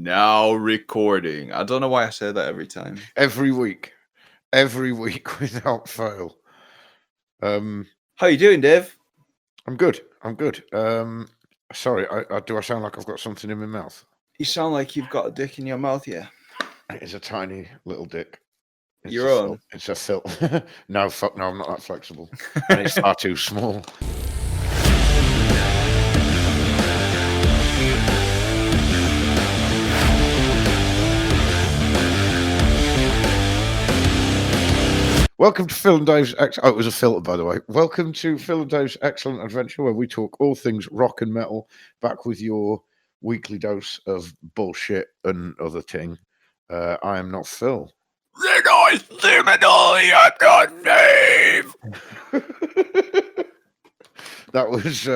Now recording. I don't know why I say that every time. Every week without fail. How you doing, Dave? I'm good. Sorry, do I sound like I've got something in my mouth? You sound like you've got a dick in your mouth, yeah. It's a tiny little dick. It's Your a own? Fill. It's a fill. No, fuck no, I'm not that flexible. And it's far too small. Welcome to Phil and Dave's... Oh, it was a filter, by the way. Welcome to Phil and Dave's Excellent Adventure, where we talk all things rock and metal, back with your weekly dose of bullshit and other ting. I am not Phil. The noise seminally, I'm not Dave! That was,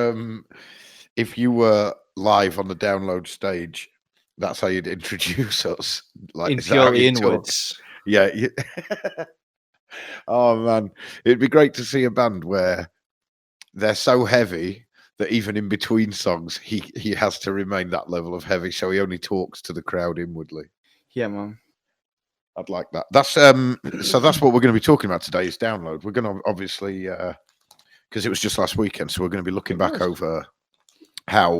if you were live on the download stage, that's how you'd introduce us. Like, In purely inwards. Talk? Yeah. Oh, man. It'd be great to see a band where they're so heavy that even in between songs, he has to remain that level of heavy, so he only talks to the crowd inwardly. Yeah, man. I'd like that. That's so that's what we're going to be talking about today is download. We're going to obviously, because it was just last weekend, so we're going to be looking back over how,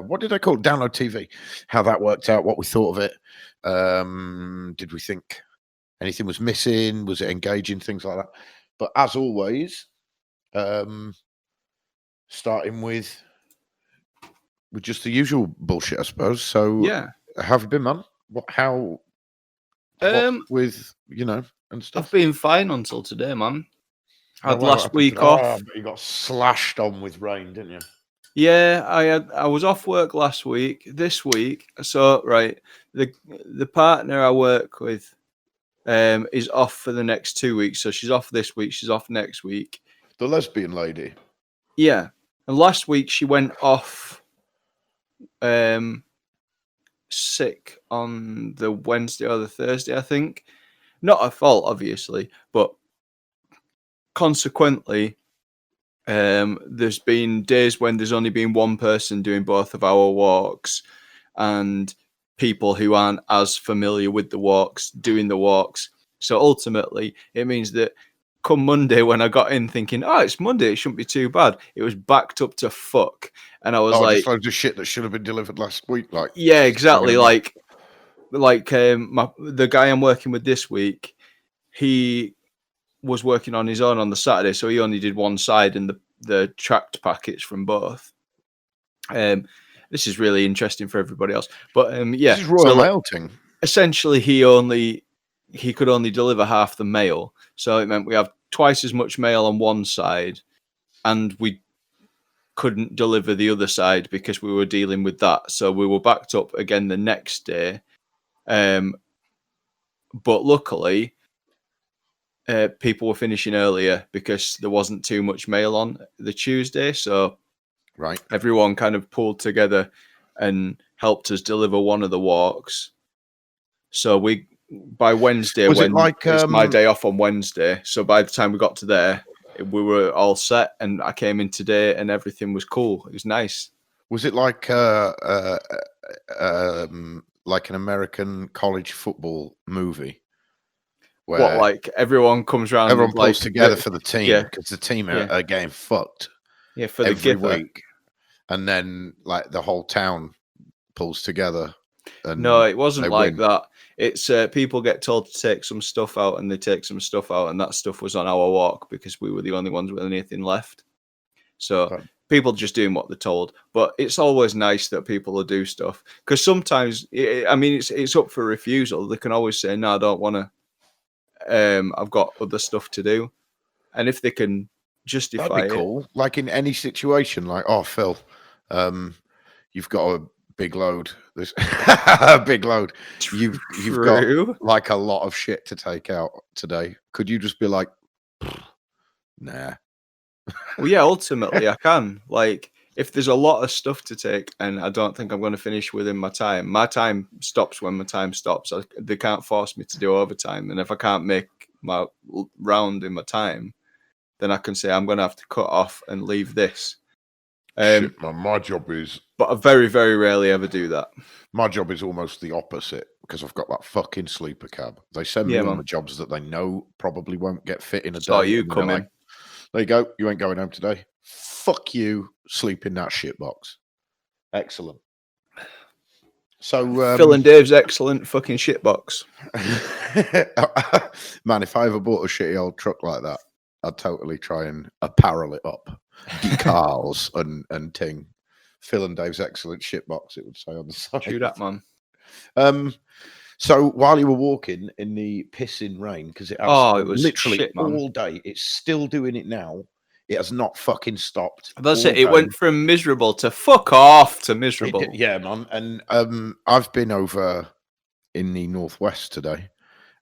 what did I call it? Download TV, how that worked out, what we thought of it. Did we think anything was missing? Was it engaging? Things like that. But as always, starting with just the usual bullshit, I suppose. So Yeah. how have you been, man? What with, and stuff? I've been fine until today, man. Had last week off. But you got slashed on with rain, didn't you? Yeah, I was off work last week. This week, so right, the partner I work with is off for the next 2 weeks. So she's off this week, she's off next week. The lesbian lady. Yeah. And last week she went off sick on the Wednesday or the Thursday, I think. Not her fault, obviously, but consequently, there's been days when there's only been one person doing both of our walks, and people who aren't as familiar with the walks doing the walks. So ultimately, it means that come Monday, when I got in thinking, oh, it's Monday, it shouldn't be too bad, it was backed up to fuck. And I was just loads of shit that should have been delivered last week. Like, yeah, exactly. The guy I'm working with this week, he was working on his own on the Saturday, so he only did one side and the tracked packets from both. This is really interesting for everybody else, but yeah, this is Royal Mail thing. Essentially, he could only deliver half the mail, so it meant we have twice as much mail on one side, and we couldn't deliver the other side because we were dealing with that. So we were backed up again the next day. But luckily, people were finishing earlier because there wasn't too much mail on the Tuesday. So right, everyone kind of pulled together and helped us deliver one of the walks. So by Wednesday, it's my day off on Wednesday. So by the time we got to there, we were all set, and I came in today and everything was cool. It was nice. Was it like an American college football movie? Where what, like everyone comes around, everyone pulls together for the team, because the team are getting fucked. Yeah, for every week, and then like the whole town pulls together. And no, it wasn't like that. It's people get told to take some stuff out, and they take some stuff out, and that stuff was on our walk because we were the only ones with anything left. So people just doing what they're told. But it's always nice that people will do stuff, because sometimes, it's up for refusal. They can always say, no, I don't want to. I've got other stuff to do. And if they can justify it. That'd be cool. Like in any situation, like, oh, Phil, you've got a big load. There's a big load. You've got like a lot of shit to take out today. Could you just be like, nah? Well, yeah, ultimately I can. Like, if there's a lot of stuff to take and I don't think I'm going to finish within my time stops when my time stops. They can't force me to do overtime. And if I can't make my round in my time, then I can say I'm going to have to cut off and leave this. Shit, man. My job is... But I very, very rarely ever do that. My job is almost the opposite because I've got that fucking sleeper cab. They send me on the jobs that they know probably won't get fit in a day. Saw you coming. Like, there you go. You ain't going home today. Fuck you. Sleep in that shit box. Excellent. So Phil and Dave's excellent fucking shit box. Man, if I ever bought a shitty old truck like that, I'd totally try and apparel it up. Decals and ting. Phil and Dave's excellent shit box, it would say on the side. True that, man. So while you were walking in the pissing rain, because it was literally shit, all day, it's still doing it now. It has not fucking stopped. That's it. It went from miserable to fuck off to miserable. Yeah, man. And I've been over in the northwest today,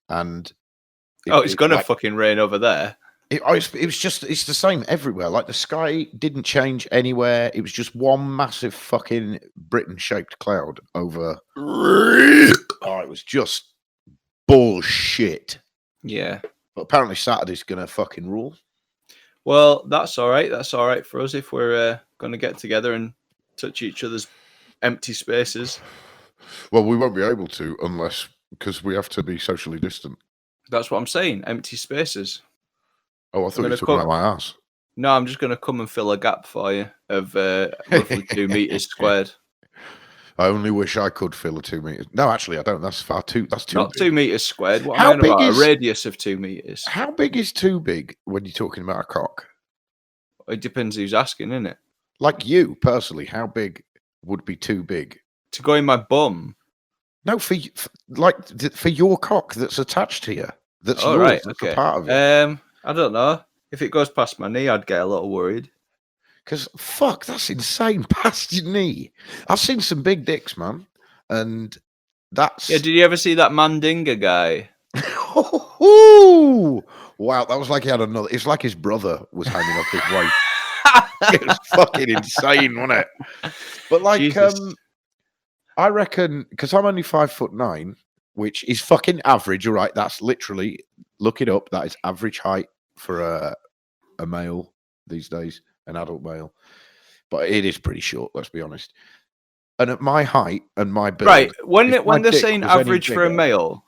and it's gonna fucking rain over there. It's the same everywhere. Like the sky didn't change anywhere. It was just one massive fucking Britain-shaped cloud over. Oh, it was just bullshit. Yeah. But apparently Saturday's gonna fucking rule. Well, that's all right. That's all right for us if we're gonna get together and touch each other's empty spaces. Well, we won't be able to because we have to be socially distant. That's what I'm saying. Empty spaces. Oh, I thought you were talking about my ass. No, I'm just going to come and fill a gap for you of roughly 2 meters squared. I only wish I could fill a 2 meters. No, actually, I don't. That's far too. That's too. Not big. 2 meters squared. What am I about? A radius of 2 meters. How big is too big when you're talking about a cock? It depends who's asking, isn't it? Like you personally, how big would be too big to go in my bum? No, for your cock that's attached to you. That's yours. Right. That's Okay. a part of it. I don't know. If it goes past my knee, I'd get a little worried. Because, fuck, that's insane. Past your knee. I've seen some big dicks, man. And that's... Yeah, did you ever see that Mandinga guy? Ooh! Wow, that was like he had another... It's like his brother was hanging off his waist. It was fucking insane, wasn't it? But, like, Jesus. I reckon... Because I'm only 5'9", which is fucking average, all right? That's literally... Look it up. That is average height for a male these days, an adult male. But it is pretty short, let's be honest. And at my height and my build, right? When they're saying average for a male,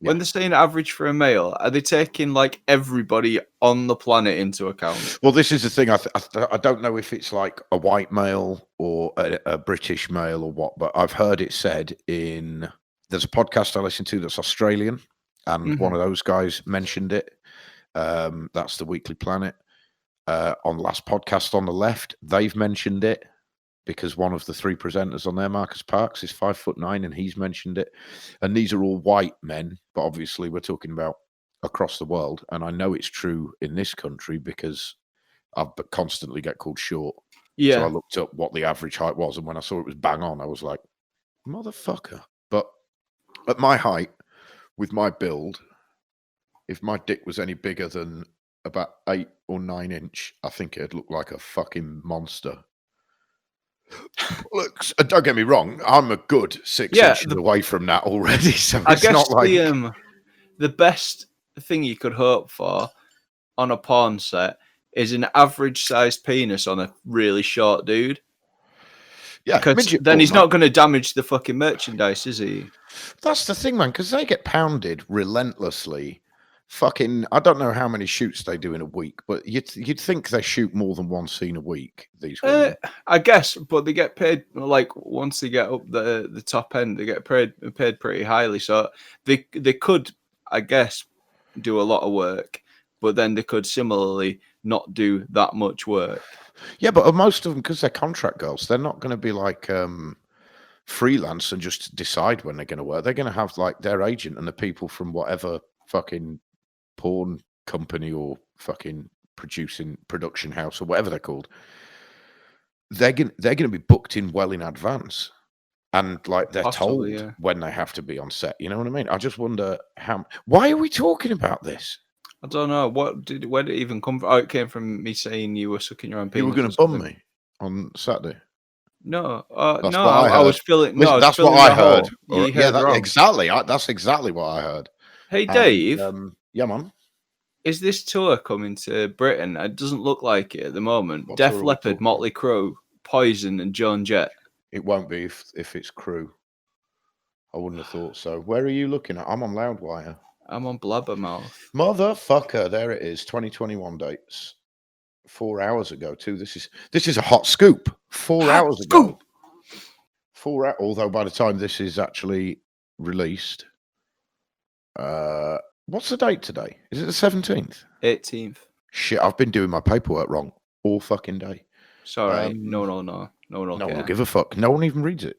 when they're saying average for a male, are they taking like everybody on the planet into account? Well, this is the thing. I don't know if it's like a white male or a British male or what, but I've heard it said in. There's a podcast I listen to that's Australian. And one of those guys mentioned it. That's the Weekly Planet. On the last podcast on the left, they've mentioned it because one of the three presenters on there, Marcus Parks, is 5'9", and he's mentioned it. And these are all white men, but obviously we're talking about across the world. And I know it's true in this country because I constantly get called short. Yeah. So I looked up what the average height was, and when I saw it was bang on, I was like, motherfucker. But at my height, with my build, if my dick was any bigger than about 8 or 9 inch, I think it'd look like a fucking monster. Look, don't get me wrong, I'm a good 6 inches away from that already. So I it's guess not like the best thing you could hope for on a porn set is an average sized penis on a really short dude. Yeah, because then he's not going to damage the fucking merchandise, is he? That's the thing, man, because they get pounded relentlessly. Fucking, I don't know how many shoots they do in a week, but you'd think they shoot more than one scene a week, these women. I guess, but they get paid, like, once they get up the top end, they get paid pretty highly. So they could, I guess, do a lot of work, but then they could similarly not do that much work. Yeah, but most of them, because they're contract girls, they're not going to be like freelance and just decide when they're going to work. They're going to have like their agent and the people from whatever fucking porn company or fucking production house or whatever they're called. They're going to be booked in well in advance, and like they're told when they have to be on set. You know what I mean? I just wonder why are we talking about this? I don't know. Where did it even come from? Oh, it came from me saying you were sucking your own penis. You were going to bum me on Saturday. No, I was feeling. No, that's what I heard. Yeah, exactly. That's exactly what I heard. Hey, Dave. Yeah, man. Is this tour coming to Britain? It doesn't look like it at the moment. Def Leppard, Motley Crue, Poison and Joan Jett? It won't be if it's Crew. I wouldn't have thought so. Where are you looking at? I'm on Loudwire. I'm on Blabbermouth. Motherfucker, there it is. 2021 dates. 4 hours ago too. This is a hot scoop. 4 hours ago. 4 hours. Although by the time this is actually released, what's the date today? Is it the 17th? 18th. Shit, I've been doing my paperwork wrong all fucking day. Sorry, no one will give a fuck. No one even reads it.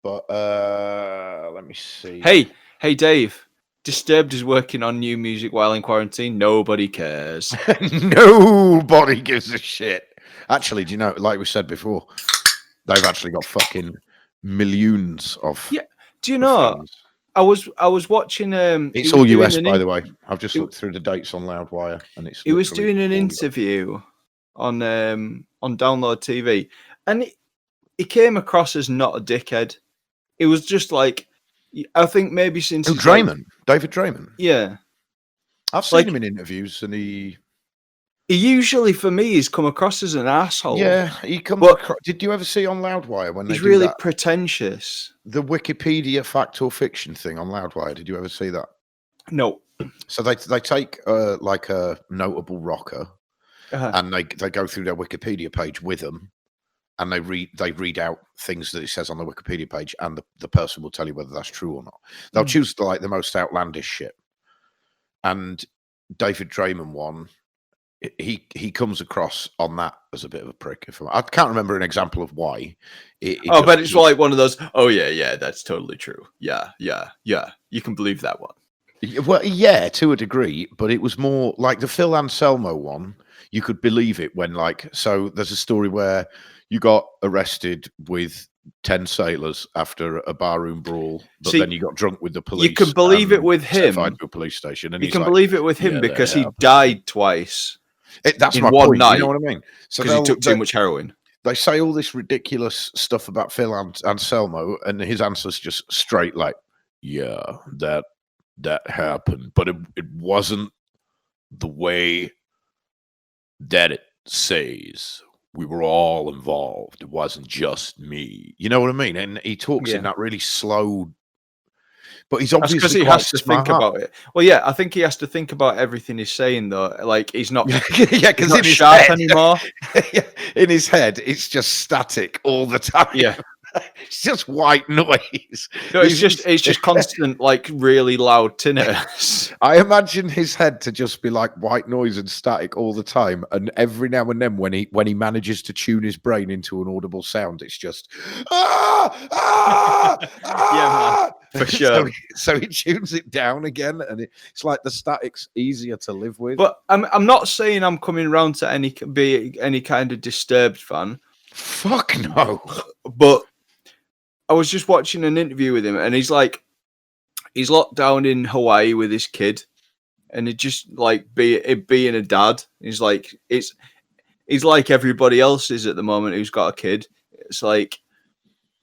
But let me see. Hey, Dave. Disturbed is working on new music while in quarantine. Nobody cares. Nobody gives a shit. Actually, do you know? Like we said before, they've actually got fucking millions of. Yeah. Do you know? Fans. I was watching. It's all US, by the way. I've just looked through the dates on Loudwire, and it's. He was doing an interview on Download TV, and he came across as not a dickhead. It was just like, I think maybe since David Draymond. Yeah, I've seen him in interviews, and he usually, for me, he's come across as an asshole. Yeah, he comes across. Did you ever see on Loudwire when he's really pretentious? The Wikipedia fact or fiction thing on Loudwire. Did you ever see that? No. So they take like a notable rocker, and they go through their Wikipedia page with them, and they read out things that it says on the Wikipedia page, and the person will tell you whether that's true or not. They'll choose like the most outlandish shit. And David Draymond one, he comes across on that as a bit of a prick. I can't remember an example of why. But it's like one of those. Oh yeah, that's totally true. Yeah. You can believe that one. Well, yeah, to a degree, but it was more like the Phil Anselmo one. You could believe it when, like, so there's a story where you got arrested with 10 sailors after a barroom brawl, but then you got drunk with the police. You can believe it with him. To a police station, and you can believe it with him because he died twice. That's in my one point. night. You know what I mean? Because he took too much heroin. They say all this ridiculous stuff about Phil Anselmo, and his answer's just straight like, yeah, that happened, but it wasn't the way that it says. We were all involved. It wasn't just me. You know what I mean? And he talks in that really slow, but he's obviously because he has to think about it. Well, yeah, I think he has to think about everything he's saying though. Like he's not, because in his sharp head anymore. In his head, it's just static all the time. Yeah. It's just white noise. No, it's just constant, like really loud tinnitus. I imagine his head to just be like white noise and static all the time, and every now and then when he manages to tune his brain into an audible sound, it's just Yeah, man, for sure. So he tunes it down again, and it's like the static's easier to live with. But I'm not saying I'm coming round to be any kind of Disturbed fan. Fuck no. But I was just watching an interview with him, and he's locked down in Hawaii with his kid, and it just like being a dad. He's like he's like everybody else is at the moment who's got a kid. It's like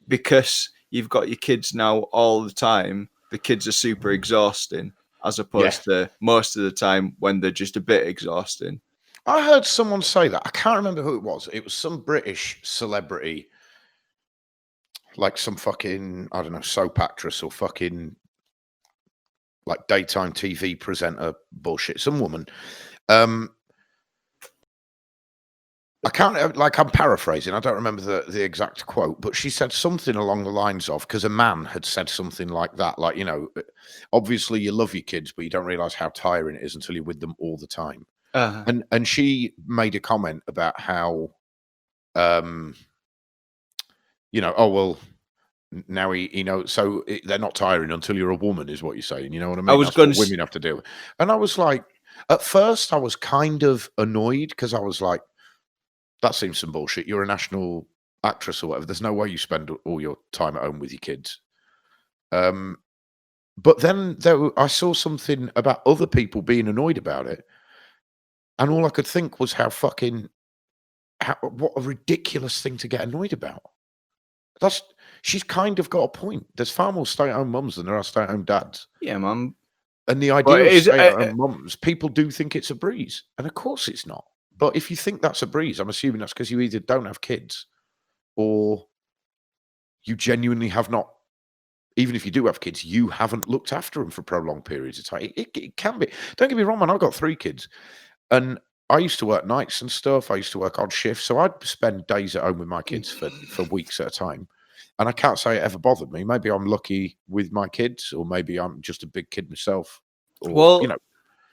because you've got your kids now all the time, the kids are super exhausting, as opposed to most of the time when they're just a bit exhausting. I heard someone say that. I can't remember who it was. It was some British celebrity. Like some fucking, I don't know, soap actress or fucking like daytime TV presenter bullshit. Some woman. I can't, like, I'm paraphrasing. I don't remember the exact quote, but she said something along the lines of, because a man had said something like that. Like, you know, obviously you love your kids, but you don't realize how tiring it is until you're with them all the time. And she made a comment about how, you know, oh, well, now he knows. So they're not tiring until you're a woman, is what you're saying. You know what I mean? I was going to women have to do. And I was like, at first, I was kind of annoyed because I was like, that seems some bullshit. You're a national actress or whatever. There's no way you spend all your time at home with your kids. But then I saw something about other people being annoyed about it. And all I could think was what a ridiculous thing to get annoyed about. She's kind of got a point. There's far more stay-at-home mums than there are stay-at-home dads. Yeah, man. And the idea of stay-at-home mums, people do think it's a breeze. And of course it's not. But if you think that's a breeze, I'm assuming that's because you either don't have kids or you genuinely have not, even if you do have kids, you haven't looked after them for prolonged periods of time. It can be. Don't get me wrong, man. I've got 3 kids, and I used to work nights and stuff. I used to work odd shifts, so I'd spend days at home with my kids for weeks at a time. And I can't say it ever bothered me. Maybe I'm lucky with my kids, or maybe I'm just a big kid myself. Or, well,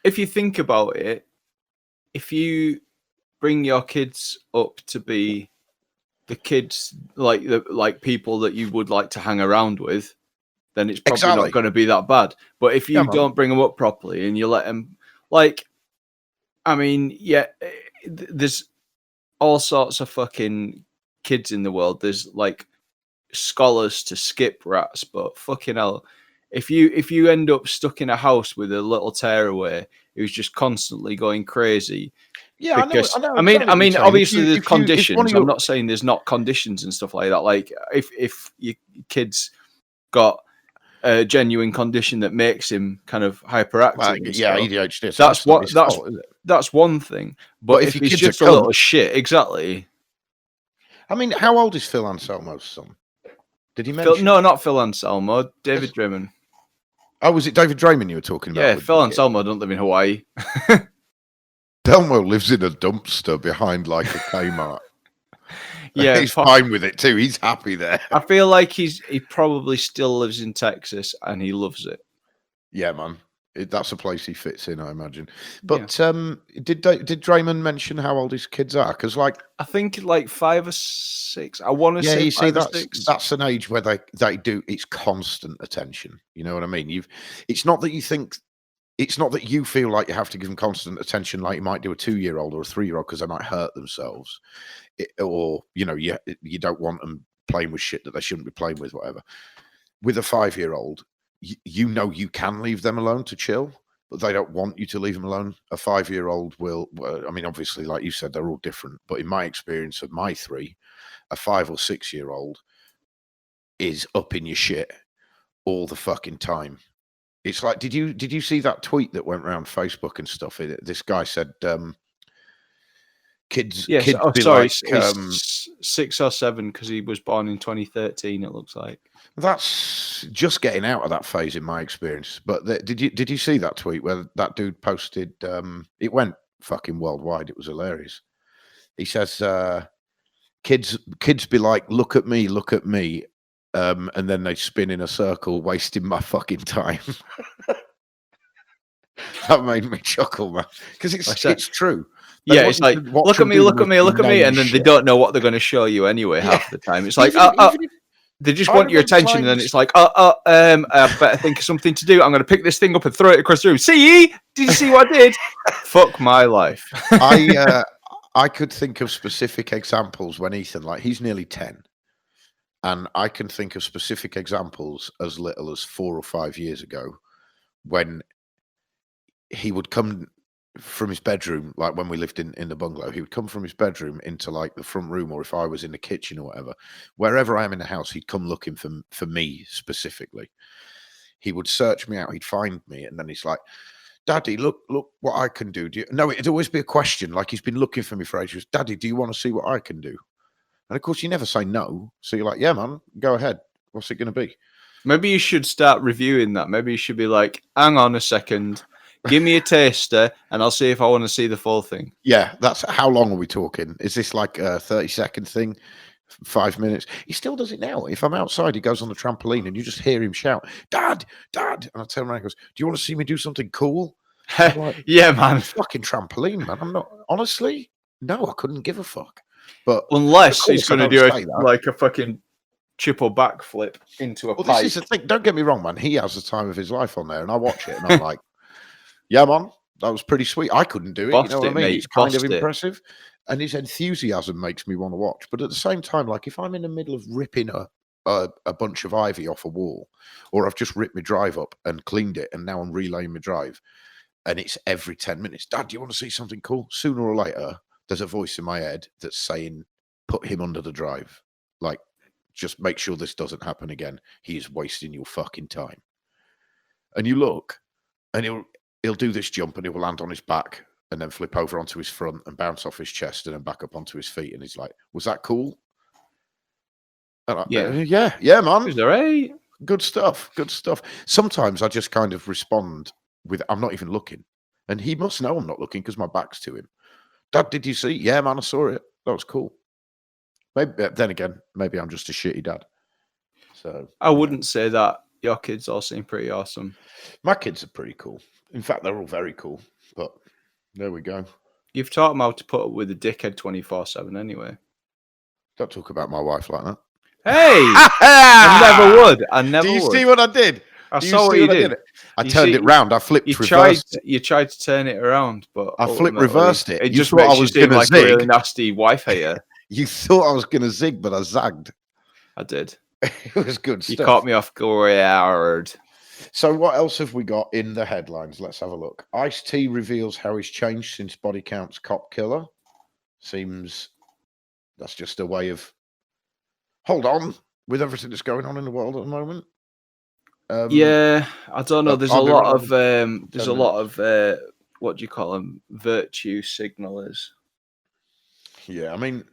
if you think about it, if you bring your kids up to be the kids like people that you would like to hang around with, then it's probably not going to be that bad. But if you don't bring them up properly and you let them, there's all sorts of fucking kids in the world. There's like scholars to skip rats, but fucking hell, if you end up stuck in a house with a little tearaway who's just constantly going crazy. Yeah, because, I know. I mean, obviously there's conditions. I'm not saying there's not conditions and stuff like that. Like if your kid's got a genuine condition that makes him kind of hyperactive, ADHD. That's one thing. But if he's just a little shit, exactly. I mean, how old is Phil Anselmo's son? Did he mention? No, not Phil Anselmo. David Draymond. Oh, was it David Draymond you were talking about? Yeah, Phil Anselmo don't live in Hawaii. Delmo lives in a dumpster behind like a Kmart. Yeah, he's fine with it too. He's happy there. I feel like he probably still lives in Texas and he loves it. Yeah, man. That's a place he fits in, I imagine. But did Draymond mention how old his kids are? Because I think 5 or 6. I want to say you 5 see, or 6. That's an age where they do. It's constant attention. You know what I mean? It's not that you think. It's not that you feel like you have to give them constant attention, like you might do a 2-year-old or a 3-year-old, because they might hurt themselves, or you don't want them playing with shit that they shouldn't be playing with, whatever. With a 5-year-old. You can leave them alone to chill, but they don't want you to leave them alone. A 5-year-old will, I mean, obviously, like you said, they're all different. But in my experience of my 3, a 5 or 6-year-old is up in your shit all the fucking time. It's like, did you see that tweet that went around Facebook and stuff? This guy said, kids. Yes. Kids be sorry, like 6 or 7 because he was born in 2013. It looks like that's just getting out of that phase in my experience. But did you see that tweet where that dude posted? It went fucking worldwide. It was hilarious. He says, "Kids be like, look at me, and then they spin in a circle, wasting my fucking time." That made me chuckle, man, because it's true. Yeah, it's like, look at me, and then they don't know what they're going to show you anyway. Half the time, it's like, they just want your attention, and then it's like, I better think of something to do. I'm going to pick this thing up and throw it across the room. See? Did you see what I did? Fuck my life. I could think of specific examples when Ethan, like, he's nearly 10, and I can think of specific examples as little as 4 or 5 years ago when he would come from his bedroom, like when we lived in the bungalow, he would come from his bedroom into like the front room, or if I was in the kitchen or whatever, wherever I am in the house, he'd come looking for me specifically. He would search me out, he'd find me, and then he's like, "Daddy, look what I can do." No, it'd always be a question, like he's been looking for me for ages. "Daddy, do you want to see what I can do?" And of course, you never say no. So you're like, "Yeah, man, go ahead. What's it going to be?" Maybe you should start reviewing that. Maybe you should be like, "Hang on a second. Give me a taster and I'll see if I want to see the full thing." Yeah, that's how long are we talking? Is this like a 30-second thing? 5 minutes? He still does it now. If I'm outside, he goes on the trampoline and you just hear him shout, "Dad, Dad." And I turn around and goes, "Do you want to see me do something cool?" Like, yeah, man. Fucking trampoline, man. I'm not, honestly, no, I couldn't give a fuck. But unless he's going to do a fucking triple backflip into a pipe. This is the thing. Don't get me wrong, man. He has the time of his life on there, and I watch it and I'm like, yeah, man, that was pretty sweet. I couldn't do it. You know what I mean? It's kind of impressive. And his enthusiasm makes me want to watch. But at the same time, like if I'm in the middle of ripping a bunch of ivy off a wall, or I've just ripped my drive up and cleaned it, and now I'm relaying my drive, and it's every 10 minutes, "Dad, do you want to see something cool?" Sooner or later, there's a voice in my head that's saying, "Put him under the drive. Like, just make sure this doesn't happen again. He is wasting your fucking time." And you look, and he'll do this jump, and he will land on his back and then flip over onto his front and bounce off his chest and then back up onto his feet. And he's like, "Was that cool?" Yeah, man. It was all right. Good stuff. Sometimes I just kind of respond with, I'm not even looking. And he must know I'm not looking because my back's to him. Dad, did you see? Yeah, man, I saw it. That was cool. Maybe then again, maybe I'm just a shitty dad. So I wouldn't say that. Your kids all seem pretty awesome. My kids are pretty cool. In fact, they're all very cool. But there we go. You've taught them how to put up with a dickhead 24/7 anyway. Don't talk about my wife like that. Hey! I never would. Do you see what I did? I saw what you did. I turned it round. I flipped reversed. You tried to turn it around, but I flipped reversed it. It just makes you seem like a really nasty wife hater. You thought I was going to zig, but I zagged. I did. It was good stuff. You caught me off guard. So what else have we got in the headlines? Let's have a look. Ice-T reveals how he's changed since Body Count's cop killer. Seems that's just a way of hold on with everything that's going on in the world at the moment. Yeah, I don't know. There's a lot of what do you call them? Virtue signalers. Yeah, I mean,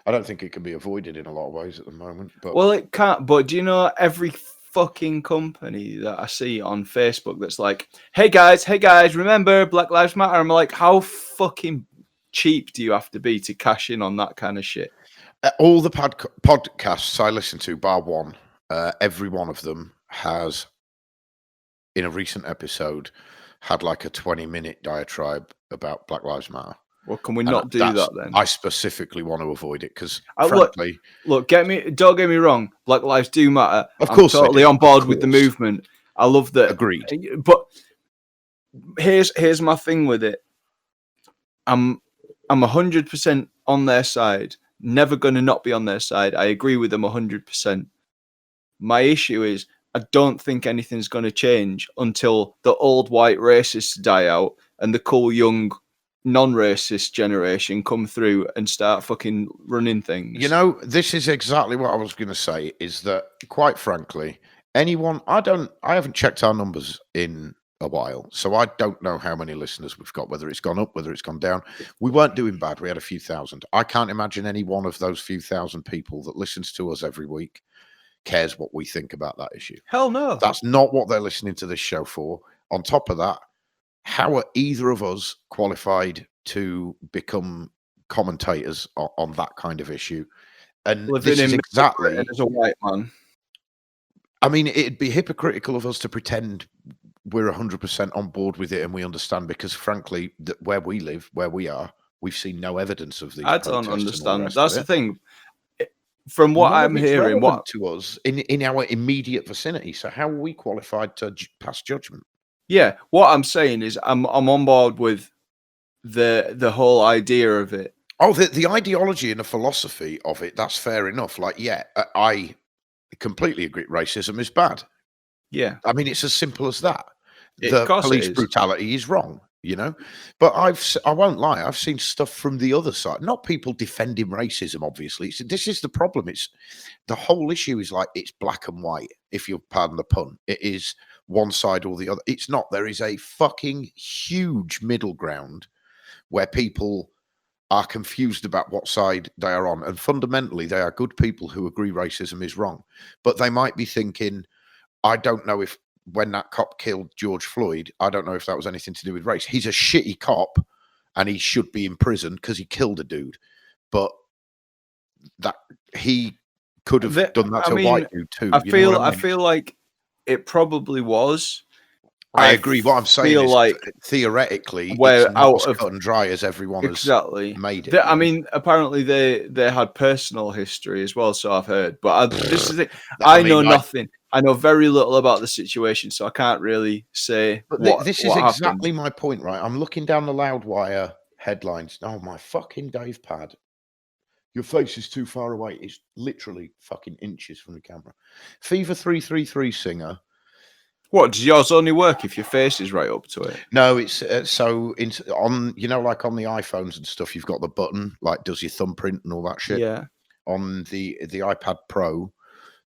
I don't think it can be avoided in a lot of ways at the moment. But well, it can't. But do you know every fucking company that I see on Facebook that's like, hey guys, remember Black Lives Matter? I'm like, how fucking cheap do you have to be to cash in on that kind of shit? All the podcasts I listen to, bar one, every one of them has, in a recent episode, had like a 20-minute diatribe about Black Lives Matter. Well, can we not do that then? I specifically want to avoid it because, frankly, look, don't get me wrong. Black lives do matter. Of course, I'm totally on board with the movement. I love that. Agreed. But here's my thing with it. I'm 100% on their side. Never going to not be on their side. I agree with them 100%. My issue is I don't think anything's going to change until the old white racists die out and the cool young non-racist generation come through and start fucking running things. You know, this is exactly what I was going to say, is that, quite frankly, I haven't checked our numbers in a while, so I don't know how many listeners we've got, whether it's gone up, whether it's gone down. We weren't doing bad. We had a few thousand. I can't imagine any one of those few thousand people that listens to us every week cares what we think about that issue. Hell no. That's not what they're listening to this show for. On top of that, how are either of us qualified to become commentators on that kind of issue? And living in exactly as a white man. I mean, it'd be hypocritical of us to pretend we're 100% on board with it and we understand, because frankly, where we live, where we are, we've seen no evidence of these. I don't understand. That's the thing. From what I'm hearing, what to us in our immediate vicinity. So how are we qualified to pass judgment? Yeah, what I'm saying is I'm on board with the whole idea of it. Oh, the ideology and the philosophy of it, that's fair enough. Like, yeah, I completely agree. Racism is bad. Yeah. I mean, it's as simple as that. The police brutality is wrong, you know? But I won't lie, I've seen stuff from the other side. Not people defending racism, obviously. This is the problem. It's the whole issue is like, it's black and white, if you'll pardon the pun. It is one side or the other. It's not. There is a fucking huge middle ground where people are confused about what side they are on. And fundamentally, they are good people who agree racism is wrong. But they might be thinking, I don't know if when that cop killed George Floyd, I don't know if that was anything to do with race. He's a shitty cop and he should be in prison because he killed a dude. But that he could have done that to a white dude too. I feel like it probably was. I agree. What I'm saying is, like, theoretically, where it's not as cut and dry as everyone has made it. I mean, apparently they had personal history as well, so I've heard. But this is it. I know nothing. I know very little about the situation, so I can't really say. But this is exactly my point, right? I'm looking down the Loudwire headlines. Oh, my fucking Dave pad. Your face is too far away. It's literally fucking inches from the camera. Fever 333 singer. What, does yours only work if your face is right up to it? No, it's on, you know, like on the iPhones and stuff, you've got the button, like does your thumbprint and all that shit. Yeah. On the iPad Pro,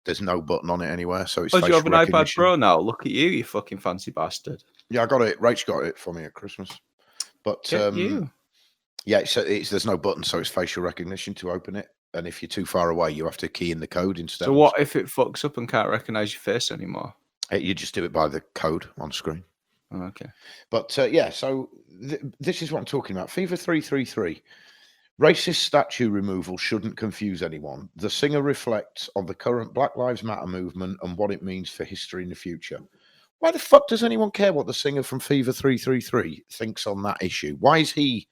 there's no button on it anywhere, so it's. Oh, do you have an iPad Pro now? Look at you, you fucking fancy bastard. Yeah, I got it. Rach got it for me at Christmas. But you. Yeah, there's no button, so it's facial recognition to open it. and if you're too far away, you have to key in the code instead. So what if it fucks up and can't recognize your face anymore? You just do it by the code on screen. Oh, okay. But yeah, so this is what I'm talking about. Fever 333. Racist statue removal shouldn't confuse anyone. The singer reflects on the current Black Lives Matter movement and what it means for history in the future. Why the fuck does anyone care what the singer from Fever 333 thinks on that issue? Why is he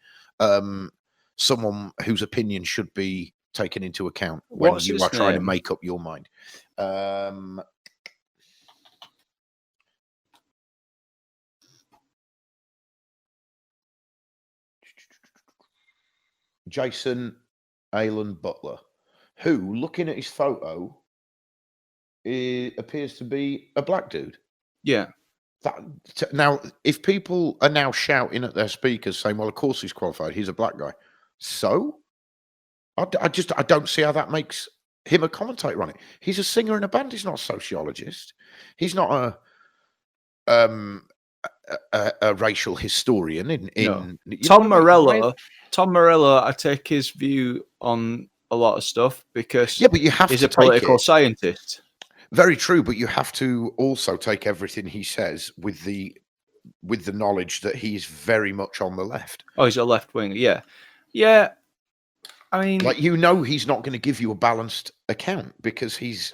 someone whose opinion should be taken into account when you are trying to make up your mind? Jason Alan Butler, who, looking at his photo, appears to be a black dude. Yeah. Now, if people are now shouting at their speakers saying, well, of course he's qualified, he's a black guy. So I don't see how that makes him a commentator on it. He's a singer in a band. He's not a sociologist. He's not a racial historian. Tom Morello, I take his view on a lot of stuff because but you have he's to a political scientist. Very true, but you have to also take everything he says with the knowledge that he's very much on the left. Oh, he's a left winger. Yeah. Yeah. I mean, like, he's not going to give you a balanced account because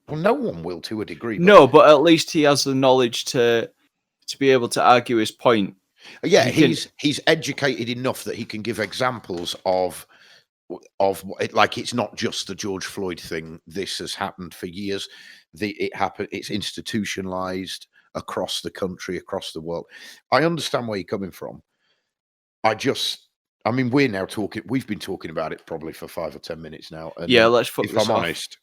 no one will to a degree. No, but at least he has the knowledge to be able to argue his point. Yeah, he's educated enough that he can give examples of like, it's not just the George Floyd thing. This has happened for years. It's institutionalized across the country, across the world. I understand where you're coming from. I mean, we're now talking. We've been talking about it probably for 5 or 10 minutes now. And yeah, let's fuck this off. If I'm honest,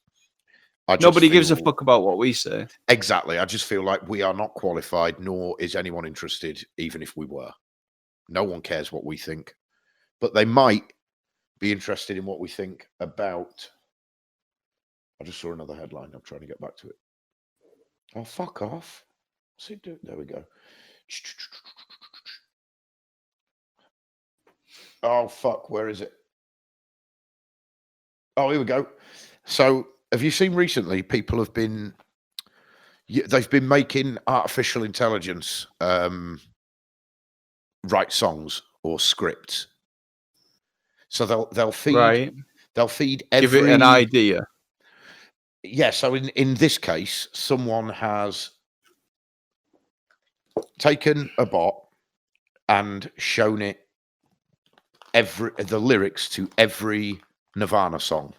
nobody gives a fuck about what we say. Exactly. I just feel like we are not qualified, nor is anyone interested, even if we were. No one cares what we think, but they might be interested in what we think about. I just saw another headline. I'm trying to get back to it. Oh, fuck off. What's it do? There we go. Oh, fuck. Where is it? Oh, here we go. So, have you seen recently people they've been making artificial intelligence write songs or scripts? So they'll feed give it an idea. Yeah, so in this case, someone has taken a bot and shown it the lyrics to every Nirvana song.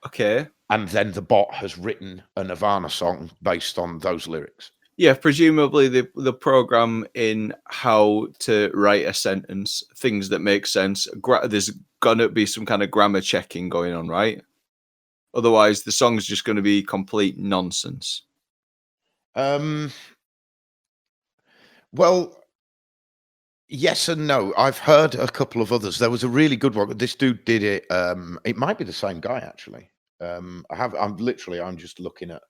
Okay. And then the bot has written a Nirvana song based on those lyrics. Yeah, presumably the program in how to write a sentence, things that make sense. There's gonna be some kind of grammar checking going on, right? Otherwise, the song's just going to be complete nonsense. Well, yes and no. I've heard a couple of others. There was a really good one. This dude did it. It might be the same guy, actually. I'm just looking at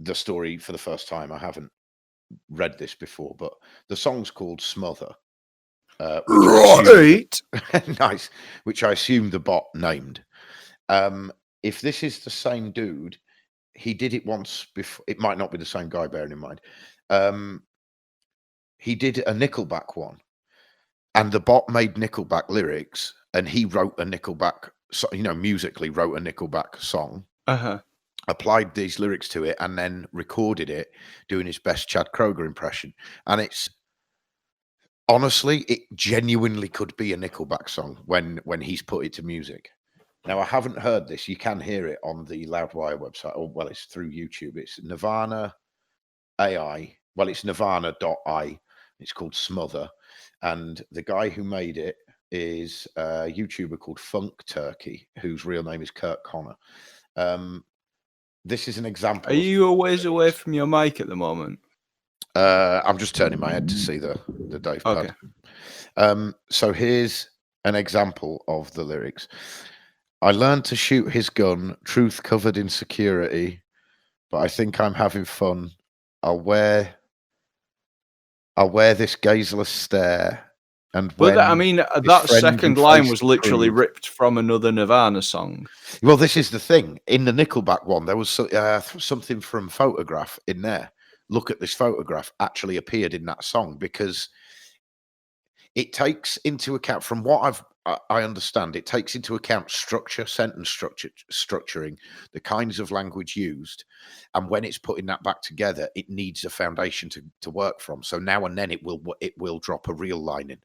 the story for the first time. I haven't read this before, but the song's called Smother. Right. Nice. Which I assume the bot named. If this is the same dude, he did it once before. It might not be the same guy, bearing in mind. He did a Nickelback one, and the bot made Nickelback lyrics, and he wrote a Nickelback, musically wrote a Nickelback song, applied these lyrics to it, and then recorded it doing his best Chad Kroeger impression. And honestly, it genuinely could be a Nickelback song when he's put it to music. Now, I haven't heard this. You can hear it on the Loudwire website, or it's through YouTube. It's Nirvana AI. Well, it's Nirvana.ai. It's called Smother. And the guy who made it is a YouTuber called Funk Turkey, whose real name is Kurt Connor. This is an example. Are you a ways away from your mic at the moment? I'm just turning my head to see the Dave pad. Okay. So here's an example of the lyrics. I learned to shoot his gun, truth covered in security, but I think I'm having fun. I'll wear this gazeless stare And but when that second line was literally ripped from another Nirvana song. Well, this is the thing. In the Nickelback one, there was something from Photograph in there. Look at this photograph actually appeared in that song because it takes into account, from what I understand, it takes into account structure, sentence structuring, the kinds of language used, and when it's putting that back together, it needs a foundation to work from. So now and then it will drop a real line in,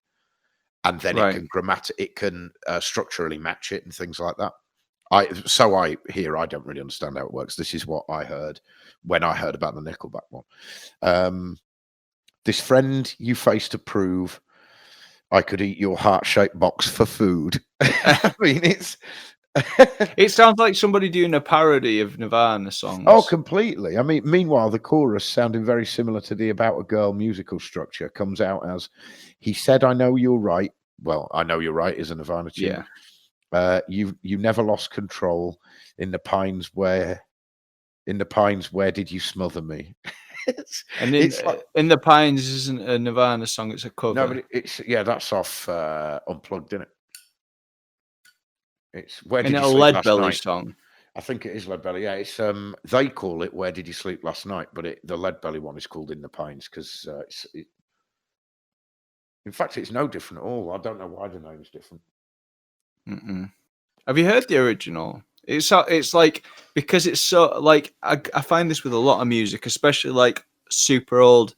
and then it can structurally match it and things like that. I don't really understand how it works. This is what I heard when I heard about the Nickelback one. This friend you face to prove I could eat your heart-shaped box for food. I mean, it sounds like somebody doing a parody of Nirvana songs. Oh, completely. I mean, meanwhile, the chorus, sounding very similar to the About a Girl musical structure, comes out as, he said, I know you're right. Well, I know you're right is a Nirvana tune. Yeah. You never lost control in the pines where did you smother me? And in the Pines isn't a Nirvana song, it's a cover. No, but that's off Unplugged, isn't it? It's Where Did You Sleep Last Night? Lead Belly song. I think it is Lead Belly. Yeah, it's they call it Where Did You Sleep Last Night, but the Lead Belly one is called In the Pines because in fact it's no different at all. I don't know why the name's different. Mm-mm. Have you heard the original? It's like, because it's so like I find this with a lot of music, especially like super old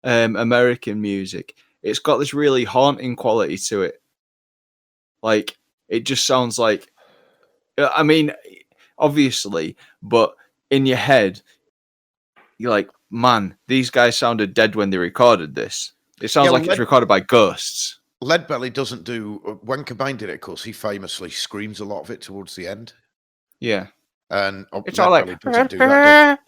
American music. It's got this really haunting quality to it. Like, it just sounds like, I mean, obviously, but in your head, you're like, man, these guys sounded dead when they recorded this. It sounds like it's recorded by ghosts. Lead Belly doesn't do, when Cobain did it, of course, he famously screams a lot of it towards the end. Yeah. And it's all like, doesn't do that.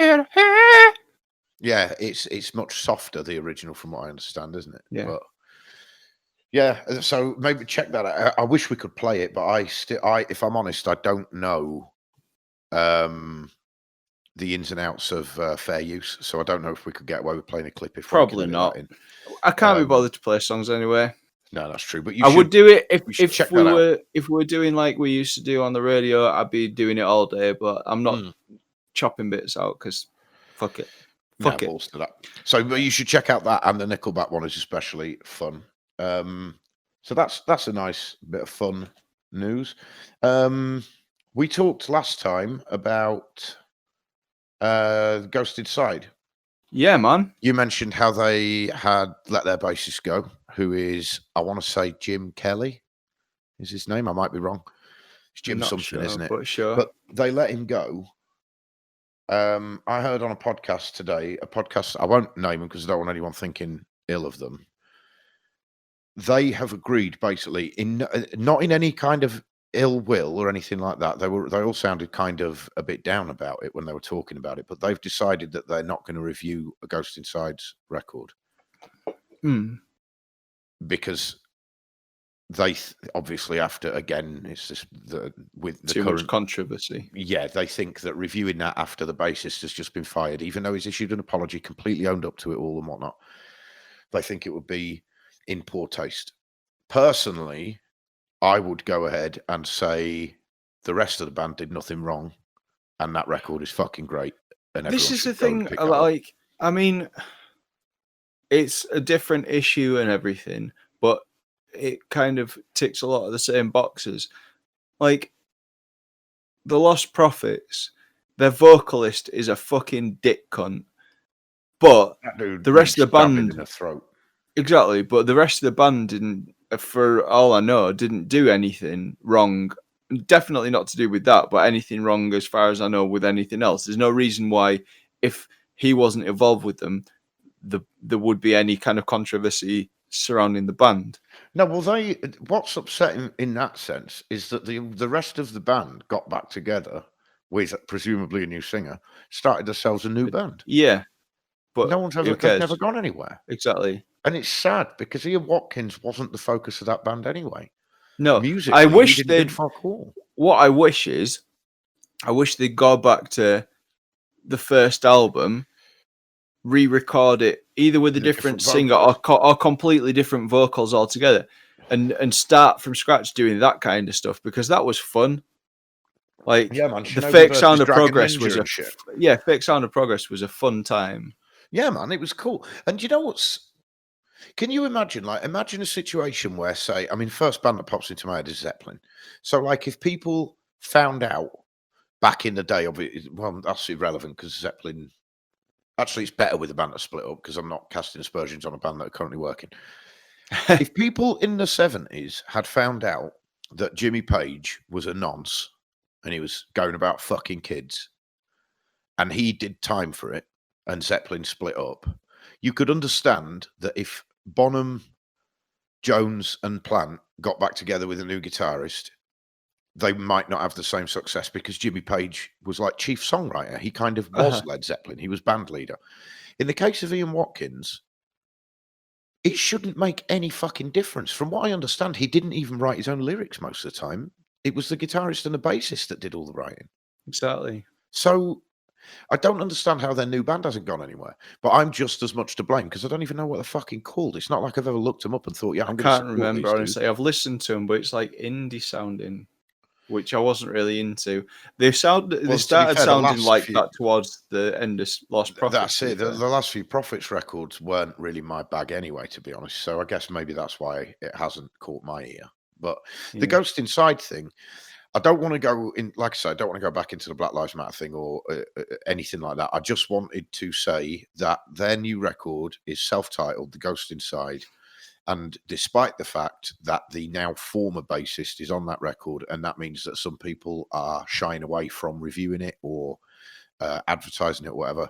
Yeah, it's much softer, the original, from what I understand, isn't it? Yeah. But yeah, so maybe check that out. I wish we could play it, but if I'm honest, I don't know the ins and outs of fair use, so I don't know if we could get away with playing a clip. Probably not. I can't be bothered to play songs anyway. No, that's true. But I would do it if we were doing like we used to do on the radio. I'd be doing it all day, but I'm not chopping bits out because fuck it. Fuck it. To that. So, but you should check out that, and the Nickelback one is especially fun. So that's a nice bit of fun news. We talked last time about Ghosted Side. Yeah, man. You mentioned how they had let their bassist go, who is, I want to say, Jim Kelly is his name. I might be wrong. It's Jim something, isn't it? But sure. But they let him go. I heard on a podcast today, I won't name them because I don't want anyone thinking ill of them. They have agreed, basically, not in any kind of ill will or anything like that. They all sounded kind of a bit down about it when they were talking about it, but they've decided that they're not going to review a Ghost Inside's record because they obviously, after, again, it's just with the too much controversy. Yeah, they think that reviewing that after the bassist has just been fired, even though he's issued an apology, completely owned up to it all and whatnot, they think it would be in poor taste. Personally, I would go ahead and say the rest of the band did nothing wrong, and that record is fucking great. And this is the thing, like, I mean, it's a different issue and everything, but it kind of ticks a lot of the same boxes. Like, the Lost Prophets, their vocalist is a fucking dick cunt, but the rest of the band in the throat. Exactly, but the rest of the band didn't, for all I know, didn't do anything wrong. Definitely not to do with that, but anything wrong as far as I know with anything else. There's no reason why, if he wasn't involved with them, there would be any kind of controversy surrounding the band. No, well, what's upsetting in that sense is that the rest of the band got back together with presumably a new singer, started themselves a new band. Yeah, but no one's never gone anywhere. Exactly. And it's sad because Ian Watkins wasn't the focus of that band anyway. No, musically, I wish they'd. Fuck all. What I wish is, I wish they'd go back to the first album, re-record it either with a different singer or completely different vocals altogether, and start from scratch doing that kind of stuff, because that was fun. Like, yeah, man, the Fake Sound of Progress was Fake Sound of Progress was a fun time. Yeah, man, it was cool. And you know what's? Can you imagine, imagine a situation where, say, I mean, first band that pops into my head is Zeppelin. So, like, if people found out back in the day of it, well, that's irrelevant because Zeppelin, actually, it's better with a band that split up, because I'm not casting aspersions on a band that are currently working. If people in the 70s had found out that Jimmy Page was a nonce and he was going about fucking kids, and he did time for it, and Zeppelin split up, you could understand that if Bonham, Jones, and Plant got back together with a new guitarist, they might not have the same success, because Jimmy Page was like chief songwriter. He kind of was Led Zeppelin. He was band leader. In the case of Ian Watkins, it shouldn't make any fucking difference. From what I understand, he didn't even write his own lyrics most of the time. It was the guitarist and the bassist that did all the writing. Exactly. So I don't understand how their new band hasn't gone anywhere. But I'm just as much to blame, because I don't even know what they're fucking called. It's not like I've ever looked them up and thought, yeah, I'm going to. I can't remember, honestly. I've listened to them, but it's like indie sounding, which I wasn't really into. They started sounding like that towards the end of Lost Prophets. That's it. The last few Prophets records weren't really my bag anyway, to be honest. So I guess maybe that's why it hasn't caught my ear. But the Ghost Inside thing, I don't want to go in, like I said, I don't want to go back into the Black Lives Matter thing or anything like that. I just wanted to say that their new record is self-titled, The Ghost Inside. And despite the fact that the now former bassist is on that record, and that means that some people are shying away from reviewing it or advertising it or whatever,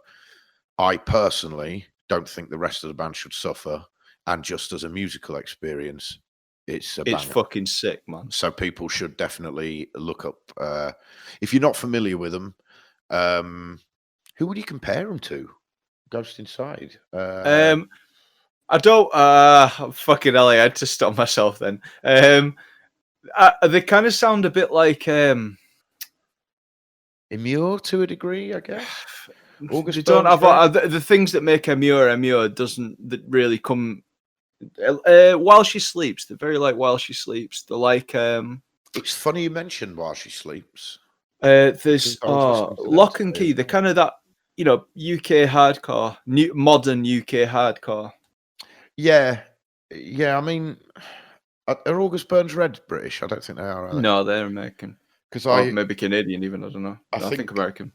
I personally don't think the rest of the band should suffer. And just as a musical experience, it's fucking sick, man. So people should definitely look up. If you're not familiar with them, who would you compare them to? Ghost Inside. I don't. Fucking hell! I had to stop myself then. They kind of sound a bit like Immure to a degree, I guess. They don't have the things that make Immure doesn't that really come. While She Sleeps, they're very like While She Sleeps. They're like. It's funny you mentioned While She Sleeps. There's Lock and Key. They're kind of that, UK hardcore, modern UK hardcore. Yeah. I mean, are August Burns Red British? I don't think they are they? No, they're American. Or maybe Canadian, even. I don't know. I think American.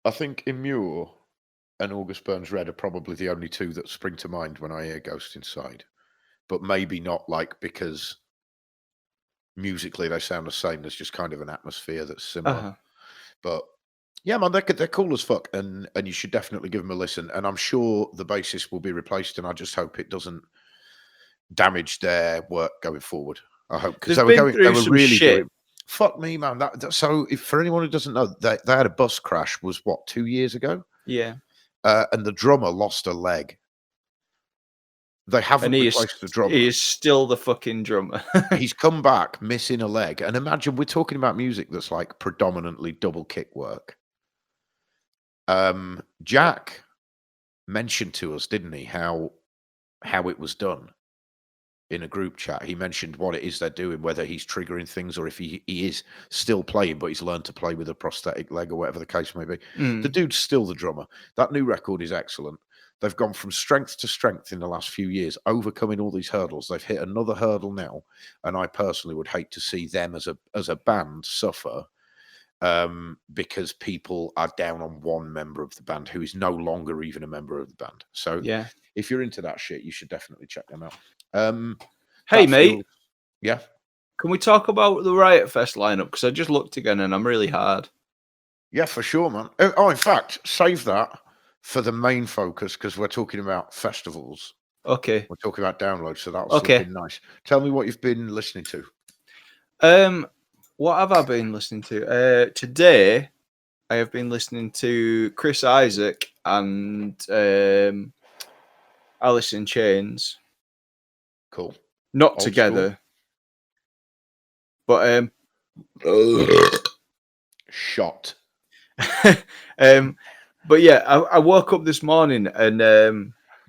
I think Immure and August Burns Red are probably the only two that spring to mind when I hear Ghost Inside. But maybe not because musically they sound the same. There's just kind of an atmosphere that's similar. But yeah, man, they're cool as fuck, and you should definitely give them a listen. And I'm sure the bassist will be replaced, and I just hope it doesn't damage their work going forward. I hope, because they were really shit. Fuck me, man. So if for anyone who doesn't know, they had a bus crash. Was what, 2 years ago? Yeah. And the drummer lost a leg. They haven't replaced the drummer. He is still the fucking drummer. He's come back missing a leg. And imagine, we're talking about music that's like predominantly double kick work. Jack mentioned to us, didn't he, how it was done in a group chat. He mentioned what it is they're doing, whether he's triggering things or if he is still playing, but he's learned to play with a prosthetic leg or whatever the case may be. The dude's still the drummer. That new record is excellent. They've gone from strength to strength in the last few years, overcoming all these hurdles. They've hit another hurdle now, and I personally would hate to see them as a band suffer because people are down on one member of the band who is no longer even a member of the band. So yeah, if you're into that shit, you should definitely check them out. Hey, mate. Yeah? Can we talk about the Riot Fest lineup? Because I just looked again and I'm really hard. Yeah, for sure, man. Oh, in fact, save that for the main focus, because we're talking about festivals. Okay. We're talking about downloads, so that's looking nice. Tell me what you've been listening to. What have I been listening to? Today, I have been listening to Chris Isaac and Alice in Chains. Cool. Not old together. School. But shot. But yeah, I woke up this morning and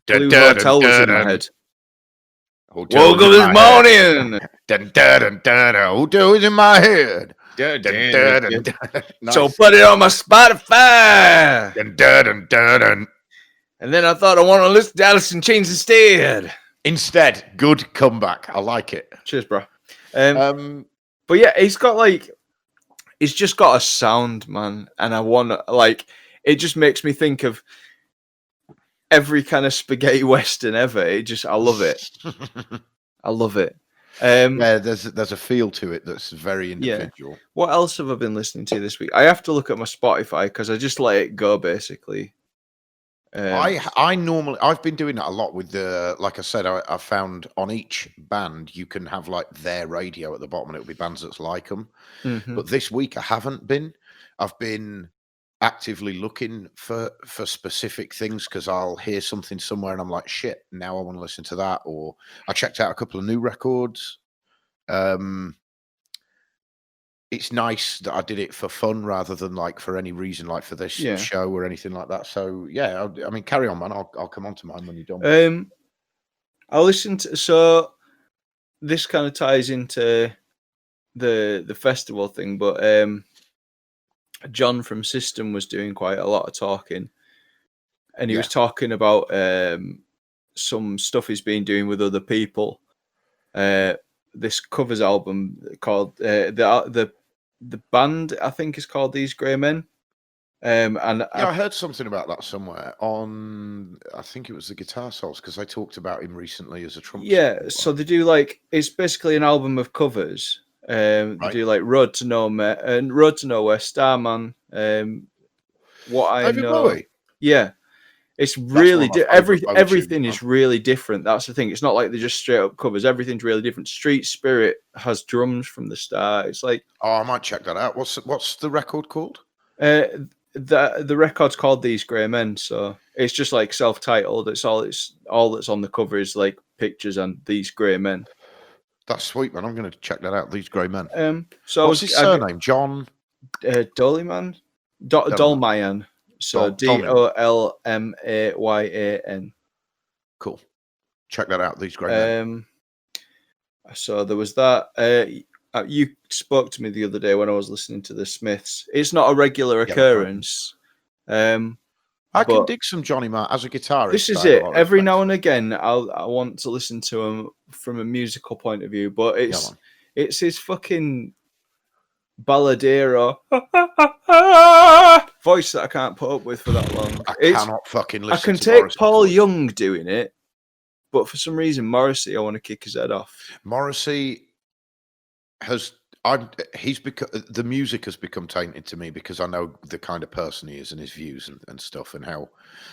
Blue Hotel was in my head. Woke up this morning. Hotel was in my head. So put it on my Spotify. And then I thought I want to listen to Alice in Chains instead. Good comeback. I like it. Cheers, bro. But yeah, he's just got a sound, man, and I want to it just makes me think of every kind of spaghetti western ever. I love it. I love it. Yeah, there's a feel to it that's very individual. Yeah. What else have I been listening to this week? I have to look at my Spotify because I just let it go basically. I've been doing that a lot with like I said, I found on each band you can have like their radio at the bottom and it'll be bands that's like them. Mm-hmm. But this week I haven't been. I've been actively looking for specific things because I'll hear something somewhere and I'm like, shit, now I want to listen to that. Or I checked out a couple of new records. It's nice that I did it for fun rather than like for any reason, like for this show or anything like that. So yeah, I mean, carry on, man. I'll come on to mine when you're done. I'll listen to. So this kind of ties into the festival thing, but John from System was doing quite a lot of talking, and he was talking about some stuff he's been doing with other people. This covers album called the band I think is called These Grey Men. And I heard something about that somewhere on, I think it was the Guitar Souls, because I talked about him recently as a trumpet. Yeah, so they do it's basically an album of covers. They do like Road to Nowhere and Road to Nowhere, Starman, What I David Know. Bowie. Yeah. It's really everything is really different. That's the thing. It's not like they're just straight up covers. Everything's really different. Street Spirit has drums from the start. It's like, oh, I might check that out. What's the record called? The record's called These Grey Men, so it's just like self-titled. It's all that's on the cover is like pictures and These Grey Men. That's sweet, man. I'm going to check that out. These Grey Men. So what's his surname? John Dollyman, Dolmayan. So Dolmayan. Cool. Check that out. These Grey Men. So there was that. You spoke to me the other day when I was listening to the Smiths. It's not a regular occurrence. I can dig some Johnny Marr as a guitarist. This is it. Every now and again, I want to listen to him from a musical point of view, but it's his fucking balladero voice that I can't put up with for that long. I cannot fucking listen. I can take Paul Young doing it, but for some reason, Morrissey, I want to kick his head off. Morrissey he's become, the music has become tainted to me because I know the kind of person he is and his views and stuff, and how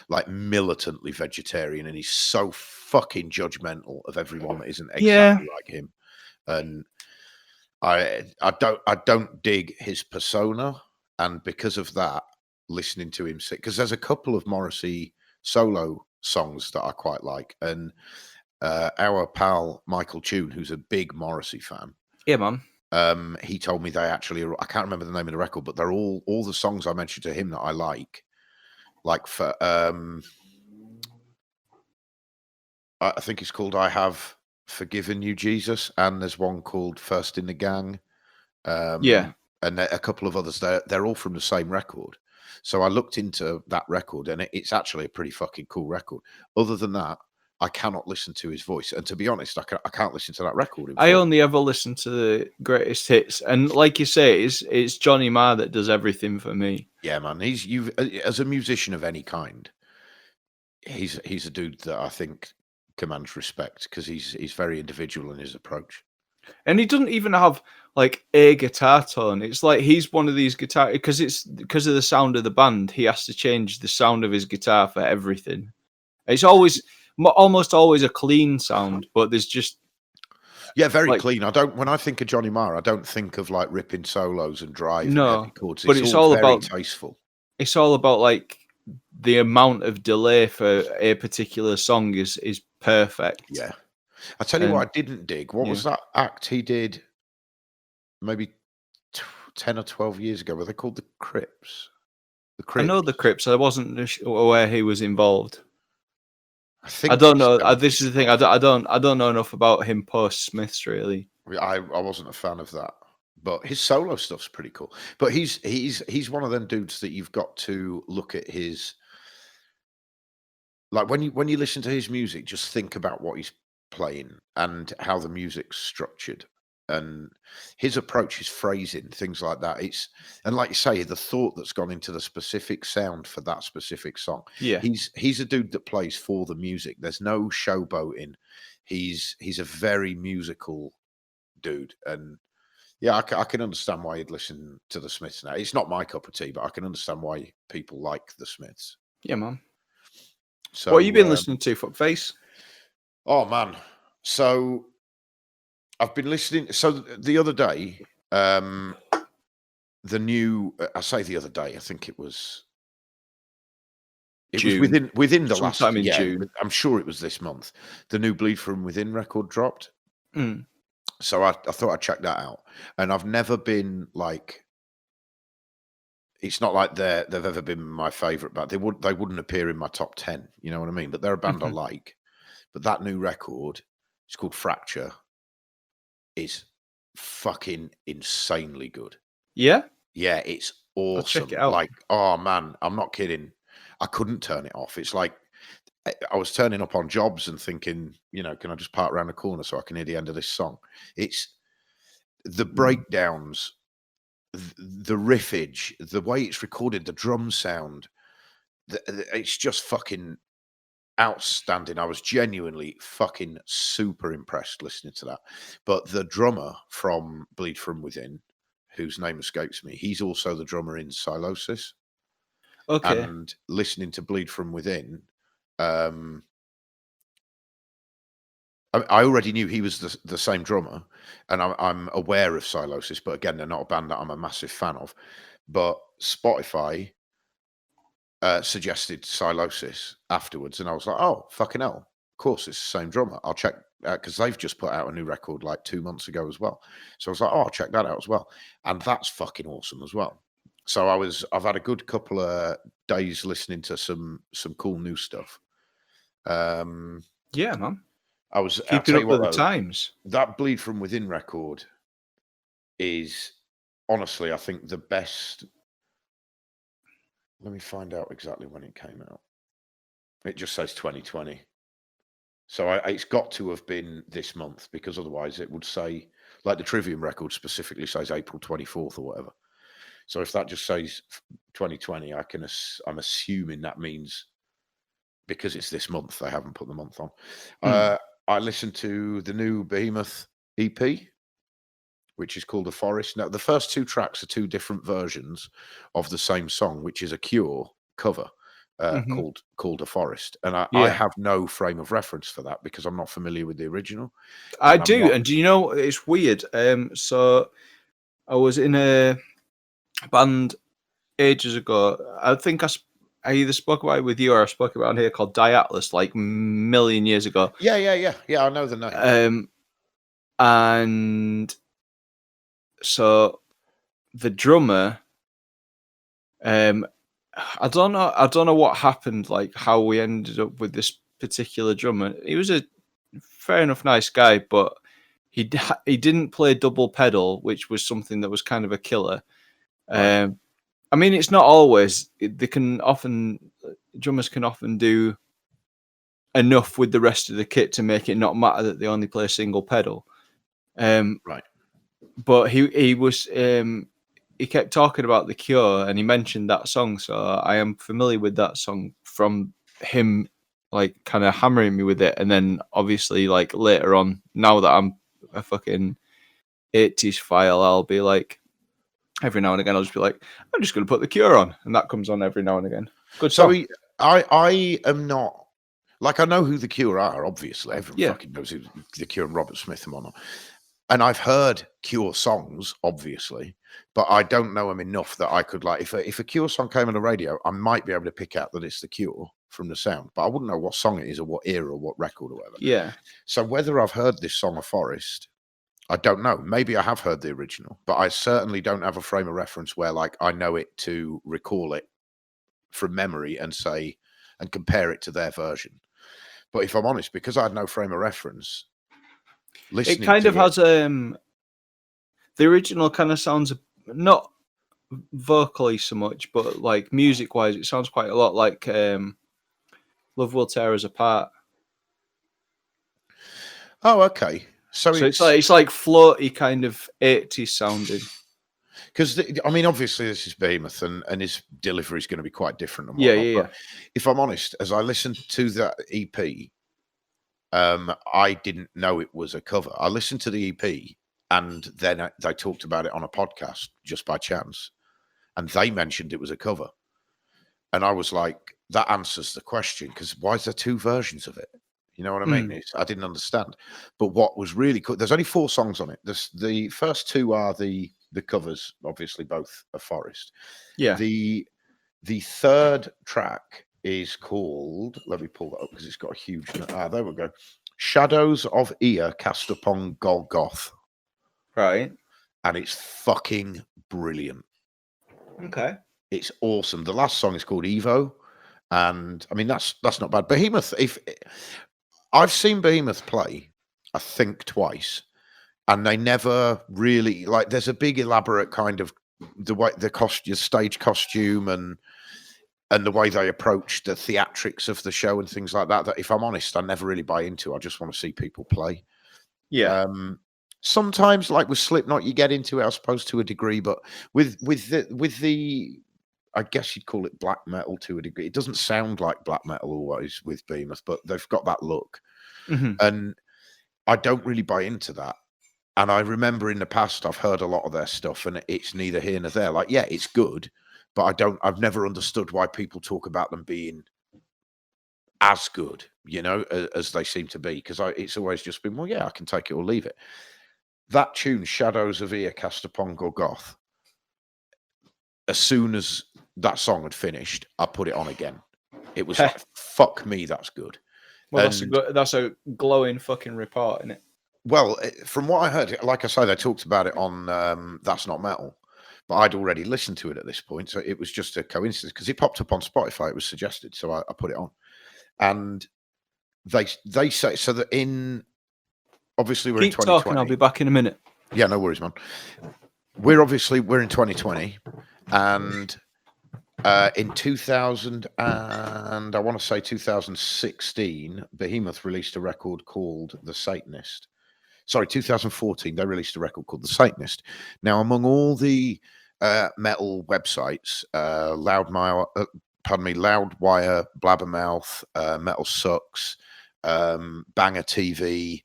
like militantly vegetarian, and he's so fucking judgmental of everyone that isn't exactly like him. And I don't dig his persona, and because of that, listening to him sing, because there's a couple of Morrissey solo songs that I quite like, and our pal Michael Tune, who's a big Morrissey fan, man, he told me they actually, I can't remember the name of the record, but they're all the songs I mentioned to him that I like for I think it's called I Have Forgiven You, Jesus, and there's one called First in the Gang, and a couple of others. They're all from the same record. So I looked into that record, and it's actually a pretty fucking cool record. Other than that, I cannot listen to his voice, and to be honest, I can't listen to that record. I only ever listen to the greatest hits, and like you say, it's Johnny Marr that does everything for me. Yeah, man. You as a musician of any kind, he's a dude that I think commands respect because he's very individual in his approach. And he doesn't even have like a guitar tone. It's like he's one of these guitar because of the sound of the band. He has to change the sound of his guitar for everything. It's almost always a clean sound, but there's just very clean. When I think of Johnny Marr, I don't think of like ripping solos and driving heavy chords. But it's all very about tasteful. It's all about like the amount of delay for a particular song is perfect. Yeah. I tell you what I didn't dig. What was that act he did maybe 10 or 12 years ago? Were they called the Crips? The Crips. I know the Crips. I wasn't aware he was involved. I don't know. This is the thing. I don't know enough about him post Smiths really. I wasn't a fan of that, but his solo stuff's pretty cool. But he's one of them dudes that you've got to look at his, like when you listen to his music, just think about what he's playing and how the music's structured and his approach, his phrasing, things like that. And like you say, the thought that's gone into the specific sound for that specific song. Yeah, he's a dude that plays for the music. There's no showboating. He's a very musical dude, and yeah, I can understand why you'd listen to the Smiths now. It's not my cup of tea, but I can understand why people like the Smiths. Yeah, man. So what have you been listening to, Fuckface? Oh man, so I've been listening. So the other day, the new. I say the other day. I think it was. It was within the last. Sometime in June. I'm sure it was this month. The new Bleed From Within record dropped. Mm. So I thought I'd check that out, and I've never been like. It's not like they've ever been my favorite, but they wouldn't appear in my top 10. You know what I mean? But they're a band I like. But that new record, it's called Fracture, is fucking insanely good. Yeah? Yeah, it's awesome. I'll check it out. Like, oh man, I'm not kidding. I couldn't turn it off. It's like I was turning up on jobs and thinking, can I just park around the corner so I can hear the end of this song? It's the breakdowns, the riffage, the way it's recorded, the drum sound. It's just fucking outstanding. I was genuinely fucking super impressed listening to that. But the drummer from Bleed From Within, whose name escapes me, he's also the drummer in Silosis. Okay. And listening to Bleed From Within, I already knew he was the same drummer, and I'm aware of Silosis, but again, they're not a band that I'm a massive fan of. But Spotify suggested Silosis afterwards, and I was like, oh, fucking hell. Of course, it's the same drummer. I'll check, because they've just put out a new record like 2 months ago as well. So I was like, oh, I'll check that out as well. And that's fucking awesome as well. So I've had a good couple of days listening to some cool new stuff. Yeah, man. I was keeping up with the times. That Bleed From Within record is honestly, I think, the best. Let me find out exactly when it came out. It just says 2020. So it's got to have been this month, because otherwise it would say, like the Trivium record specifically says April 24th or whatever. So if that just says 2020, I'm assuming that means because it's this month, they haven't put the month on. I listened to the new Behemoth EP, which is called The Forest. Now, the first 2 tracks are 2 different versions of the same song, which is a Cure cover called A Forest. And I have no frame of reference for that because I'm not familiar with the original. I do. And do you know, it's weird. So I was in a band ages ago. I think I either spoke about it with you or I spoke about it here, called Diatlas, like a million years ago. Yeah. I know the name. And so the drummer, I don't know what happened, like how we ended up with this particular drummer. He was a fair enough nice guy, but he didn't play double pedal, which was something that was kind of a killer. Right. I mean, it's not always. Drummers can often do enough with the rest of the kit to make it not matter that they only play a single pedal. Right. But he kept talking about The Cure, and he mentioned that song, so I am familiar with that song from him, like kind of hammering me with it. And then obviously, like later on, now that I'm a fucking 80s file, I'll be like, every now and again, I'll just be like, I'm just going to put The Cure on. And that comes on every now and again. Good song. So I am not, like, I know who The Cure are, obviously. Everyone fucking knows who The Cure and Robert Smith and whatnot. And I've heard Cure songs, obviously, but I don't know them enough that I could, like, if a Cure song came on the radio, I might be able to pick out that it's The Cure from the sound, but I wouldn't know what song it is or what era or what record or whatever. Yeah. So whether I've heard this song, A Forest, I don't know. Maybe I have heard the original, but I certainly don't have a frame of reference where, like, I know it to recall it from memory and compare it to their version. But if I'm honest, because I had no frame of reference, listening it kind to of has the original kind of sounds not vocally so much, but like music wise, it sounds quite a lot like Love Will Tear Us Apart. Oh, okay. So it's like floaty kind of 80s sounding. Because I mean, obviously this is Behemoth, and his delivery is going to be quite different and whatnot. Yeah. But if I'm honest, as I listened to that EP, I didn't know it was a cover. I listened to the EP, and then they talked about it on a podcast just by chance, and they mentioned it was a cover, and I was like, that answers the question, because why is there two versions of it? You know what I mean? I didn't understand. But what was really cool, there's only 4 songs on it. The first 2 are the covers, obviously both are Forest. Yeah. The third track is called, let me pull that up because it's got a huge, there we go. Shadows of Ear Cast Upon Golgoth. Right. And it's fucking brilliant. Okay. It's awesome. The last song is called Evo. And I mean, that's not bad. Behemoth, if I've seen Behemoth play, I think twice, and they never really, like, there's a big elaborate kind of the way the stage costume and the way they approach the theatrics of the show and things like that, that if I'm honest, I never really buy into. I just want to see people play. Yeah. Sometimes, like with Slipknot, you get into it, I suppose, to a degree, but with the I guess you'd call it black metal to a degree. It doesn't sound like black metal always with Behemoth, but they've got that look. And I don't really buy into that. And I remember in the past, I've heard a lot of their stuff, and it's neither here nor there. Like, yeah, it's good, but I've never understood why people talk about them being as good, you know, as they seem to be. Because it's always just been, well, yeah, I can take it or leave it. That tune, Shadows of Ear Cast Upon Golgoth, as soon as that song had finished, I put it on again. It was like, fuck me, that's good. Well, that's a glowing fucking report, isn't it? Well, from what I heard, like I say, they talked about it on That's Not Metal, but I'd already listened to it at this point, so it was just a coincidence because it popped up on Spotify. It was suggested, so I put it on, and they say so that obviously we're in 2020. Talking, I'll be back in a minute. Yeah, no worries, man. We're in 2020, and in 2000 and I want to say 2016, Behemoth released a record called The Satanist. Sorry, 2014, they released a record called The Satanist. Now, among all the metal websites, Loudwire, Blabbermouth, Metal Sucks, Banger TV,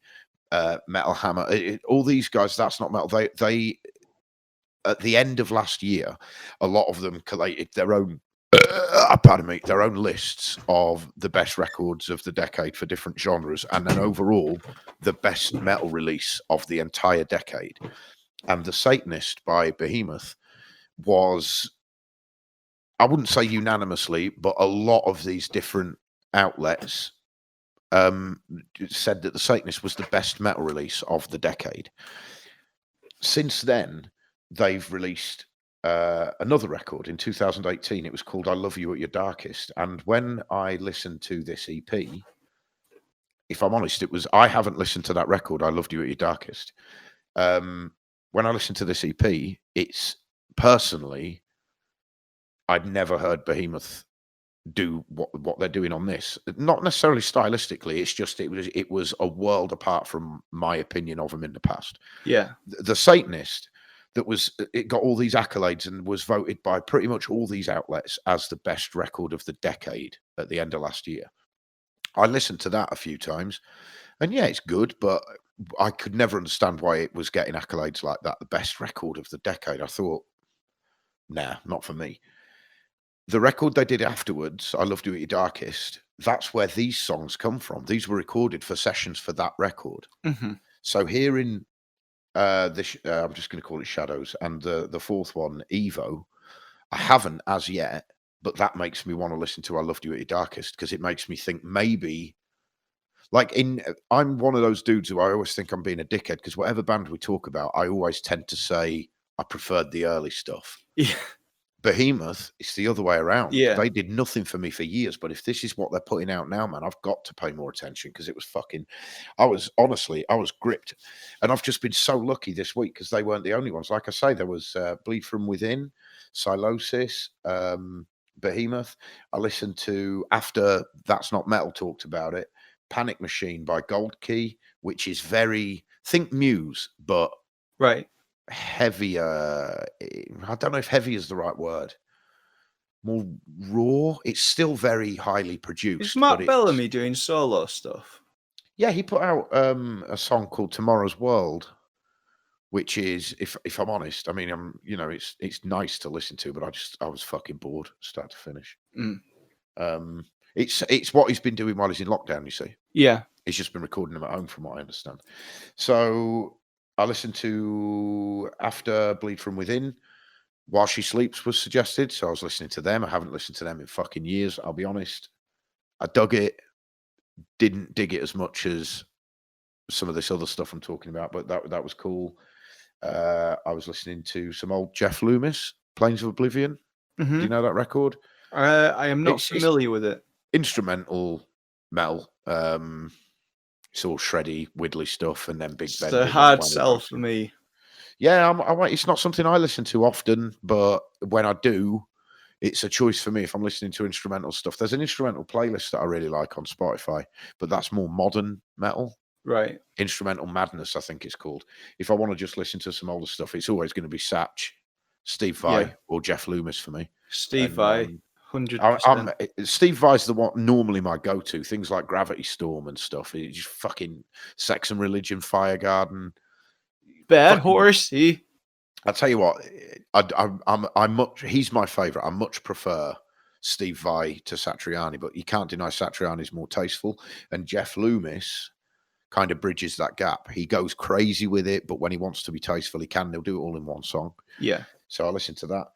Metal Hammer, all these guys, That's Not Metal, they at the end of last year, a lot of them collated their own their own lists of the best records of the decade for different genres, and then overall the best metal release of the entire decade. And The Satanist by Behemoth was, I wouldn't say unanimously, but a lot of these different outlets said that The Satanist was the best metal release of the decade. Since then, they've released another record in 2018. It was called I Love You at Your Darkest. And when I listened to this EP, if I'm honest, I haven't listened to that record, I Loved You at Your Darkest. When I listened to this EP, it's personally, I'd never heard Behemoth do what they're doing on this. Not necessarily stylistically, it's just it was a world apart from my opinion of them in the past. Yeah. The Satanist, it got all these accolades and was voted by pretty much all these outlets as the best record of the decade at the end of last year. I listened to that a few times, and yeah, it's good, but I could never understand why it was getting accolades like that, the best record of the decade. I thought, nah, not for me. The record they did afterwards, I Loved You at Your Darkest, that's where these songs come from. These were recorded for sessions for that record. So here in I'm just going to call it Shadows, and the fourth one, Evo, I haven't as yet, but that makes me want to listen to I Loved You at Your Darkest, because it makes me think maybe, I'm one of those dudes who I always think I'm being a dickhead, because whatever band we talk about, I always tend to say I preferred the early stuff. Yeah. Behemoth, it's the other way around. Yeah. They did nothing for me for years, but if this is what they're putting out now, man, I've got to pay more attention because it was fucking. I was gripped, and I've just been so lucky this week because they weren't the only ones. Like I say, there was Bleed From Within, Silosis, Behemoth. I listened to, after That's Not Metal talked about it, Panic Machine by Gold Key, which is very, think Muse, but right. Heavier. I don't know if heavy is the right word. More raw. It's still very highly produced. Is Mark Bellamy doing solo stuff? Yeah, he put out a song called Tomorrow's World, which is, if I'm honest, I mean, it's nice to listen to, but I was fucking bored start to finish. It's what he's been doing while he's in lockdown, you see. Yeah. He's just been recording them at home from what I understand. So I listened to, after Bleed From Within, While She Sleeps was suggested. So I was listening to them. I haven't listened to them in fucking years, I'll be honest. I dug it. Didn't dig it as much as some of this other stuff I'm talking about, but that was cool. I was listening to some old Jeff Loomis, Plains of Oblivion. Mm-hmm. Do you know that record? I am not familiar with it. Instrumental metal. It's all shreddy, widdly stuff, and then big bend. It's a hard sell for me. Yeah, it's not something I listen to often, but when I do, it's a choice for me if I'm listening to instrumental stuff. There's an instrumental playlist that I really like on Spotify, but that's more modern metal. Right. Instrumental Madness, I think it's called. If I want to just listen to some older stuff, it's always going to be Satch, Steve Vai, or Jeff Loomis for me. Steve Vai. 100%. Steve Vai's the one normally my go-to. Things like Gravity Storm and stuff. It's just fucking Sex and Religion, Fire Garden, Bad Horsey. I tell you what, he's my favorite. I much prefer Steve Vai to Satriani, but you can't deny Satriani's more tasteful. And Jeff Loomis kind of bridges that gap. He goes crazy with it, but when he wants to be tasteful, he can. They'll do it all in one song. Yeah. So I listened to that.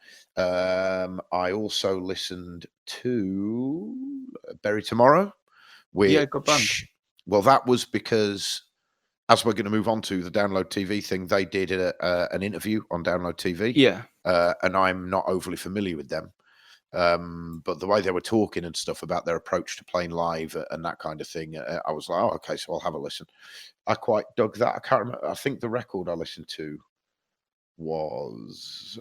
I also listened to Bury Tomorrow. Good band. Well, that was because, as we're going to move on to the Download TV thing, they did an interview on Download TV. Yeah. And I'm not overly familiar with them. But the way they were talking and stuff about their approach to playing live and that kind of thing, I was like, oh, okay, so I'll have a listen. I quite dug that. I can't remember. I think the record I listened to was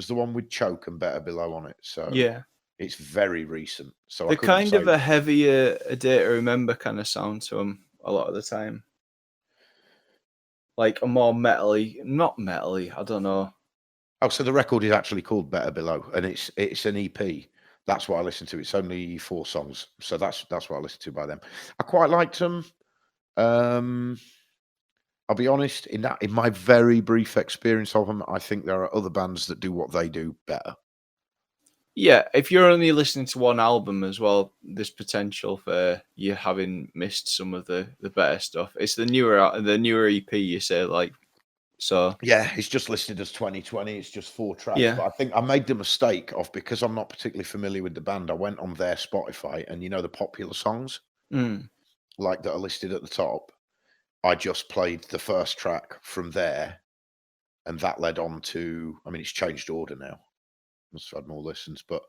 the one with Choke and Better Below on it. So yeah, it's very recent. So they're kind of a heavier, A Day to Remember kind of sound to them a lot of the time. Like a more metally, not metally, I don't know. Oh, so the record is actually called Better Below, and it's an EP. That's what I listened to. It's only 4 songs, so that's what I listened to by them. I quite liked them. I'll be honest, in my very brief experience of them, I think there are other bands that do what they do better. Yeah, if you're only listening to one album as well, there's potential for you having missed some of the better stuff. It's the newer EP, you say, like, so. Yeah, it's just listed as 2020. It's just 4 tracks. Yeah. But I think I made the mistake of, because I'm not particularly familiar with the band, I went on their Spotify, and the popular songs, like that are listed at the top, I just played the first track from there, and that led on to, I mean, it's changed order now. Must have had more listens, but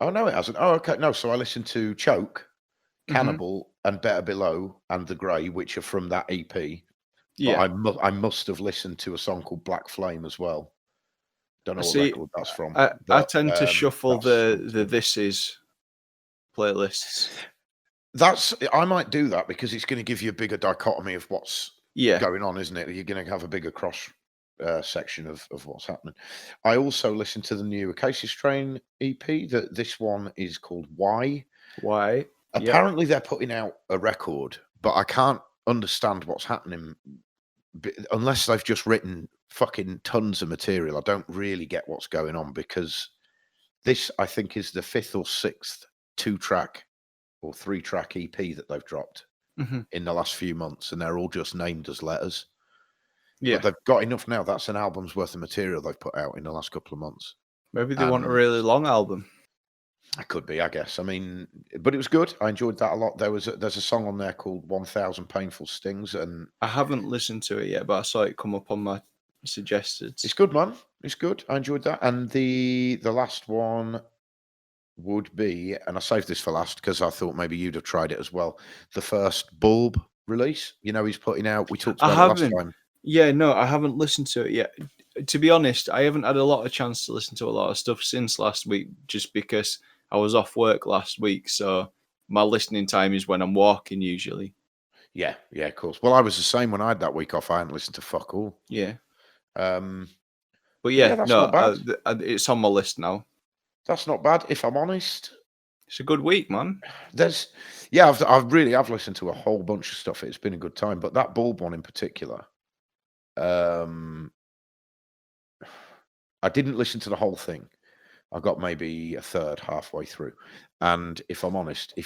oh no, it hasn't. Oh, okay, no. So I listened to Choke, Cannibal, and Better Below, and The Grey, which are from that EP. Yeah, but I must have listened to a song called Black Flame as well. Don't know what record that's from. I tend to shuffle the This Is playlists. I might do that because it's going to give you a bigger dichotomy of what's going on, isn't it? You're going to have a bigger cross section of what's happening. I also listened to the new Acacia Strain EP. This one is called Why. Apparently they're putting out a record, but I can't understand what's happening unless they've just written fucking tons of material. I don't really get what's going on, because this, I think, is the 5th or 6th 2-track or 3-track EP that they've dropped in the last few months, and they're all just named as letters. Yeah, but they've got enough now. That's an album's worth of material they've put out in the last couple of months. Maybe they want a really long album. It could be, I guess. I mean, but it was good. I enjoyed that a lot. There's a song on there called 1000 Painful Stings, and I haven't listened to it yet, but I saw it come up on my suggested. It's good, man. It's good. I enjoyed that. And the last one would be, and I saved this for last because I thought maybe you'd have tried it as well. The first Bulb release, he's putting out. We talked I about it last haven't. time. Yeah, no, I haven't listened to it yet. To be honest, I haven't had a lot of chance to listen to a lot of stuff since last week, just because I was off work last week. So my listening time is when I'm walking usually. Yeah, of course. Well, I was the same when I had that week off. I hadn't listened to fuck all. Yeah. Um, But yeah, that's no, not bad. it's on my list now. That's not bad, if I'm honest. It's a good week, man. I've listened to a whole bunch of stuff. It's been a good time, but that Bulb one in particular, I didn't listen to the whole thing. I got maybe a third halfway through. And if I'm honest,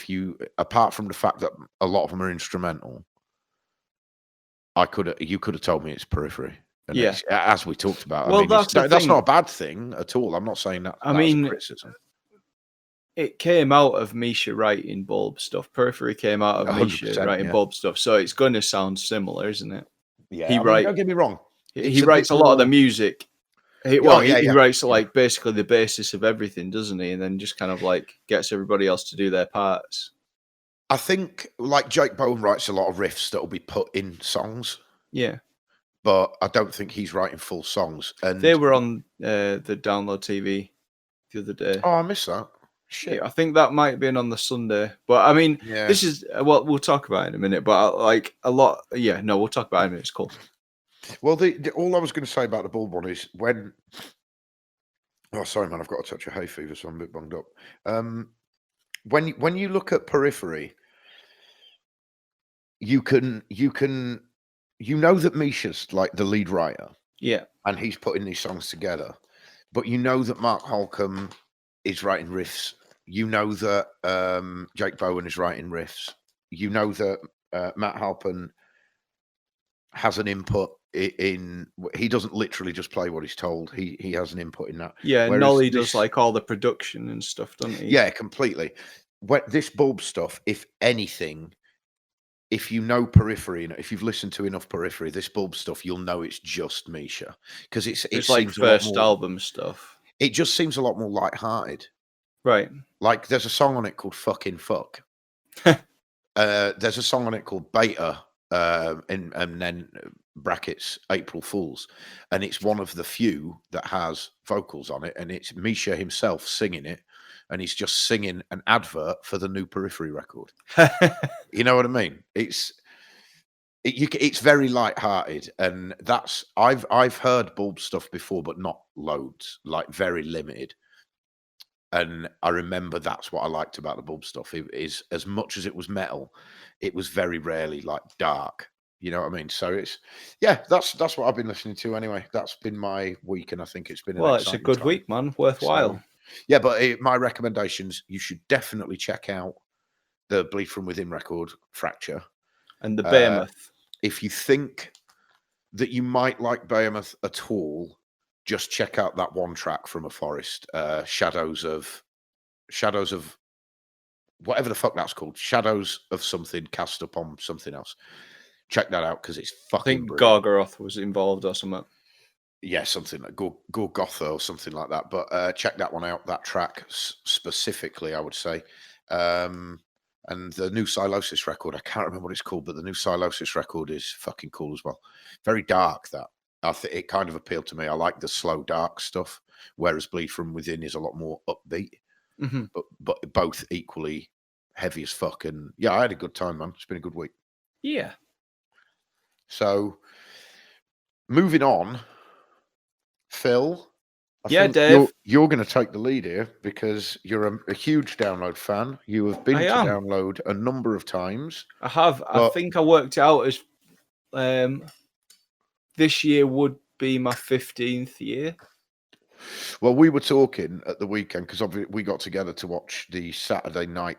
apart from the fact that a lot of them are instrumental, you could have told me it's Periphery. And yeah, as we talked about. Well, I mean, that's not a bad thing at all. I'm not saying that. I mean, criticism. It came out of Misha writing Bulb stuff. Periphery came out of Misha writing Bulb stuff, so it's going to sound similar, isn't it? Yeah, don't get me wrong. He writes a lot of the music. He writes like basically the basis of everything, doesn't he? And then just kind of like gets everybody else to do their parts. I think like Jake Bowen writes a lot of riffs that will be put in songs. Yeah. But I don't think he's writing full songs. And they were on the Download TV the other day. Oh, I missed that. Shit. Yeah, I think that might have been on the Sunday. But I mean, this is what we'll talk about in a minute. But like a lot, we'll talk about it in a minute. It's cool. Well, all I was going to say about the Bulb one is when. Oh, sorry, man, I've got a touch of hay fever, so I'm a bit bunged up. When you look at Periphery, you know that Misha's like the lead writer. Yeah. And he's putting these songs together. But you know that Mark Holcomb is writing riffs. You know that Jake Bowen is writing riffs. You know that Matt Halpern has an input in. He doesn't literally just play what he's told. He has an input in that. Yeah, Nolly does like all the production and stuff, doesn't he? Yeah, completely. This Bulb stuff, if anything, if you know Periphery, if you've listened to enough Periphery, this Bulb stuff, you'll know it's just Misha because it's like first album stuff. It just seems a lot more lighthearted. Right. Like there's a song on it called Fucking Fuck. There's a song on it called Beta, and then brackets April Fools. And it's one of the few that has vocals on it. And it's Misha himself singing it. And he's just singing an advert for the new Periphery record. You know what I mean? It's very light-hearted, and I've heard Bulb stuff before, but not loads, like very limited. And I remember that's what I liked about the Bulb stuff. It is as much as it was metal, it was very rarely like dark. You know what I mean? So that's what I've been listening to anyway. That's been my week, and I think it's been it's a good week, man. Worthwhile. So, but my recommendations: you should definitely check out the Bleed From Within record, Fracture, and the Behemoth. If you think that you might like Behemoth at all, just check out that one track from A Forest, Shadows of whatever the fuck that's called, Shadows of something cast upon something else. Check that out because it's fucking. I think Gorgoroth was involved or something. Yeah, something like Gorgotha or something like that. But check that one out. That track specifically, I would say. And the new Silosis record, I can't remember what it's called, but the new Silosis record is fucking cool as well. Very dark, that. I think it kind of appealed to me. I like the slow, dark stuff, whereas Bleed From Within is a lot more upbeat, but both equally heavy as fuck. And I had a good time, man. It's been a good week. Yeah. So, moving on, Phil. Dave. You're going to take the lead here because you're a huge Download fan. You have been to Download a number of times. I have. I think I worked out as this year would be my 15th year. Well, we were talking at the weekend because we got together to watch the Saturday night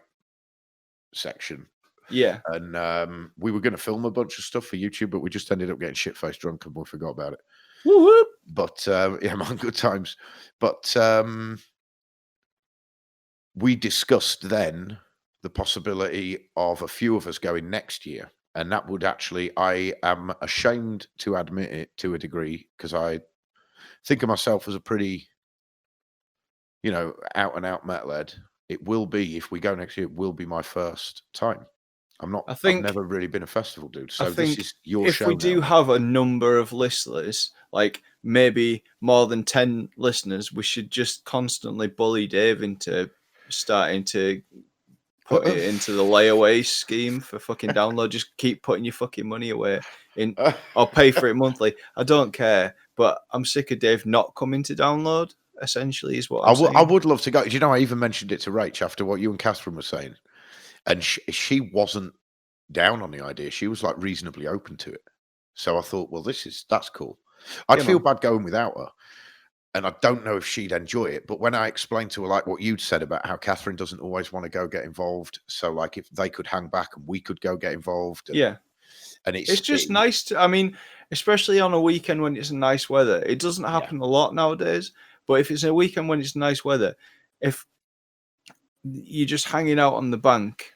section. Yeah. And we were going to film a bunch of stuff for YouTube, but we just ended up getting shit-faced drunk and we forgot about it. Woo-woo. But man, good times. But we discussed then the possibility of a few of us going next year. And that would actually, I am ashamed to admit it to a degree, because think of myself as a pretty, out and out metalhead. It will be, if we go next year, it will be my first time. I've never really been a festival dude. So this is your show. If we do have a number of listeners, like maybe more than 10 listeners, we should just constantly bully Dave into starting to put it into the layaway scheme for fucking download. Just keep putting your fucking money away in, or pay for it monthly. I don't care, but I'm sick of Dave not coming to download. Essentially, is what I'm saying. I would love to go. Do you know, I even mentioned it to Rach after what you and Catherine were saying, and she wasn't down on the idea. She was like reasonably open to it. So I thought, well, that's cool. I'd feel bad going without her, and I don't know if she'd enjoy it. But when I explained to her, like what you'd said about how Catherine doesn't always want to go get involved, so like if they could hang back and we could go get involved, and it's just nice to. I mean, especially on a weekend when it's nice weather. It doesn't happen a lot nowadays, but if it's a weekend when it's nice weather, if you're just hanging out on the bank,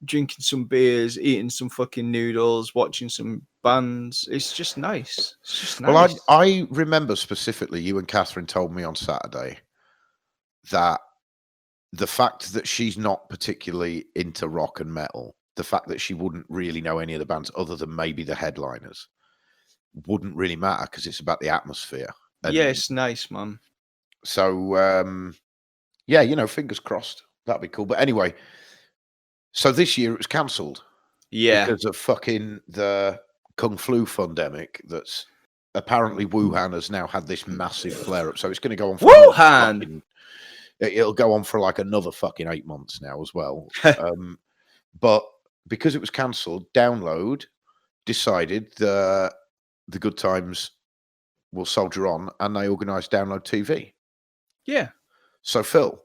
drinking some beers, eating some fucking noodles, watching some bands, it's just nice. It's just nice. Well, I remember specifically you and Catherine told me on Saturday that the fact that she's not particularly into rock and metal, the fact that she wouldn't really know any of the bands other than maybe the headliners, wouldn't really matter because it's about the atmosphere. And it's nice, man. So, fingers crossed. That'd be cool. But anyway, so this year it was cancelled. Yeah. Because of fucking the Kung Flu pandemic that's apparently Wuhan has now had this massive flare up. So it's going to go on for Wuhan. It'll go on for like another fucking 8 months now as well. But because it was cancelled, Download decided the good times will soldier on, and they organised Download TV. Yeah. So Phil,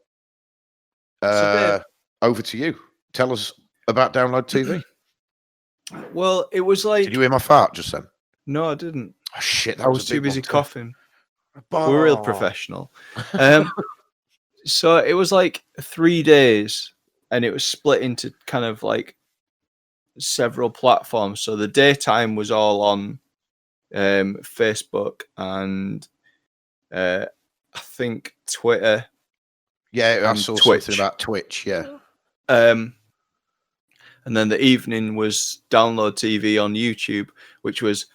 over to you. Tell us about Download TV. Well, it was like... Did you hear my fart just then? No, I didn't. Oh, shit. I was too busy coughing. We're real professional. So it was like 3 days, and it was split into kind of like several platforms. So the daytime was all on Facebook and I think Twitter. Yeah, I saw something about Twitch, yeah. And then the evening was Download TV on YouTube, which was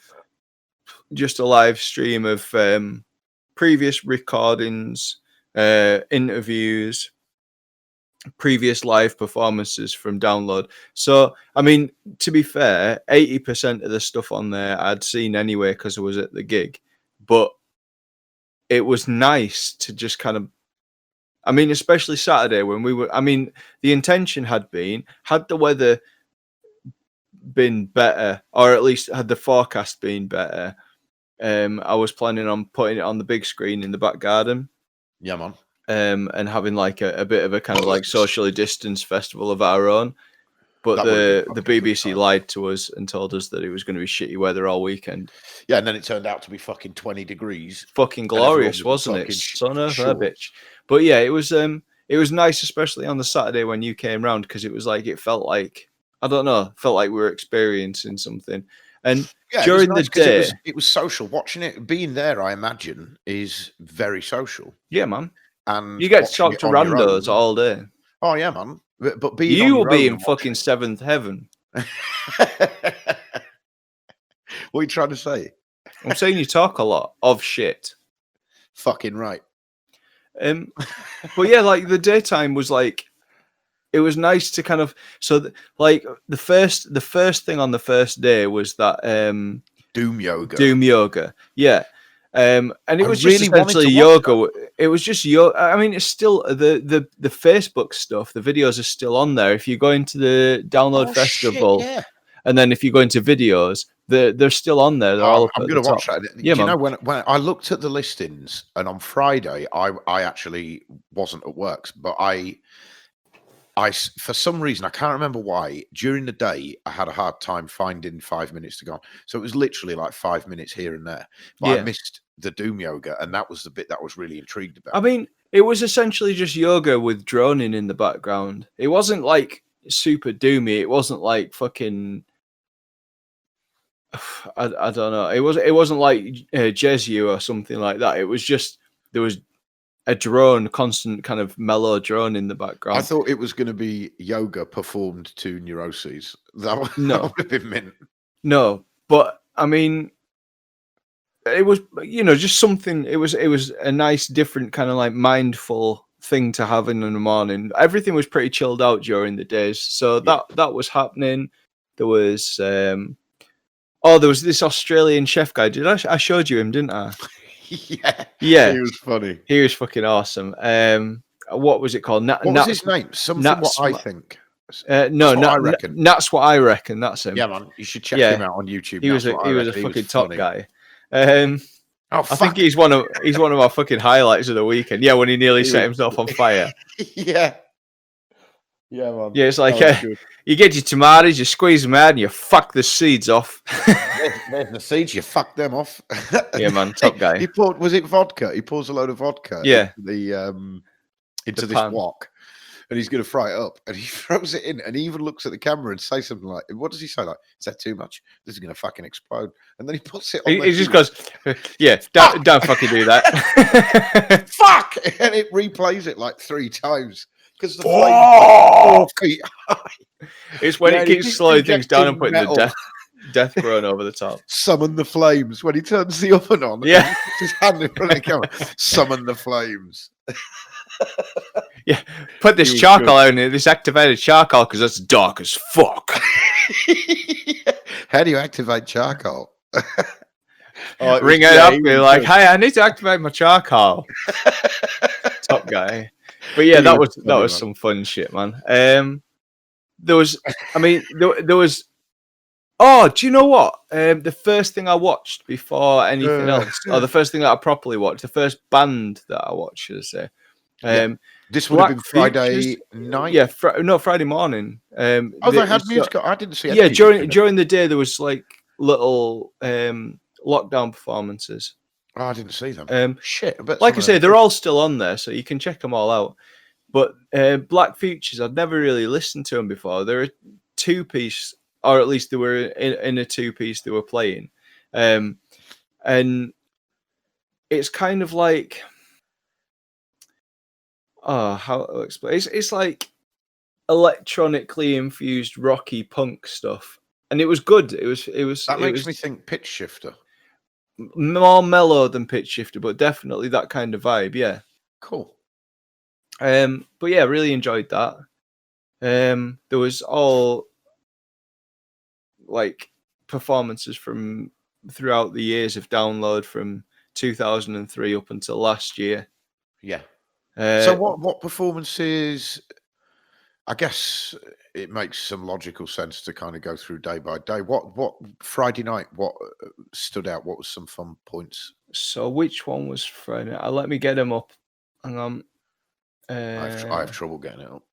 just a live stream of previous recordings, interviews, previous live performances from Download. So, I mean, to be fair, 80% of the stuff on there I'd seen anyway because I was at the gig. But it was nice to just kind of, I mean, especially Saturday when we were, I mean, the intention had the weather been better, or at least had the forecast been better, I was planning on putting it on the big screen in the back garden. Yeah, man. And having like a bit of a kind of like socially distanced festival of our own. But the BBC lied to us and told us that it was going to be shitty weather all weekend. Yeah, and then it turned out to be fucking 20 degrees. Fucking glorious, wasn't it? Son of a bitch. But yeah, it was nice, especially on the Saturday when you came round, because it was like, it felt like, I don't know, felt like we were experiencing something. And during the day, it was social. Watching it, being there, I imagine, is very social. Yeah, man. And you get to talk to randos all day. Oh yeah, man. But being you will be in fucking seventh heaven. What are you trying to say? I'm saying you talk a lot of shit. Fucking right. But yeah, like the daytime was like, it was nice to kind of, so like the first thing on the first day was that Doom yoga. Yeah. And it was just essentially yoga. It was just yoga. I mean, it's still the Facebook stuff. The videos are still on there. If you go into the Download Festival, and then if you go into videos, they're still on there. They're all I'm going to watch that. Yeah, you know, when I looked at the listings, and on Friday, I actually wasn't at work, but I for some reason, I can't remember why, during the day, I had a hard time finding 5 minutes to go on. So it was literally like 5 minutes here and there. But I missed the Doom yoga, and that was the bit that I was really intrigued about. I mean, it was essentially just yoga with droning in the background. It wasn't like super doomy. It wasn't like fucking, I don't know. It wasn't like Jesu or something like that. It was just there was a drone, constant kind of mellow drone in the background. I thought it was going to be yoga performed to Neuroses. That would have been mint. No, but I mean, it was just something. It was a nice, different kind of like mindful thing to have in the morning. Everything was pretty chilled out during the days, so that was happening. There was there was this Australian chef guy. I showed you him, didn't I? Yeah. He was funny. He was fucking awesome. What was it called? What was his name? Something what I think. No, I reckon. That's what I reckon. That's him. Yeah, man. You should check him out on YouTube. He was a fucking top guy. I think he's one of our fucking highlights of the weekend. Yeah, when he nearly set himself on fire. Yeah, man. Yeah, it's like you get your tomatoes, you squeeze them out, and you fuck the seeds off. There's the seeds. You fuck them off. Yeah, man. Top guy. He poured. Was it vodka? He pours a load of vodka. Yeah. Into this wok. And he's going to fry it up, and he throws it in, and he even looks at the camera and says something like, "What does he say? Like, is that too much? This is going to fucking explode." And then he puts it on. He just goes, "Yeah, don't fucking do that." Fuck! And it replays it like 3 times because the flame is 4 feet high. It's when it keeps slowing things down and putting the death grown over the top. Summon the flames when he turns the oven on. Yeah, he puts his hand in front of the camera. Summon the flames. Yeah, put this charcoal out in it, this activated charcoal, because that's dark as fuck. How do you activate charcoal? Ring it up, be like, "Hey, I need to activate my charcoal." Top guy. But yeah, that was some fun shit, man. There was. Oh, do you know what? The first thing I watched before anything else, or the first thing that I properly watched, the first band that I watched, should I say? This would have been Friday night. Yeah, Friday morning. They had music. I didn't see. Yeah, during the day there was like little lockdown performances. Oh, I didn't see them. Shit, but like I say, they're all still on there, so you can check them all out. But Black Futures, I'd never really listened to them before. They're a 2-piece, or at least they were in a 2-piece they were playing, and it's kind of like. Oh, how to explain? It's like electronically infused rocky punk stuff, and it was good. It was. That makes me think Pitch Shifter. More mellow than Pitch Shifter, but definitely that kind of vibe. Yeah. Cool. But yeah, really enjoyed that. There was all like performances from throughout the years of Download from 2003 up until last year. Yeah. So what performances? I guess it makes some logical sense to kind of go through day by day. What Friday night? What stood out? What was some fun points? So which one was Friday night? Let me get them up. Hang on. I have trouble getting it up.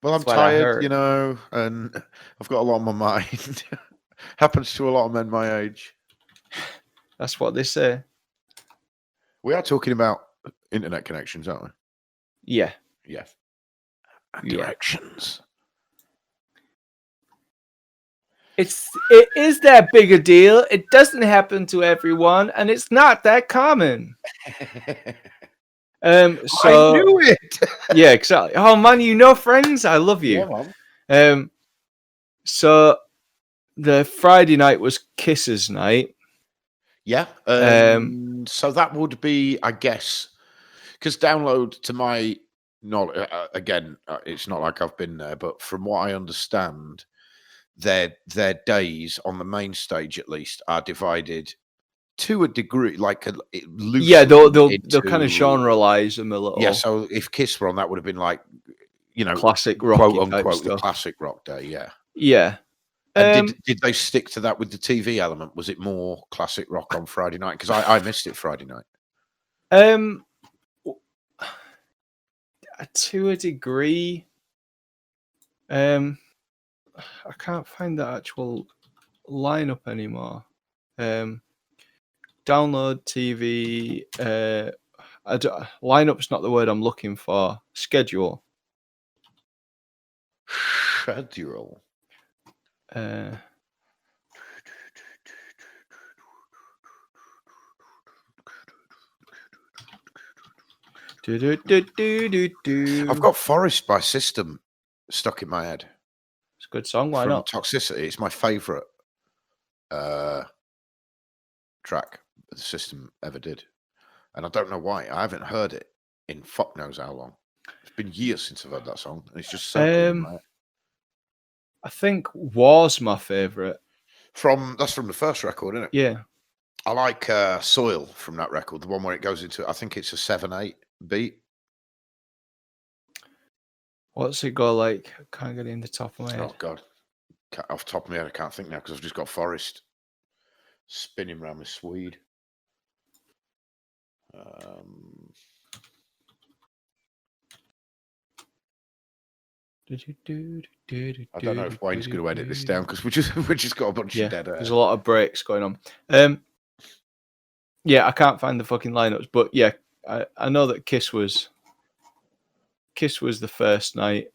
Well, I'm tired, and I've got a lot on my mind. Happens to a lot of men my age. That's what they say. We are talking about internet connections, aren't we? Yeah. Yeah. And directions. It is that big a deal. It doesn't happen to everyone, and it's not that common. So I knew it. Yeah, exactly. Oh man, friends, I love you. Yeah, man. So the Friday night was Kisses night. Yeah. So that would be, I guess, because Download, to my knowledge, again, it's not like I've been there, but from what I understand, their days on the main stage, at least, are divided to a degree, like loosely. Yeah, they'll kind of generalize them a little. Yeah, so if Kiss were on, that would have been like, classic rock, quote unquote, the classic rock day. Yeah. Yeah. And did they stick to that with the TV element? Was it more classic rock on Friday night? Because I missed it Friday night. To a degree. I can't find the actual lineup anymore. Download TV. Lineup's not the word I'm looking for. Schedule. I've got Forest by System stuck in my head. It's a good song. Why not? Toxicity. It's my favourite track the System ever did. And I don't know why. I haven't heard it in fuck knows how long. It's been years since I've heard that song. And it's just so good. I think War's my favourite. That's from the first record, isn't it? Yeah. I like Soil from that record, the one where it goes into, I think it's a 7/8 beat. What's it go like? I can't get it in the top of my head. Oh, God. Off the top of my head, I can't think now because I've just got Forest spinning around with Swede. I don't know if Wayne's going to edit this down because we just got a bunch of dead air. There's a lot of breaks going on. Yeah, I can't find the fucking lineups, but yeah, I know that Kiss was the first night,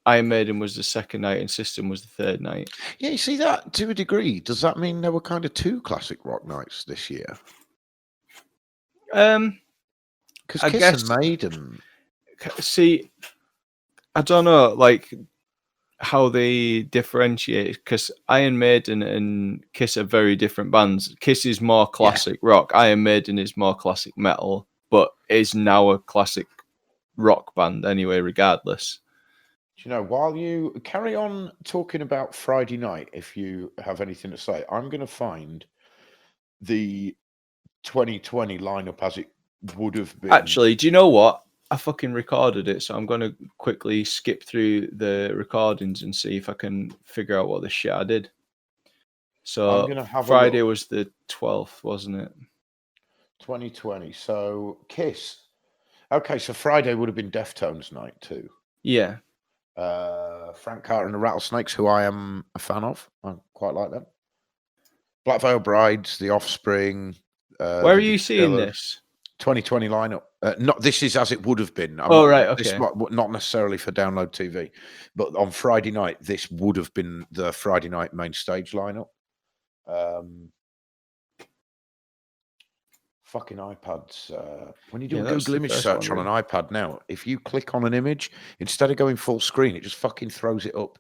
Iron Maiden was the second night, and System was the third night. Yeah, you see that to a degree. Does that mean there were kind of two classic rock nights this year? Because Kiss and Maiden. See, I don't know, like how they differentiate, because Iron Maiden and Kiss are very different bands. Kiss is more classic rock. Iron Maiden is more classic metal, but is now a classic rock band anyway, regardless. Do you know, while you carry on talking about Friday night, if you have anything to say, I'm going to find the 2020 lineup as it would have been. Actually, do you know what? I fucking recorded it, so I'm going to quickly skip through the recordings and see if I can figure out what the shit I did. So Friday was the 12th, wasn't it? 2020. So Kiss. Okay, so Friday would have been Deftones night too. Yeah. Frank Carter and the Rattlesnakes, who I am a fan of. I quite like them. Black Veil Brides, The Offspring. Where are you seeing this? 2020 lineup. Not this is as it would have been. Right, okay. Not necessarily for Download TV, but on Friday night, this would have been the Friday night main stage lineup. Fucking iPads. When you do a Google image search on an iPad now, if you click on an image, instead of going full screen, it just fucking throws it up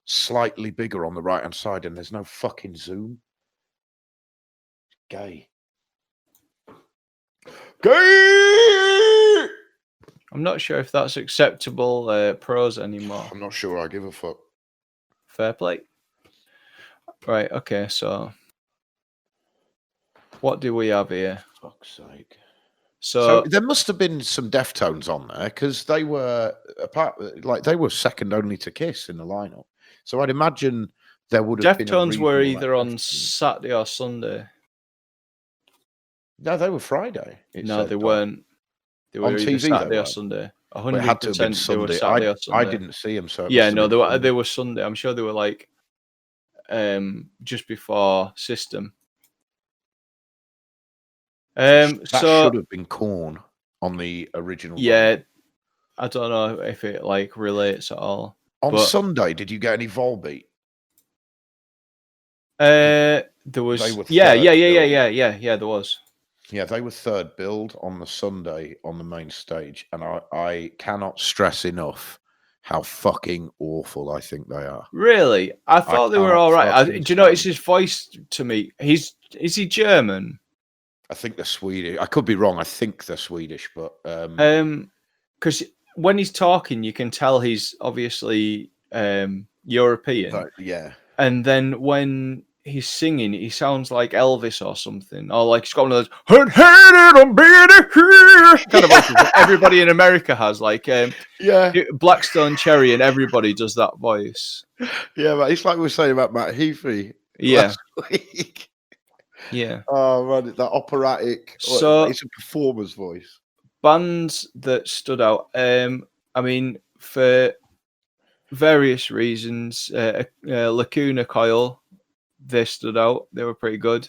slightly bigger on the right-hand side, and there's no fucking zoom. Gay. I'm not sure if that's acceptable pros anymore. I'm not sure I give a fuck. Fair play. Right, okay, so what do we have here? Fuck's sake. So there must have been some Deftones on there because they were second only to Kiss in the lineup. So I'd imagine there would have been. Deftones were either on Saturday or Sunday. No, they were Friday. No, they weren't. They were on either TV, Saturday or Sunday. 100% they were Saturday or Sunday. I didn't see them, so yeah, no, they were Sunday. I'm sure they were like just before System. That should have been Korn on the original. Yeah, I don't know if it like relates at all. On Sunday, did you get any Volbeat? There was. Yeah. There was. Yeah, they were third billed on the Sunday on the main stage, and I cannot stress enough how fucking awful I think they are. Really? I thought they were all right. Do you know, it's his voice to me. Is he German? I think they're Swedish. I could be wrong. I think they're Swedish, but because when he's talking, you can tell he's obviously European. Yeah. And then when he's singing, he sounds like Elvis or something, or like he's got one of those kind of voices that everybody in America has, like Blackstone Cherry, and everybody does that voice. Yeah, but it's like we were saying about Matt Heafy last week. Yeah. Oh man, that operatic. So it's a performer's voice. Bands that stood out. I mean, for various reasons, Lacuna Coil. They stood out. They were pretty good.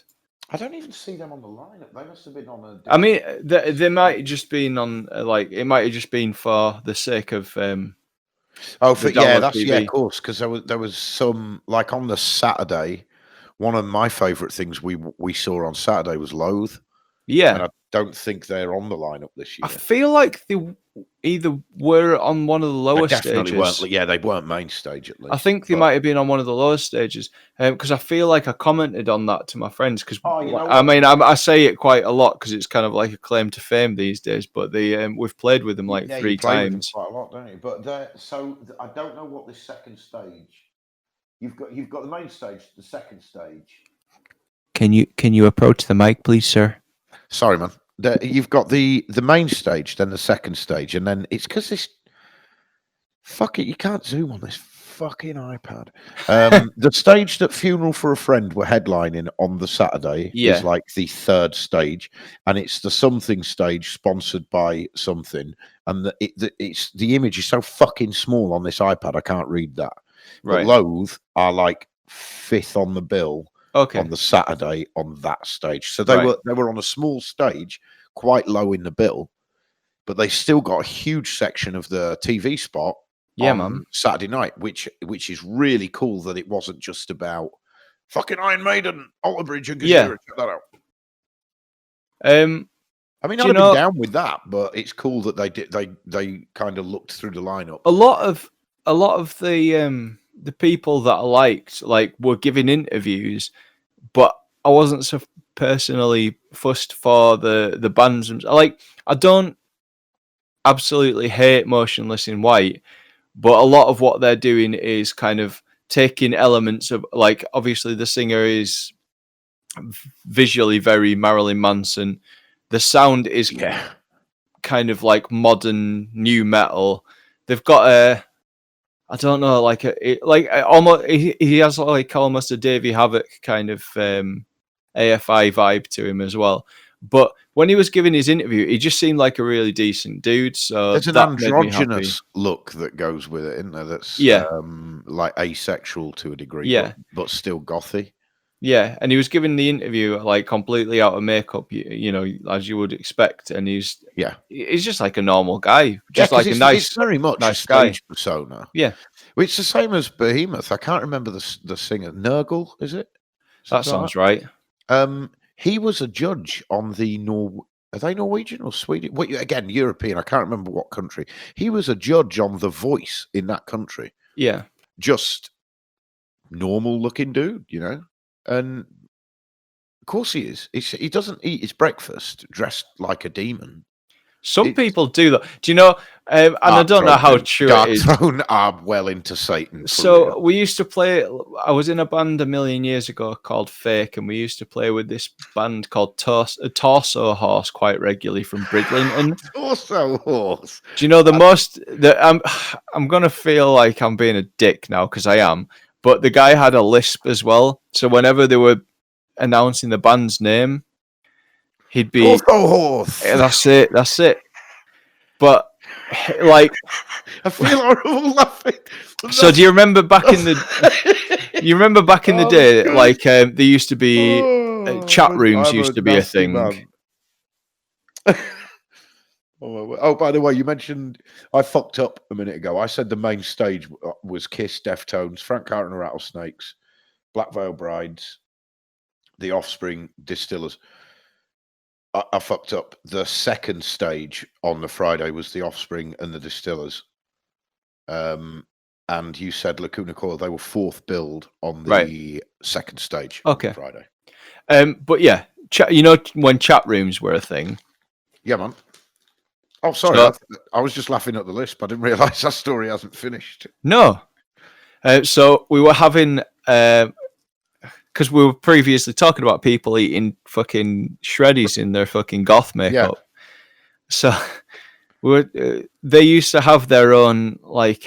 I don't even see them on the lineup. They must have been on a. I mean, they might have just been on. Like, it might have just been for the sake of. Of course, because there was some, like on the Saturday. One of my favourite things we saw on Saturday was Loathe. Yeah. And I don't think they're on the lineup this year. I feel like they either were on one of the lower definitely stages. Weren't. Yeah, they weren't main stage at least. I think they might have been on one of the lower stages because I feel like I commented on that to my friends because I say it quite a lot because it's kind of like a claim to fame these days. But we've played with them like 3 times. With them quite a lot, don't you? But so I don't know what this second stage. You've got the main stage, the second stage. Can you approach the mic, please, sir? Sorry, man. You've got the main stage, then the second stage, and then it's because this. Fuck it, you can't zoom on this fucking iPad. The stage that Funeral for a Friend were headlining on the Saturday is like the third stage, and it's the something stage sponsored by something, and it's the image is so fucking small on this iPad I can't read that. Right. But Loathe are like fifth on the bill on the Saturday on that stage, so they were on a small stage, quite low in the bill, but they still got a huge section of the TV spot. On Saturday night, which is really cool that it wasn't just about fucking Iron Maiden, Alter Bridge, and Gazira. Check that out. I mean, I'd have been down with that, but it's cool that they did. They kind of looked through the lineup. A lot of the people that I liked were giving interviews, but I wasn't so personally fussed for the bands. I don't absolutely hate Motionless in White. But a lot of what they're doing is kind of taking elements of, obviously the singer is visually very Marilyn Manson. The sound is kind of like modern new metal. They've got I don't know, almost he has like almost a Davey Havok kind of AFI vibe to him as well. But when he was giving his interview, he just seemed like a really decent dude. So there's an androgynous look that goes with it, isn't there? That's like asexual to a degree, but still gothy. Yeah, and he was giving the interview like completely out of makeup, you know, as you would expect, and he's just like a normal guy, just like it's very much nice a stage persona. Yeah, it's the same as Behemoth. I can't remember the singer. Nurgle, is it? That sounds right. He was a judge on the are they Norwegian or Swedish? Well, again, European. I can't remember what country. He was a judge on The Voice in that country. Yeah, just normal looking dude, you know. And of course he is. He doesn't eat his breakfast dressed like a demon. Some people do that. Do you know? And I don't know how true it is. Darkthrone are well into Satan. So we used to play. I was in a band a million years ago called Fake, and we used to play with this band called Torso Horse quite regularly from Bridlington. Torso Horse. Do you know I'm gonna feel like I'm being a dick now because I am. But the guy had a lisp as well, so whenever they were announcing the band's name, he'd be Torso Horse. That's it. But like, I feel horrible laughing. So do you remember back in the? You remember back in the day, God. Like there used to be chat rooms used to be a thing. Oh, by the way, you mentioned I fucked up a minute ago. I said the main stage was Kiss, Deftones, Frank Carter and Rattlesnakes, Black Veil Brides, The Offspring, Distillers. I fucked up. The second stage on the Friday was The Offspring and the Distillers. And you said Lacuna Coil, they were fourth billed on the second stage on Friday. But yeah, you know when chat rooms were a thing? Yeah, man. Oh, sorry. So, I was just laughing at the list. I didn't realise that story hasn't finished. No. So we were having... because we were previously talking about people eating fucking shreddies in their fucking goth makeup. Yeah. So they used to have their own like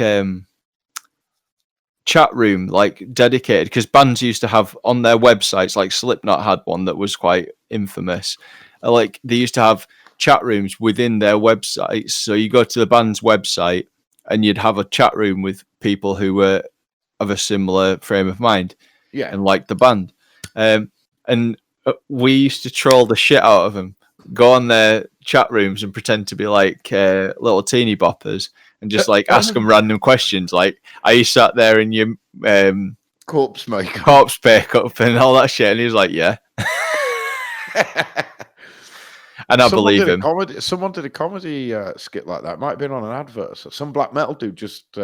chat room, like dedicated, because bands used to have on their websites, like Slipknot had one that was quite infamous. Like they used to have chat rooms within their websites. So you go to the band's website and you'd have a chat room with people who were of a similar frame of mind. Yeah, and like the band, and we used to troll the shit out of them, go on their chat rooms and pretend to be like little teeny boppers, and just like ask them random questions, like, "Are you sat there in your corpse makeup and all that shit?" And he was like, "Yeah." And I believe him. Someone did a comedy skit like that. Might have been on an advert. So some black metal dude just.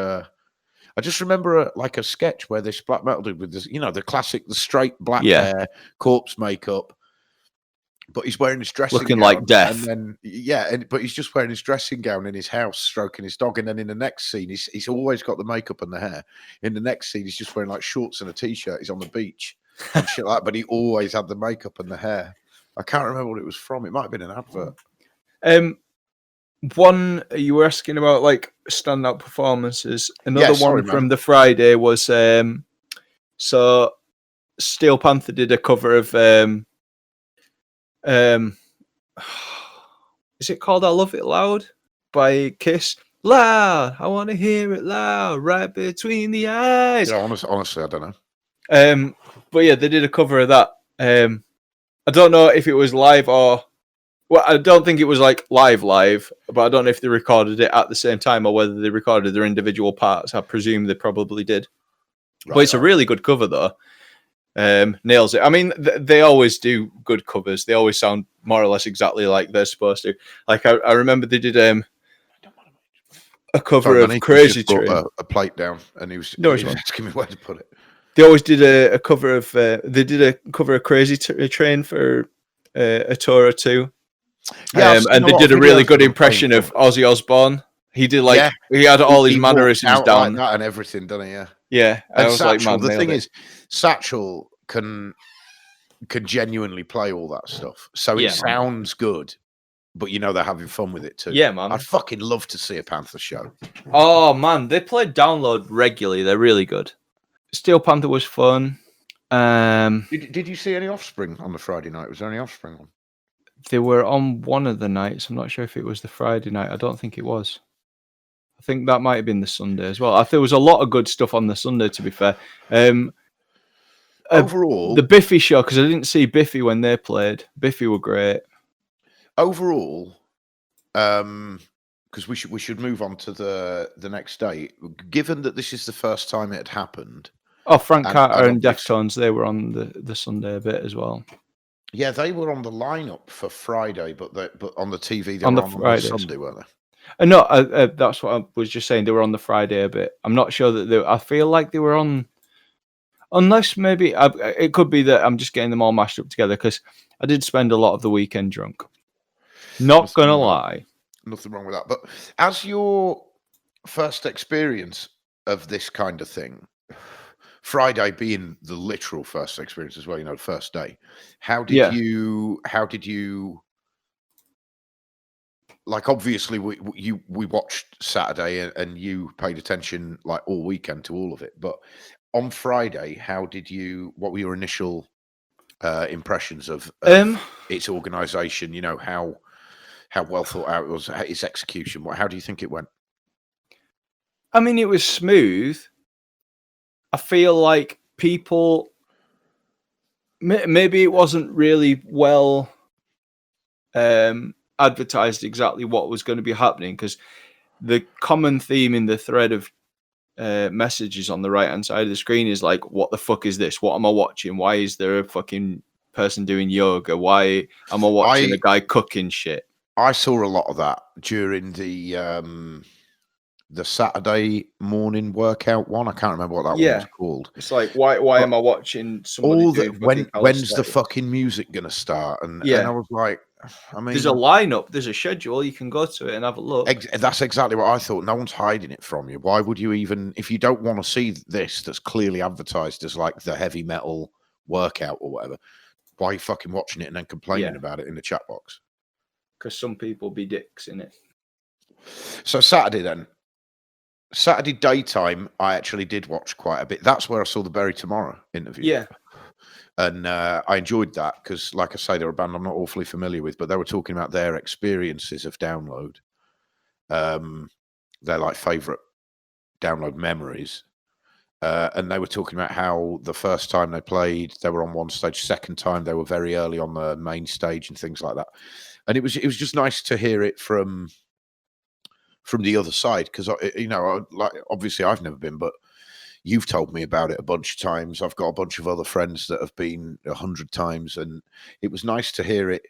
I just remember a sketch where this black metal dude with this, the classic, the straight black hair, corpse makeup, but he's wearing his dressing looking gown, like death. And then but he's just wearing his dressing gown in his house, stroking his dog. And then in the next scene, he's always got the makeup and the hair. In the next scene, he's just wearing like shorts and a t-shirt. He's on the beach and shit like that. But he always had the makeup and the hair. I can't remember what it was from. It might have been an advert. One you were asking about like standout performances. Another one from the Friday was so Steel Panther did a cover of is it called I Love It Loud by Kiss? Loud, I want to hear it loud, right between the eyes. Yeah, honestly, I don't know. But yeah, they did a cover of that. I don't know if it was live or. Well, I don't think it was like live, but I don't know if they recorded it at the same time or whether they recorded their individual parts. I presume they probably did. Right, but it's a really good cover, though. Nails it. I mean, they always do good covers. They always sound more or less exactly like they're supposed to. Like, I remember they did a cover of Crazy Train. A plate down, and he was asking me where to put it. They always did a cover of... they did a cover of Crazy Train for a tour or two. Yeah, and they did a really good impression of Ozzy Osbourne. He did he had all his mannerisms down like that and everything, doesn't he? Yeah. And I was Satchel, like, man, the thing is, Satchel can genuinely play all that stuff, so it sounds good. But they're having fun with it too. Yeah, man. I'd fucking love to see a Panther show. Oh man, they play Download regularly. They're really good. Steel Panther was fun. Did you see any Offspring on the Friday night? Was there any Offspring on? They were on one of the nights. I'm not sure if it was the Friday night. I don't think it was. I think that might have been the Sunday as well. There was a lot of good stuff on the Sunday, to be fair. Overall... The Biffy show, because I didn't see Biffy when they played. Biffy were great. Overall, because we should move on to the next day. Given that this is the first time it had happened... Oh, Frank Carter and Deftones, they were on the Sunday a bit as well. Yeah, they were on the lineup for Friday, but on the TV they were on the Sunday, weren't they? No, that's what I was just saying. They were on the Friday a bit. I'm not sure that I feel like they were on, unless maybe it could be that I'm just getting them all mashed up together because I did spend a lot of the weekend drunk. Not gonna lie, nothing wrong with that. But as your first experience of this kind of thing, Friday being the literal first experience as well, the first day. How did you like? Obviously, we watched Saturday and you paid attention like all weekend to all of it. But on Friday, what were your initial impressions of its organisation? How well thought out it was, its execution. How do you think it went? I mean, it was smooth. I feel like people, maybe it wasn't really well advertised exactly what was going to be happening, because the common theme in the thread of messages on the right-hand side of the screen is like, what the fuck is this? What am I watching? Why is there a fucking person doing yoga? Why am I watching a guy cooking shit? I saw a lot of that during the Saturday morning workout one. I can't remember what that one was called. It's like, why am I watching somebody when's the fucking music gonna start? And I was like, I mean, there's a lineup, there's a schedule, you can go to it and have a look. That's exactly what I thought. No one's hiding it from you. Why would you even, if you don't want to see this that's clearly advertised as like the heavy metal workout or whatever, why are you fucking watching it and then complaining about it in the chat box? Because some people be dicks in it. So Saturday daytime, I actually did watch quite a bit. That's where I saw the Bury Tomorrow interview. Yeah. And I enjoyed that because, like I say, they're a band I'm not awfully familiar with, but they were talking about their experiences of Download. Their like favourite Download memories. And they were talking about how the first time they played, they were on one stage. Second time, they were very early on the main stage and things like that. And it was just nice to hear it from the other side, because like obviously I've never been, but you've told me about it a bunch of times. I've got a bunch of other friends that have been 100 times, and it was nice to hear it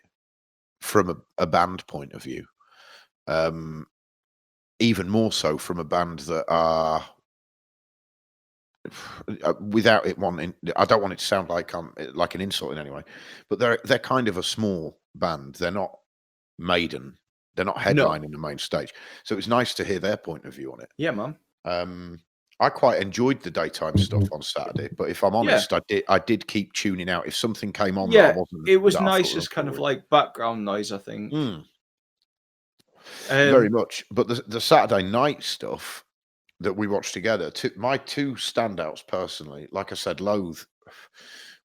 from a band point of view. Even more so from a band that are, without it wanting, I don't want it to sound like like an insult in any way, but they're kind of a small band. They're not Maiden. They're not headlining the main stage. So it's nice to hear their point of view on it. Yeah, man. I quite enjoyed the daytime stuff on Saturday, but if I'm honest, I did keep tuning out if something came on. Yeah, that I wasn't. it was that I nice thought as kind of like background noise, I think. Very much. But the Saturday night stuff that we watched together, my two standouts personally, like I said, Loathe,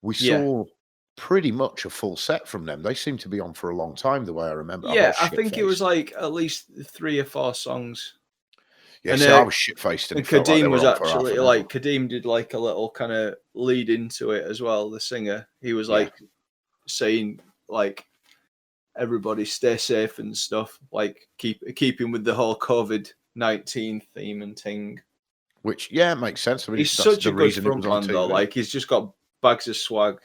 we saw pretty much a full set from them. They seem to be on for a long time, the way I remember. Yeah, I think it was like at least 3 or 4 songs. Yeah, and I was shit-faced, and it felt like they Kadeem were was on for half actually an hour. like, Kadeem did like a little kind of lead into it as well, the singer. He was like saying like, everybody stay safe and stuff, like keeping with the whole COVID-19 theme and thing. Which makes sense. I mean, he's such a good frontman though. Like, he's just got bags of swag.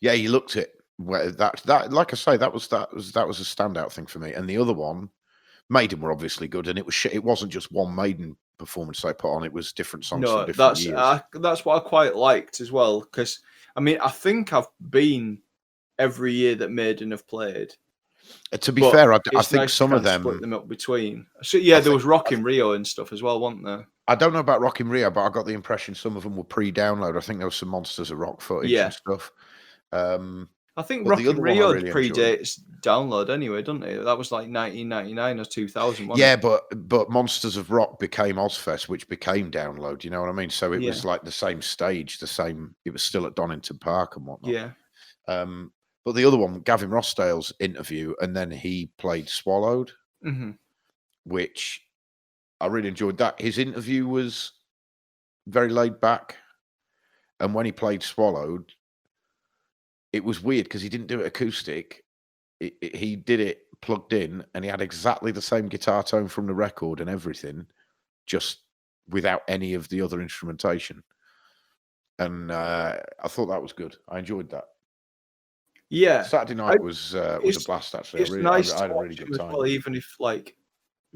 Yeah, he looked it. That like I say, that was a standout thing for me. And the other one, Maiden were obviously good, and it wasn't just one Maiden performance they put on. It was different songs from different years. That's what I quite liked as well, because I mean, I think I've been every year that Maiden have played. To be fair, I think nice some of them split them up between. So there was Rock in Rio and stuff as well, wasn't there? I don't know about Rock in Rio, but I got the impression some of them were pre-download. I think there was some Monsters of Rock footage and stuff. I think Rock in Rio predates download anyway, doesn't it? That was like 1999 or 2000. Yeah, but Monsters of Rock became Ozfest, which became download. You know what I mean? So it was like the same stage, it was still at Donington Park and whatnot. Yeah. But the other one, Gavin Rossdale's interview, and then he played Swallowed, which I really enjoyed. That his interview was very laid back, and when he played Swallowed, it was weird because he didn't do it acoustic. He did it plugged in, and he had exactly the same guitar tone from the record and everything, just without any of the other instrumentation. And I thought that was good. I enjoyed that. Yeah, Saturday night was a blast. Actually, I had a really good time. Well, even if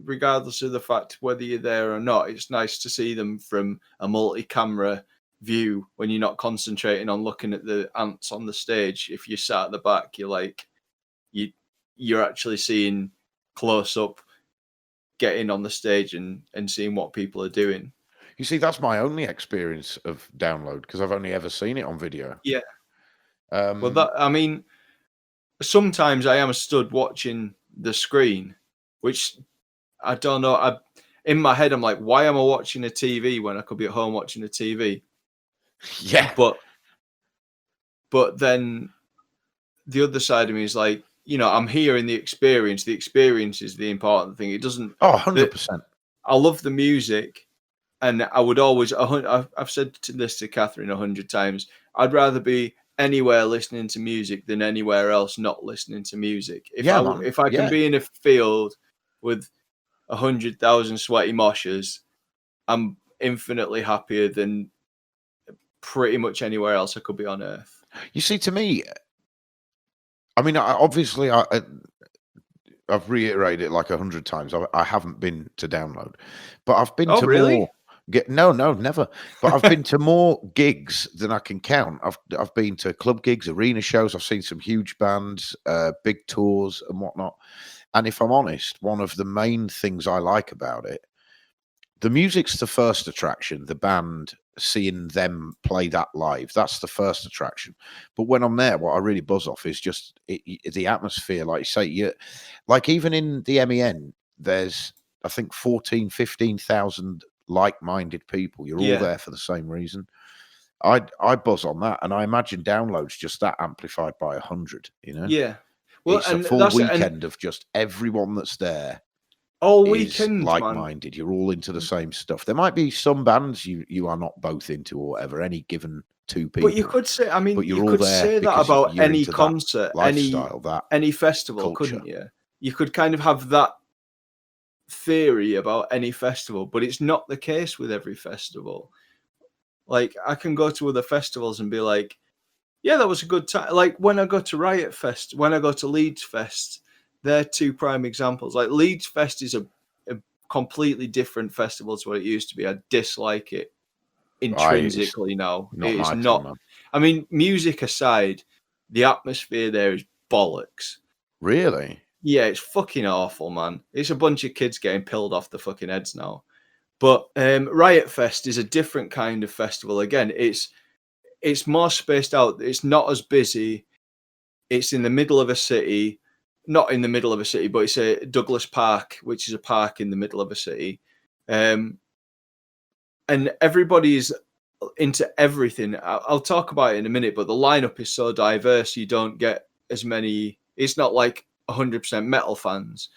regardless of the fact whether you're there or not, it's nice to see them from a multi-camera view when you're not concentrating on looking at the ants on the stage. If you're sat at the back, you're actually seeing close up, getting on the stage and seeing what people are doing. You see, that's my only experience of download because I've only ever seen it on video. Yeah. I mean, sometimes I am stood watching the screen, which I don't know. In my head, I'm like, why am I watching a TV when I could be at home watching a TV? Yeah. But then the other side of me is like, I'm here in the experience. The experience is the important thing. It doesn't. 100%. I love the music, and I would always. I've said this to Catherine 100 times. I'd rather be anywhere listening to music than anywhere else not listening to music. If I can be in a field with 100,000 sweaty moshers, I'm infinitely happier than pretty much anywhere else I could be on earth. You see, to me, I mean, obviously, I've reiterated it like 100 times. I haven't been to download, but I've been to more. No, never. But I've been to more gigs than I can count. I've been to club gigs, arena shows. I've seen some huge bands, big tours and whatnot. And if I'm honest, one of the main things I like about it, the music's the first attraction. The band, seeing them play that live, that's the first attraction. But when I'm there, what I really buzz off is just the atmosphere. Like you say, like even in the MEN, there's I think 15,000 like-minded people. You're all there for the same reason. I buzz on that, and I imagine downloads just that amplified by 100. Yeah. Well, it's a full weekend of just everyone that's there. All weekend, like-minded. Man. You're all into the same stuff. There might be some bands you are not both into, or whatever. Any given two people. But you could say, you could say that about any concert, any festival, culture. Couldn't you? You could kind of have that theory about any festival, but it's not the case with every festival. Like, I can go to other festivals and be like, Yeah, that was a good time. Like when I go to Riot Fest, when I go to Leeds Fest, they're two prime examples. Like Leeds Fest is a completely different festival to what it used to be. I dislike it intrinsically now. Not It is my thing, not. man. I mean, music aside, the atmosphere there is bollocks. Really? Yeah, it's fucking awful, man. It's a bunch of kids getting pilled off the fucking heads now. But Riot Fest is a different kind of festival. Again, it's more spaced out. It's not as busy. It's in the middle of a city, not in the middle of a city, but it's a Douglas Park, which is a park in the middle of a city. And everybody's into everything. I'll talk about it in a minute, but the lineup is so diverse. You don't get as many. It's not like 100% metal fans.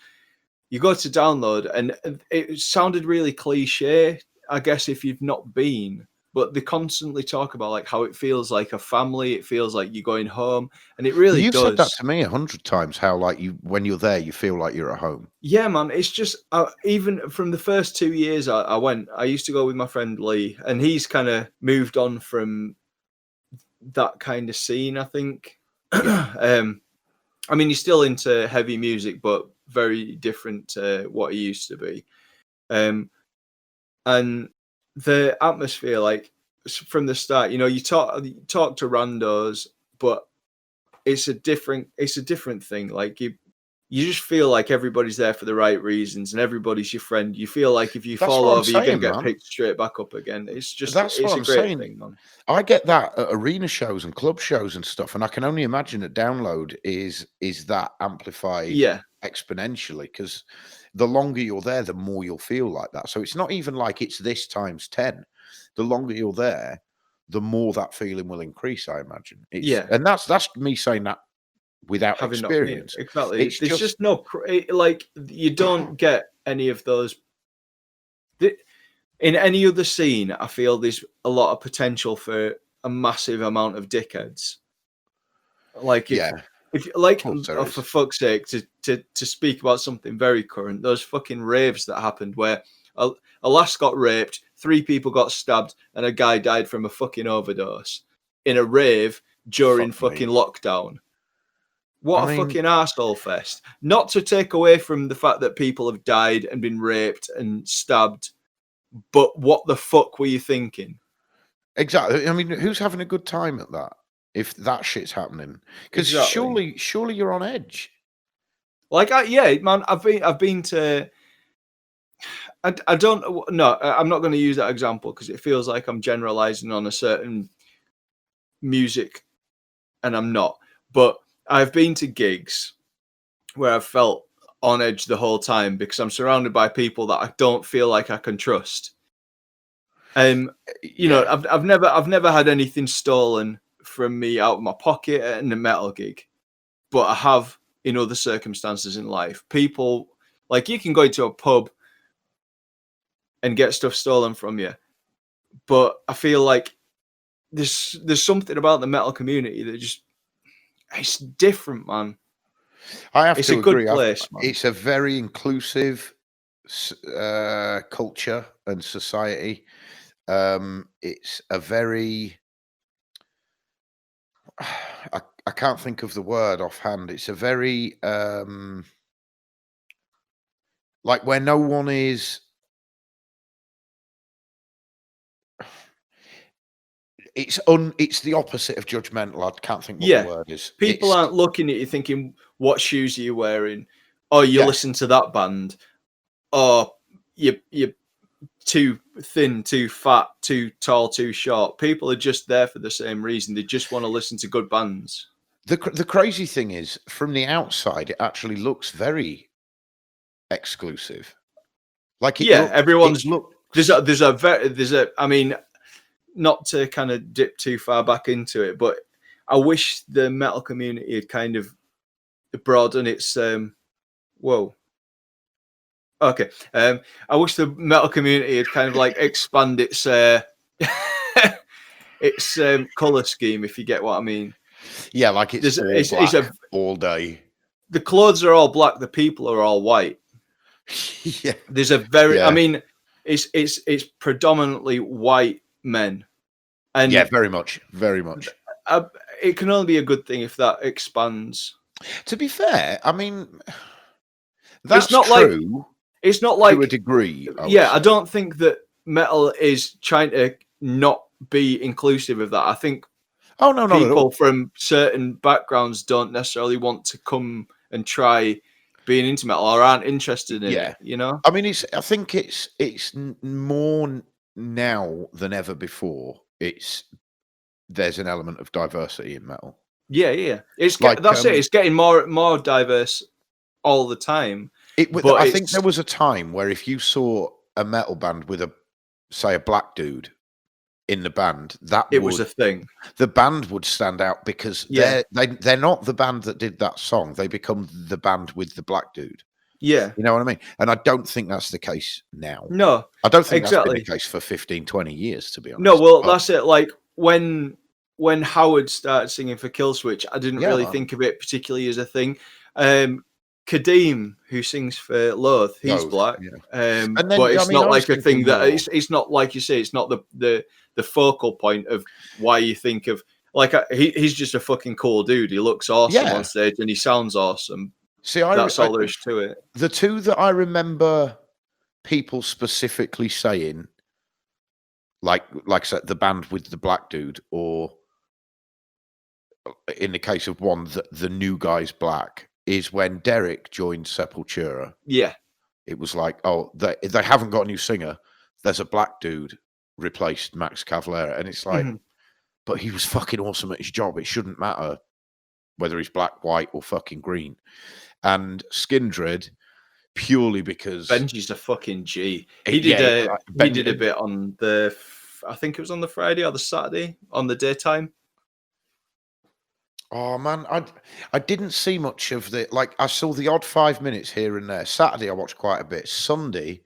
You go to download, and it sounded really cliche, I guess, if you've not been. But they constantly talk about like how it feels like a family. It feels like you're going home, and it really You've does. said that to me 100 times. How like when you're there, you feel like you're at home. Yeah, man. It's just even from the first 2 years I went. I used to go with my friend Lee, and he's kind of moved on from that kind of scene, I think. I mean, he's still into heavy music, but very different to what he used to be. And the atmosphere, like from the start, you know, you talk to randos, but it's a different thing. Like you just feel like everybody's there for the right reasons, and everybody's your friend. You feel like if you fall over, you're gonna get picked straight back up again. It's just it's a great thing, man. I get that at arena shows and club shows and stuff, and I can only imagine that download is that amplified exponentially, because the longer you're there, the more you'll feel like that. So it's not even like it's this times 10. The longer you're there, the more that feeling will increase, I imagine. And that's me saying that without experience. Exactly. There's just no like you don't get any of those. In any other scene, I feel there's a lot of potential for a massive amount of dickheads. Like if like for fuck's sake, to speak about something very current, those fucking raves that happened where a lass got raped, 3 people got stabbed, and a guy died from a fucking overdose in a rave during fucking lockdown. What a fucking arsehole fest. Not to take away from the fact that people have died and been raped and stabbed, but what the fuck were you thinking? Exactly. I mean, who's having a good time at that if that shit's happening? Because surely you're on edge. Like, man, I've been to. I don't. No, I'm not going to use that example because it feels like I'm generalizing on a certain music, and I'm not. But I've been to gigs where I've felt on edge the whole time because I'm surrounded by people that I don't feel like I can trust. You know, I've never had anything stolen from me out of my pocket at a metal gig, but I have in other circumstances in life. People like you can go into a pub and get stuff stolen from you, but I feel like there's something about the metal community that just it's different, man. I have it's to a agree. Good place, man. It's a very inclusive culture and society. It's a very I can't think of the word offhand. It's a very like where no one is. It's the opposite of judgmental. I can't think what the word is. People aren't looking at you thinking, what shoes are you wearing? Oh, you listen to that band. Oh, you're too thin, too fat, too tall, too short. People are just there for the same reason. They just want to listen to good bands. The crazy thing is, from the outside, it actually looks very exclusive. Like everyone's there's a I mean, not to kind of dip too far back into it, but I wish the metal community had kind of broadened its whoa. Okay. I wish the metal community had kind of like expand its its color scheme, if you get what I mean. Yeah, like it's black all day. The clothes are all black. The people are all white. Yeah. There's a very. I mean, it's predominantly white men. And yeah, very much. it can only be a good thing if that expands. To be fair, I mean, It's not true. It's not like to a degree. I don't think that metal is trying to not be inclusive of that. I think no, not at all. People from certain backgrounds don't necessarily want to come and try being into metal or aren't interested in it. You know, I mean, I think it's more now than ever before. There's an element of diversity in metal. Yeah. It's like, that's it. It's getting more diverse all the time. I think there was a time where if you saw a metal band with a black dude in the band, was a thing. The band would stand out because they're not the band that did that song. They become the band with the black dude. Yeah. You know what I mean? And I don't think that's the case now. No. I don't think that's been the case for 15, 20 years, to be honest. No, well, that's it. Like when Howard started singing for Killswitch, I didn't really think of it particularly as a thing. Kadeem, who sings for Loath, he's black. Yeah. But it's not like a thing that it's not like you say, it's not the focal point of why you think of like he's just a fucking cool dude. He looks awesome on stage and he sounds awesome. See, that's all there is to it. The two that I remember people specifically saying, like I said, the band with the black dude, or in the case of one, the new guy's black, is when Derek joined Sepultura. Yeah. It was like, oh, they haven't got a new singer. There's a black dude replaced Max Cavalera. And it's like, but he was fucking awesome at his job. It shouldn't matter whether he's black, white, or fucking green. And Skindred, purely because Benji's a fucking G. He did a bit on I think it was on the Friday or the Saturday on the daytime. Oh man, I didn't see much of the I saw the odd 5 minutes here and there. Saturday I watched quite a bit. Sunday,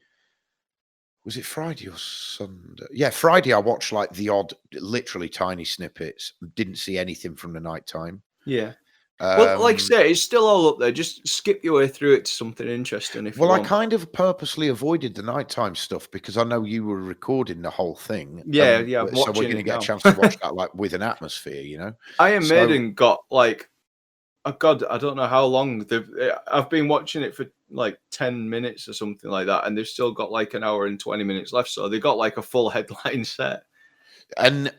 was it Friday or Sunday? Yeah, Friday I watched like the odd, literally tiny snippets. Didn't see anything from the nighttime. Yeah. Well, like I say, it's still all up there. Just skip your way through it to something interesting. I kind of purposely avoided the nighttime stuff because I know you were recording the whole thing. Yeah. So we're going to get a chance to watch that with an atmosphere, you know. Iron Maiden got oh God, I don't know how long I've been watching it for 10 minutes or something like that, and they've still got an hour and 20 minutes left. So they got a full headline set. And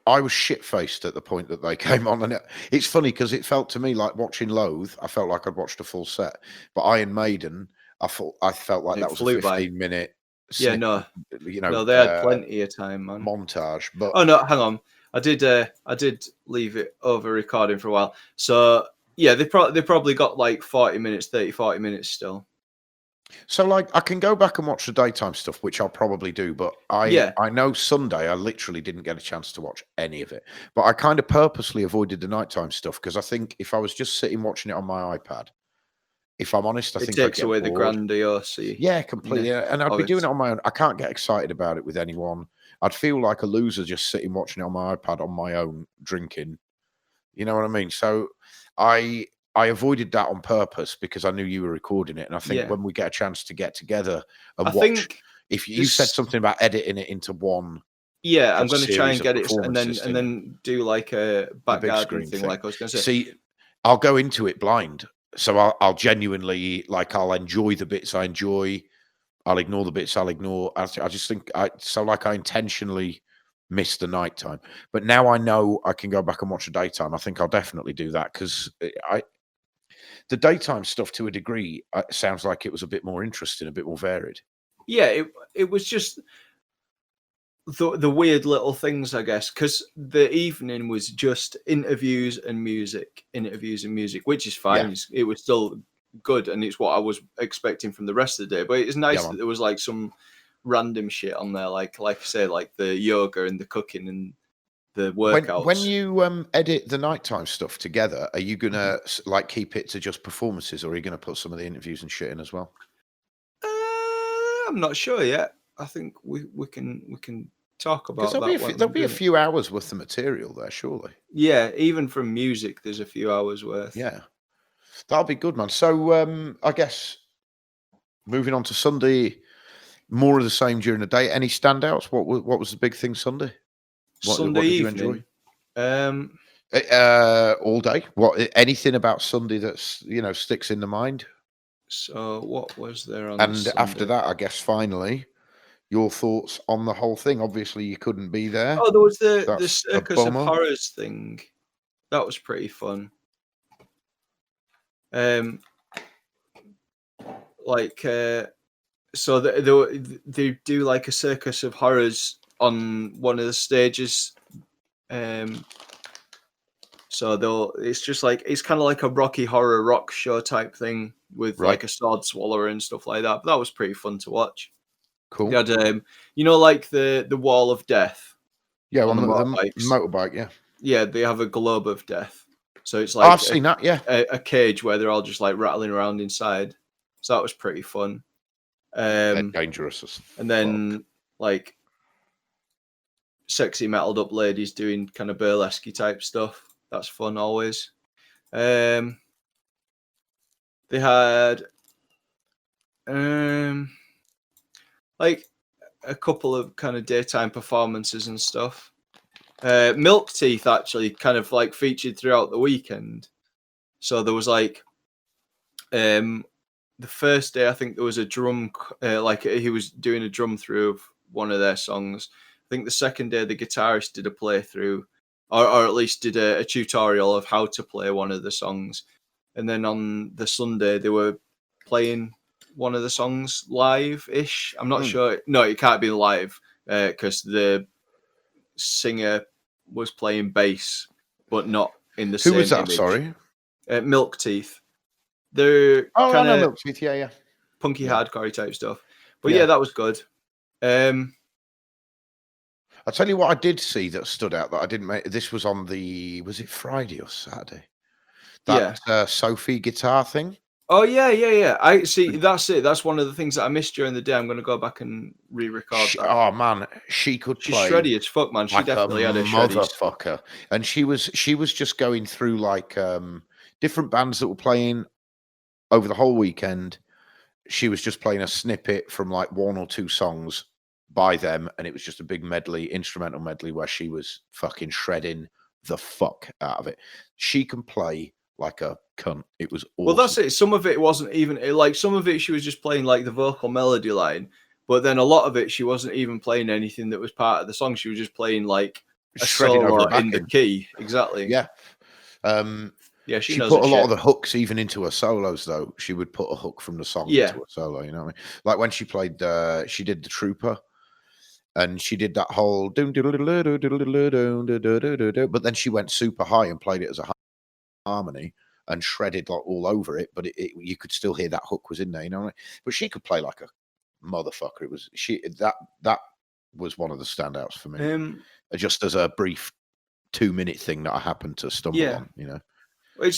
I was shit-faced at the point that they came on. And it's funny because it felt to me like watching Loathe. I felt like I'd watched a full set. But Iron Maiden, I felt like that was a 15-minute snippet, no, they had plenty of time, man. Montage. But oh, no, hang on. I did leave it over recording for a while. So, yeah, they probably got 40 minutes still. So, I can go back and watch the daytime stuff, which I'll probably do. But I know Sunday, I literally didn't get a chance to watch any of it. But I kind of purposely avoided the nighttime stuff because I think if I was just sitting watching it on my iPad, if I'm honest, I think it takes away the grandiosity. Yeah, completely. Yeah. And I'd be doing it on my own. I can't get excited about it with anyone. I'd feel like a loser just sitting watching it on my iPad on my own, drinking. You know what I mean? So I avoided that on purpose because I knew you were recording it. And I think when we get a chance to get together and watch, if you said something about editing it into one. Yeah, I'm going to try and get it and then do a back garden thing like I was going to say. See, I'll go into it blind. So I'll genuinely, I'll enjoy the bits I enjoy. I'll ignore the bits I'll ignore. I just think I intentionally missed the nighttime. But now I know I can go back and watch the daytime. I think I'll definitely do that because the daytime stuff, to a degree, sounds like it was a bit more interesting, a bit more varied. Yeah, it was just the weird little things, I guess, because the evening was just interviews and music, which is fine. Yeah. It was still good, and it's what I was expecting from the rest of the day. But it's nice that there was some random shit on there, like I say, the yoga and the cooking and the workouts. When you edit the nighttime stuff together, are you gonna keep it to just performances, or are you gonna put some of the interviews and shit in as well? I'm not sure yet. I think we can talk about that. There'll be a few hours worth of material there, surely. Yeah, even from music, there's a few hours worth. Yeah, that'll be good, man. So I guess moving on to Sunday, more of the same during the day. Any standouts? What was the big thing Sunday? Sunday evening. Enjoy? All day. What? Anything about Sunday that's sticks in the mind? So what was there on And Sunday? after that, I guess finally, your thoughts on the whole thing. Obviously, you couldn't be there. Oh, there was the That's a Circus of bummer. Horrors thing. That was pretty fun. So they do like a Circus of Horrors on one of the stages. So it's just like it's kind of like a Rocky Horror rock show type thing with like a sword swallower and stuff like that. But that was pretty fun to watch. Cool. You had like the wall of death. Yeah, on the motorbikes. motorbike. Yeah. Yeah, they have a globe of death. So it's like I've seen that. Yeah, a cage where they're all just like rattling around inside. So that was pretty fun. they're dangerous. And then like sexy metalled up ladies doing kind of burlesque type stuff. That's fun always. They had like a couple of kind of daytime performances and stuff. Milk Teeth actually kind of like featured throughout the weekend. So there was like the first day I think there was a drum like he was doing a drum through of one of their songs. I think the second day the guitarist did a playthrough or at least did a tutorial of how to play one of the songs. And then on the Sunday they were playing one of the songs live-ish. I'm not sure. No, it can't be live because the singer was playing bass, but not in the same Who was that? image. Sorry, Milk Teeth. They're kind of Milk Teeth. Yeah, punky hardcore type stuff. But yeah, that was good. I'll tell you what I did see that stood out that I didn't make. This was on was it Friday or Saturday? That Sophie guitar thing. Oh yeah. I see. That's it. That's one of the things that I missed during the day. I'm going to go back and re-record that. Oh man, she could play. She's shreddy as fuck, man. She like definitely had a motherfucker, and she was just going through like different bands that were playing over the whole weekend. She was just playing a snippet from like one or two songs by them, and it was just a big medley, instrumental medley, where she was fucking shredding the fuck out of it. She can play like a cunt. It was awesome. Well, that's it. Some of it wasn't even like some of it she was just playing like the vocal melody line, but then a lot of it she wasn't even playing anything that was part of the song. She was just playing like a solo in the key. Exactly. Yeah. Yeah, she put a lot of the hooks even into her solos, though. She would put a hook from the song into a solo, you know what I mean? Like when she played, she did the Trooper, and she did that whole but then she went super high and played it as a harmony and shredded like all over it, but you could still hear that hook was in there, you know what I mean? But she could play like a motherfucker. It was that was one of the standouts for me. Just as a brief 2-minute thing that I happened to stumble on, you know.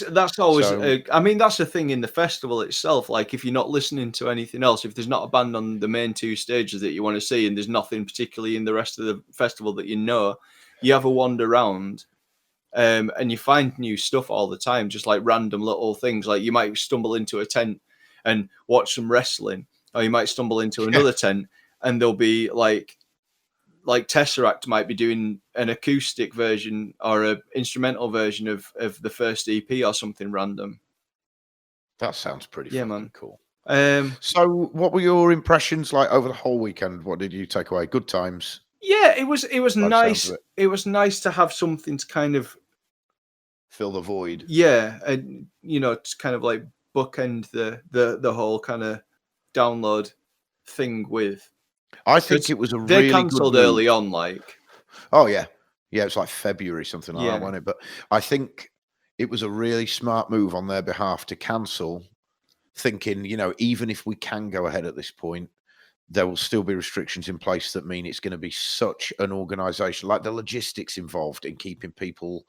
That's always. I mean, that's the thing in the festival itself. Like, if you're not listening to anything else, if there's not a band on the main two stages that you want to see, and there's nothing particularly in the rest of the festival that you have a wander around, and you find new stuff all the time. Just like random little things. Like you might stumble into a tent and watch some wrestling, or you might stumble into another tent and there'll be like Tesseract might be doing an acoustic version or an instrumental version of the first EP or something random. That sounds pretty fucking cool. So what were your impressions like over the whole weekend? What did you take away? Good times? Yeah, it was nice. It was nice to have something to kind of fill the void. Yeah, and to kind of like bookend the whole kind of download thing with. I think it was a really they cancelled early on, like. Oh yeah, it's like February something like that, wasn't it? But I think it was a really smart move on their behalf to cancel, thinking even if we can go ahead at this point, there will still be restrictions in place that mean it's going to be such an organisation, like the logistics involved in keeping people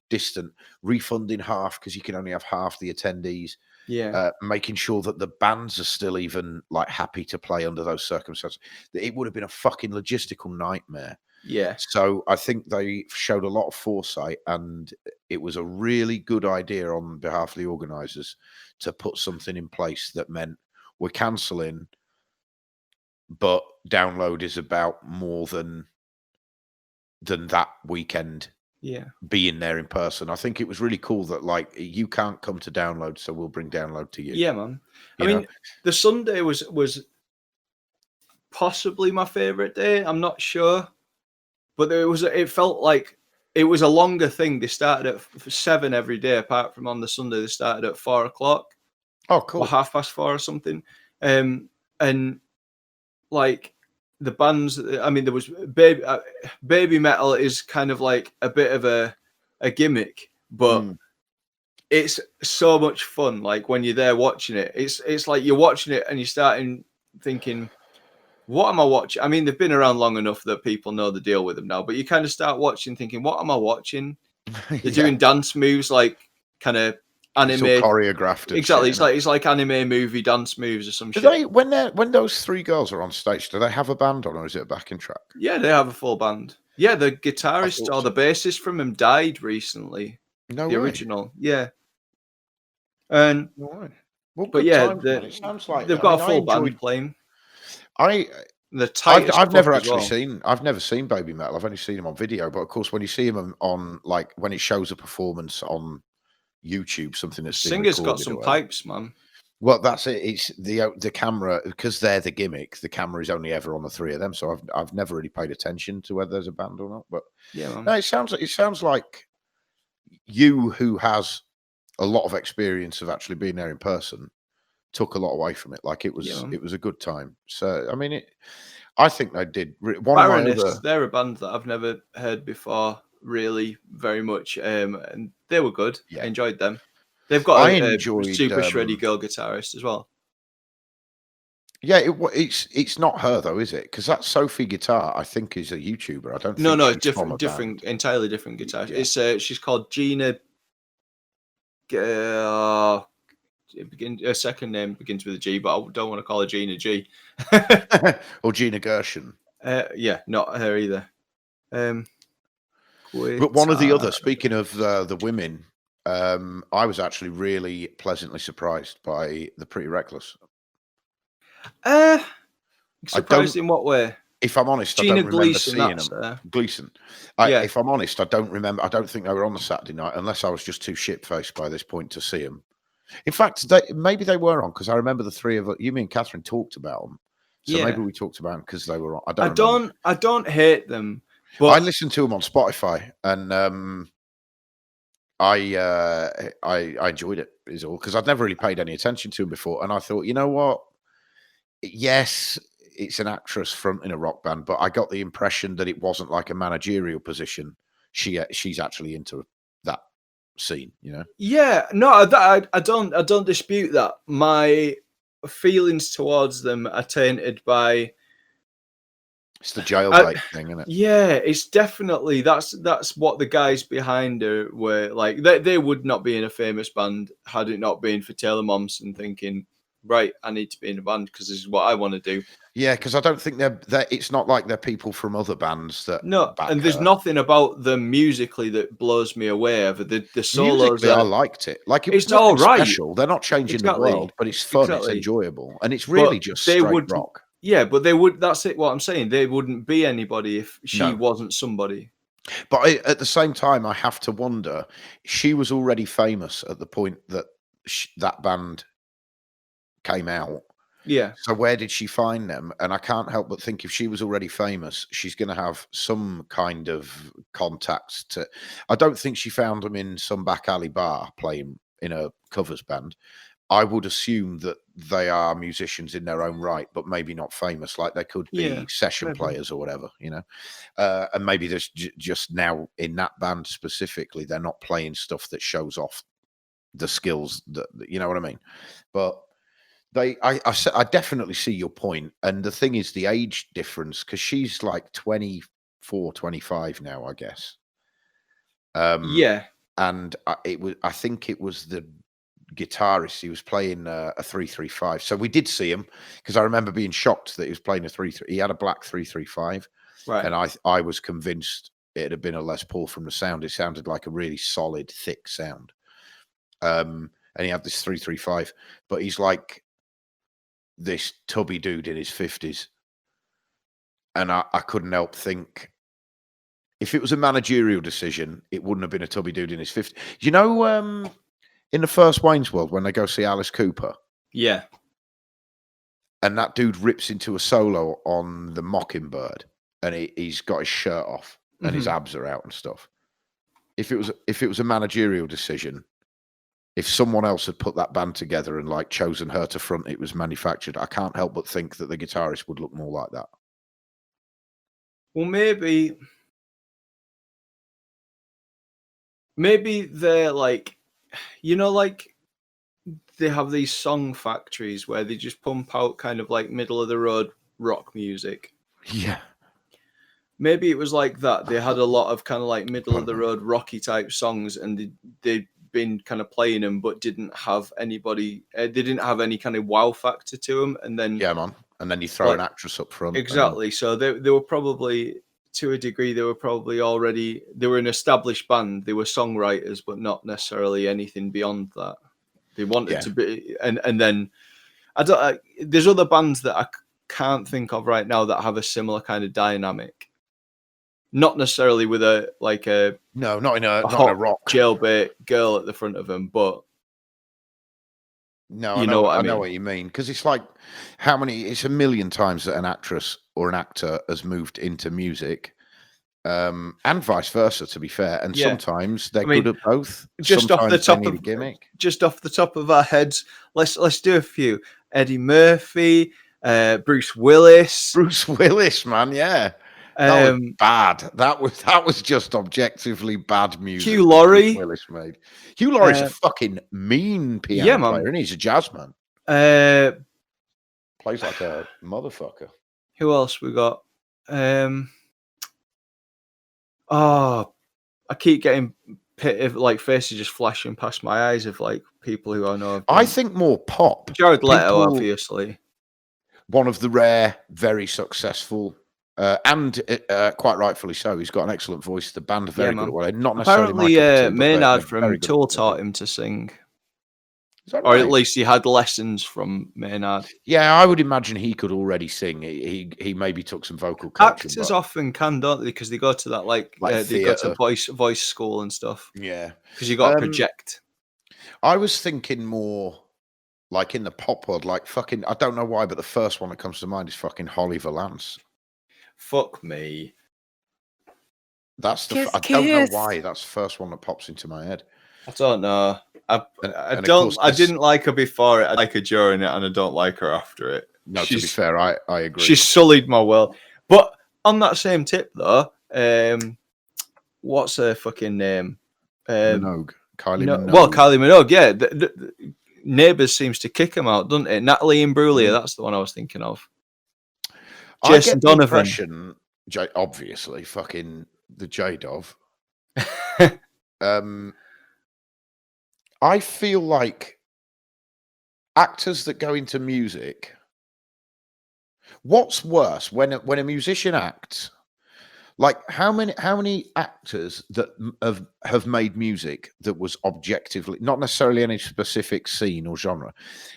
distant, refunding half because you can only have half the attendees. Making sure that the bands are still even like happy to play under those circumstances. It would have been a fucking logistical nightmare. So I think they showed a lot of foresight, and it was a really good idea on behalf of the organisers to put something in place that meant we're cancelling, but download is about more than that weekend. being there in person. I think it was really cool that like you can't come to Download, so we'll bring Download to you. Yeah, man. I mean, the Sunday was possibly my favorite day. I'm not sure, but it felt like it was a longer thing. They started at 7 every day, apart from on the Sunday they started at 4:00. Oh, cool. Or 4:30 or something. And like the bands, I mean, there was baby metal is kind of like a bit of a gimmick, but it's so much fun. Like when you're there watching it, it's like you're watching it and you're starting thinking, what am I watching? I mean, they've been around long enough that people know the deal with them now, but you kind of start watching thinking, what am I watching? They're doing dance moves like kind of anime choreographed. Exactly. It's like anime movie dance moves or some shit. They when those three girls are on stage, do they have a band on, or is it a backing track? Yeah, they have a full band. Yeah, the guitarist or the bassist from them died recently. No the way. original. Yeah. And well, but yeah, it sounds like they've got a full band playing. I've never actually seen. I've never seen Baby Metal. I've only seen them on video. But of course, when you see them on like when it shows a performance on YouTube, something that's singer's got some pipes, man. Well, that's it. It's the camera, because they're the gimmick. The camera is only ever on the three of them, so I've never really paid attention to whether there's a band or not. But yeah, man. No, it sounds like you, who has a lot of experience of actually being there in person, took a lot away from it. Like it was a good time. So I mean, I think they did. They're a band that I've never heard before, really, very much, and they were good. Yeah. I enjoyed them. They've got a super shreddy girl guitarist as well. Yeah, it's not her though, is it? Because that Sophie Guitar, I think, is a YouTuber. I don't. No, it's different, entirely different guitarist. Yeah. It's she's called Gina. Her second name begins with a G, but I don't want to call her Gina G. Or Gina Gershon. Yeah, not her either. But one of the other, speaking of the women, I was actually really pleasantly surprised by the Pretty Reckless. Surprised in what way? If I'm honest, Gina I don't remember Gleason, seeing them. Gleason. If I'm honest, I don't remember. I don't think they were on the Saturday night, unless I was just too shit-faced by this point to see them. In fact, maybe they were on, because I remember the three of you, me and Catherine talked about them. So maybe we talked about them because they were on. I don't hate them, but I listened to them on Spotify, and I enjoyed it, is all, because I'd never really paid any attention to them before, and I thought, you know what? Yes, it's an actress fronting a rock band, but I got the impression that it wasn't like a managerial position. She's actually into that scene, you know. Yeah, no, I don't dispute that. My feelings towards them are tainted by it's the jailbait thing, isn't it? Yeah, it's definitely that's what the guys behind her were like. They would not be in a famous band had it not been for Taylor Momsen thinking, right, I need to be in a band because this is what I want to do. Yeah, because I don't think they're. It's not like they're people from other bands that. No, and there's nothing about them musically that blows me away. The solos, I liked it. Like it's all right. Special. They're not changing the world, but it's fun. It's enjoyable, and it's really just straight rock. Yeah, but they would. That's it. What I'm saying, they wouldn't be anybody if she wasn't somebody. But at the same time, I have to wonder. She was already famous at the point that that band came out. Yeah. So where did she find them? And I can't help but think if she was already famous, she's going to have some kind of contacts to. I don't think she found them in some back alley bar playing in a covers band. I would assume that they are musicians in their own right, but maybe not famous. Like they could be session players or whatever, you know. And maybe there's just now in that band specifically, they're not playing stuff that shows off the skills that, you know what I mean? But I definitely see your point. And the thing is the age difference, because she's like 24, 25 now, I guess. Yeah. And I think it was the guitarist, he was playing a 335. So we did see him, because I remember being shocked that he was playing a 335. He had a black 335. Right. And I was convinced it had been a Les Paul from the sound. It sounded like a really solid, thick sound. And he had this 335, but he's like this tubby dude in his 50s. And I couldn't help think, if it was a managerial decision, it wouldn't have been a tubby dude in his 50s. You know, in the first Wayne's World, when they go see Alice Cooper, Yeah. and that dude rips into a solo on the Mockingbird, and he's got his shirt off and his abs are out and stuff. If it was a managerial decision, if someone else had put that band together and like chosen her to front it was manufactured, I can't help but think that the guitarist would look more like that. Well, maybe they're like, you know, like they have these song factories where they just pump out kind of like middle of the road rock music. Yeah. Maybe it was like that. They had a lot of kind of like middle of the road rocky type songs, and they'd been kind of playing them, but didn't have anybody. They didn't have any kind of wow factor to them. And then and then you throw an actress up front. Exactly. So they were probably, to a degree, they were an established band. They were songwriters, but not necessarily anything beyond that. They wanted to be, and then there's other bands that I can't think of right now that have a similar kind of dynamic. Not necessarily with not in a rock jailbait girl at the front of them, but I know what you mean, because it's like it's a million times that an actress or an actor has moved into music, and vice versa. To be fair, and sometimes they're good at both. Just sometimes off the top of our heads, let's do a few. Eddie Murphy, Bruce Willis. Man, yeah. That was bad. That was just objectively bad music. Hugh Laurie. Willis made. Hugh Laurie's a fucking mean piano player, and he's a jazz man. Plays like a motherfucker. Who else we got? I keep getting faces just flashing past my eyes of like people who I know. I think more pop. Jared Leto, obviously. One of the rare, very successful. And quite rightfully so. He's got an excellent voice. The band are very good at what not necessarily. Apparently, Maynard from Tool taught him to sing, or at least he had lessons from Maynard. Yeah, I would imagine he could already sing. He maybe took some vocal coaching. Actors often can, don't they? Because they go to that they go to voice school and stuff. Yeah, because you got to project. I was thinking more like in the pop world, like fucking. I don't know why, but the first one that comes to mind is fucking Holly Valance. Fuck me. I don't know why. That's the first one that pops into my head. I don't know. I didn't like her before it. I like her during it, and I don't like her after it. No, to be fair, I agree. She sullied my world. But on that same tip, though, what's her fucking name? Minogue. Kylie Minogue. Well, Kylie Minogue. Yeah, the Neighbours seems to kick him out, doesn't it? Natalie Imbruglia. That's the one I was thinking of. Jason Donovan. Obviously, fucking the J-Dove. I feel like actors that go into music. What's worse, when a musician acts? Like how many actors that have made music that was objectively, not necessarily any specific scene or genre,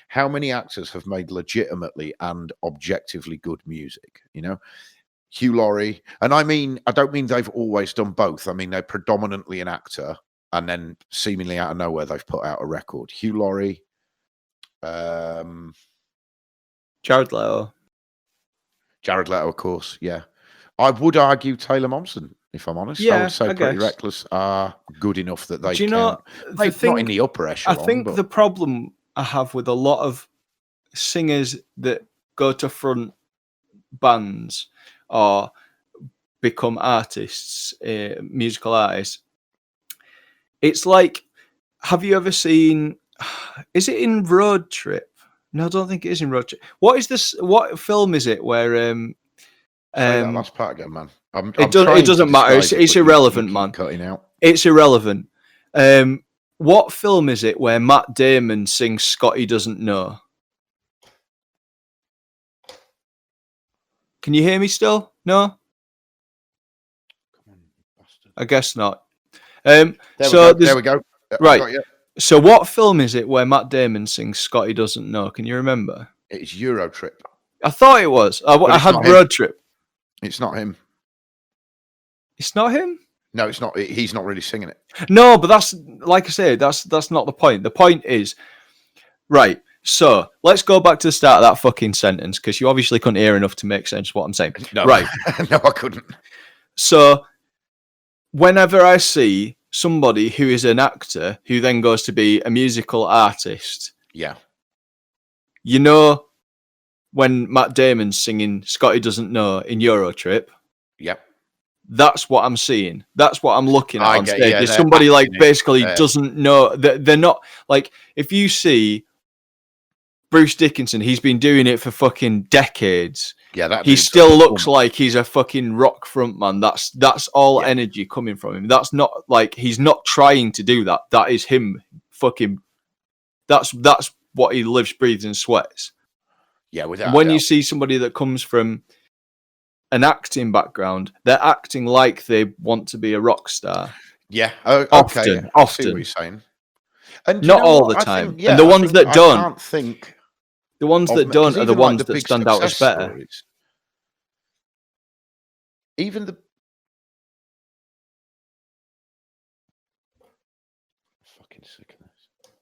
how many actors have made legitimately and objectively good music? You know, Hugh Laurie, and I don't mean they've always done both. I mean they're predominantly an actor, and then seemingly out of nowhere they've put out a record. Hugh Laurie, Jared Leto, of course, yeah. I would argue Taylor Momsen, if I'm honest. I would say Pretty Reckless are good enough that they can. Not in the upper echelon. I think the problem I have with a lot of singers that go to front bands or become artists, musical artists, it's like, have you ever seen, is it in Road Trip? No, I don't think it is in Road Trip. What is this? What film is it where... Say that last part again, man. It doesn't matter. It's irrelevant, man. Cutting out. It's irrelevant. What film is it where Matt Damon sings "Scotty Doesn't Know"? Can you hear me still? No. Come on, bastard. I guess not. There we go. Right. So, what film is it where Matt Damon sings "Scotty Doesn't Know"? Can you remember? It's Euro Trip. I thought it was. I had Road Trip. It's not him. It's not him. No, it's not. He's not really singing it. No, but that's like I say, that's not the point. The point is, right. So let's go back to the start of that fucking sentence because you obviously couldn't hear enough to make sense of what I'm saying. No, right? No, I couldn't. So whenever I see somebody who is an actor who then goes to be a musical artist, yeah, you know, when Matt Damon's singing "Scotty Doesn't Know" in Eurotrip, yep. That's what I'm seeing. That's what I'm looking at on stage. Yeah, there's somebody like basically it. doesn't know that they're not like. If you see Bruce Dickinson, he's been doing it for fucking decades. Yeah, he still looks like he's a fucking rock frontman. That's all energy coming from him. That's not like he's not trying to do that. That is him fucking. That's what he lives, breathes, and sweats. Yeah, without when you see somebody that comes from an acting background, they're acting like they want to be a rock star. Yeah, okay. Often. I see what you're saying. And not all the time. Think, and the ones that don't, I can't think. The ones that don't are the ones that stand out as better. Stories, even the fucking sick of this.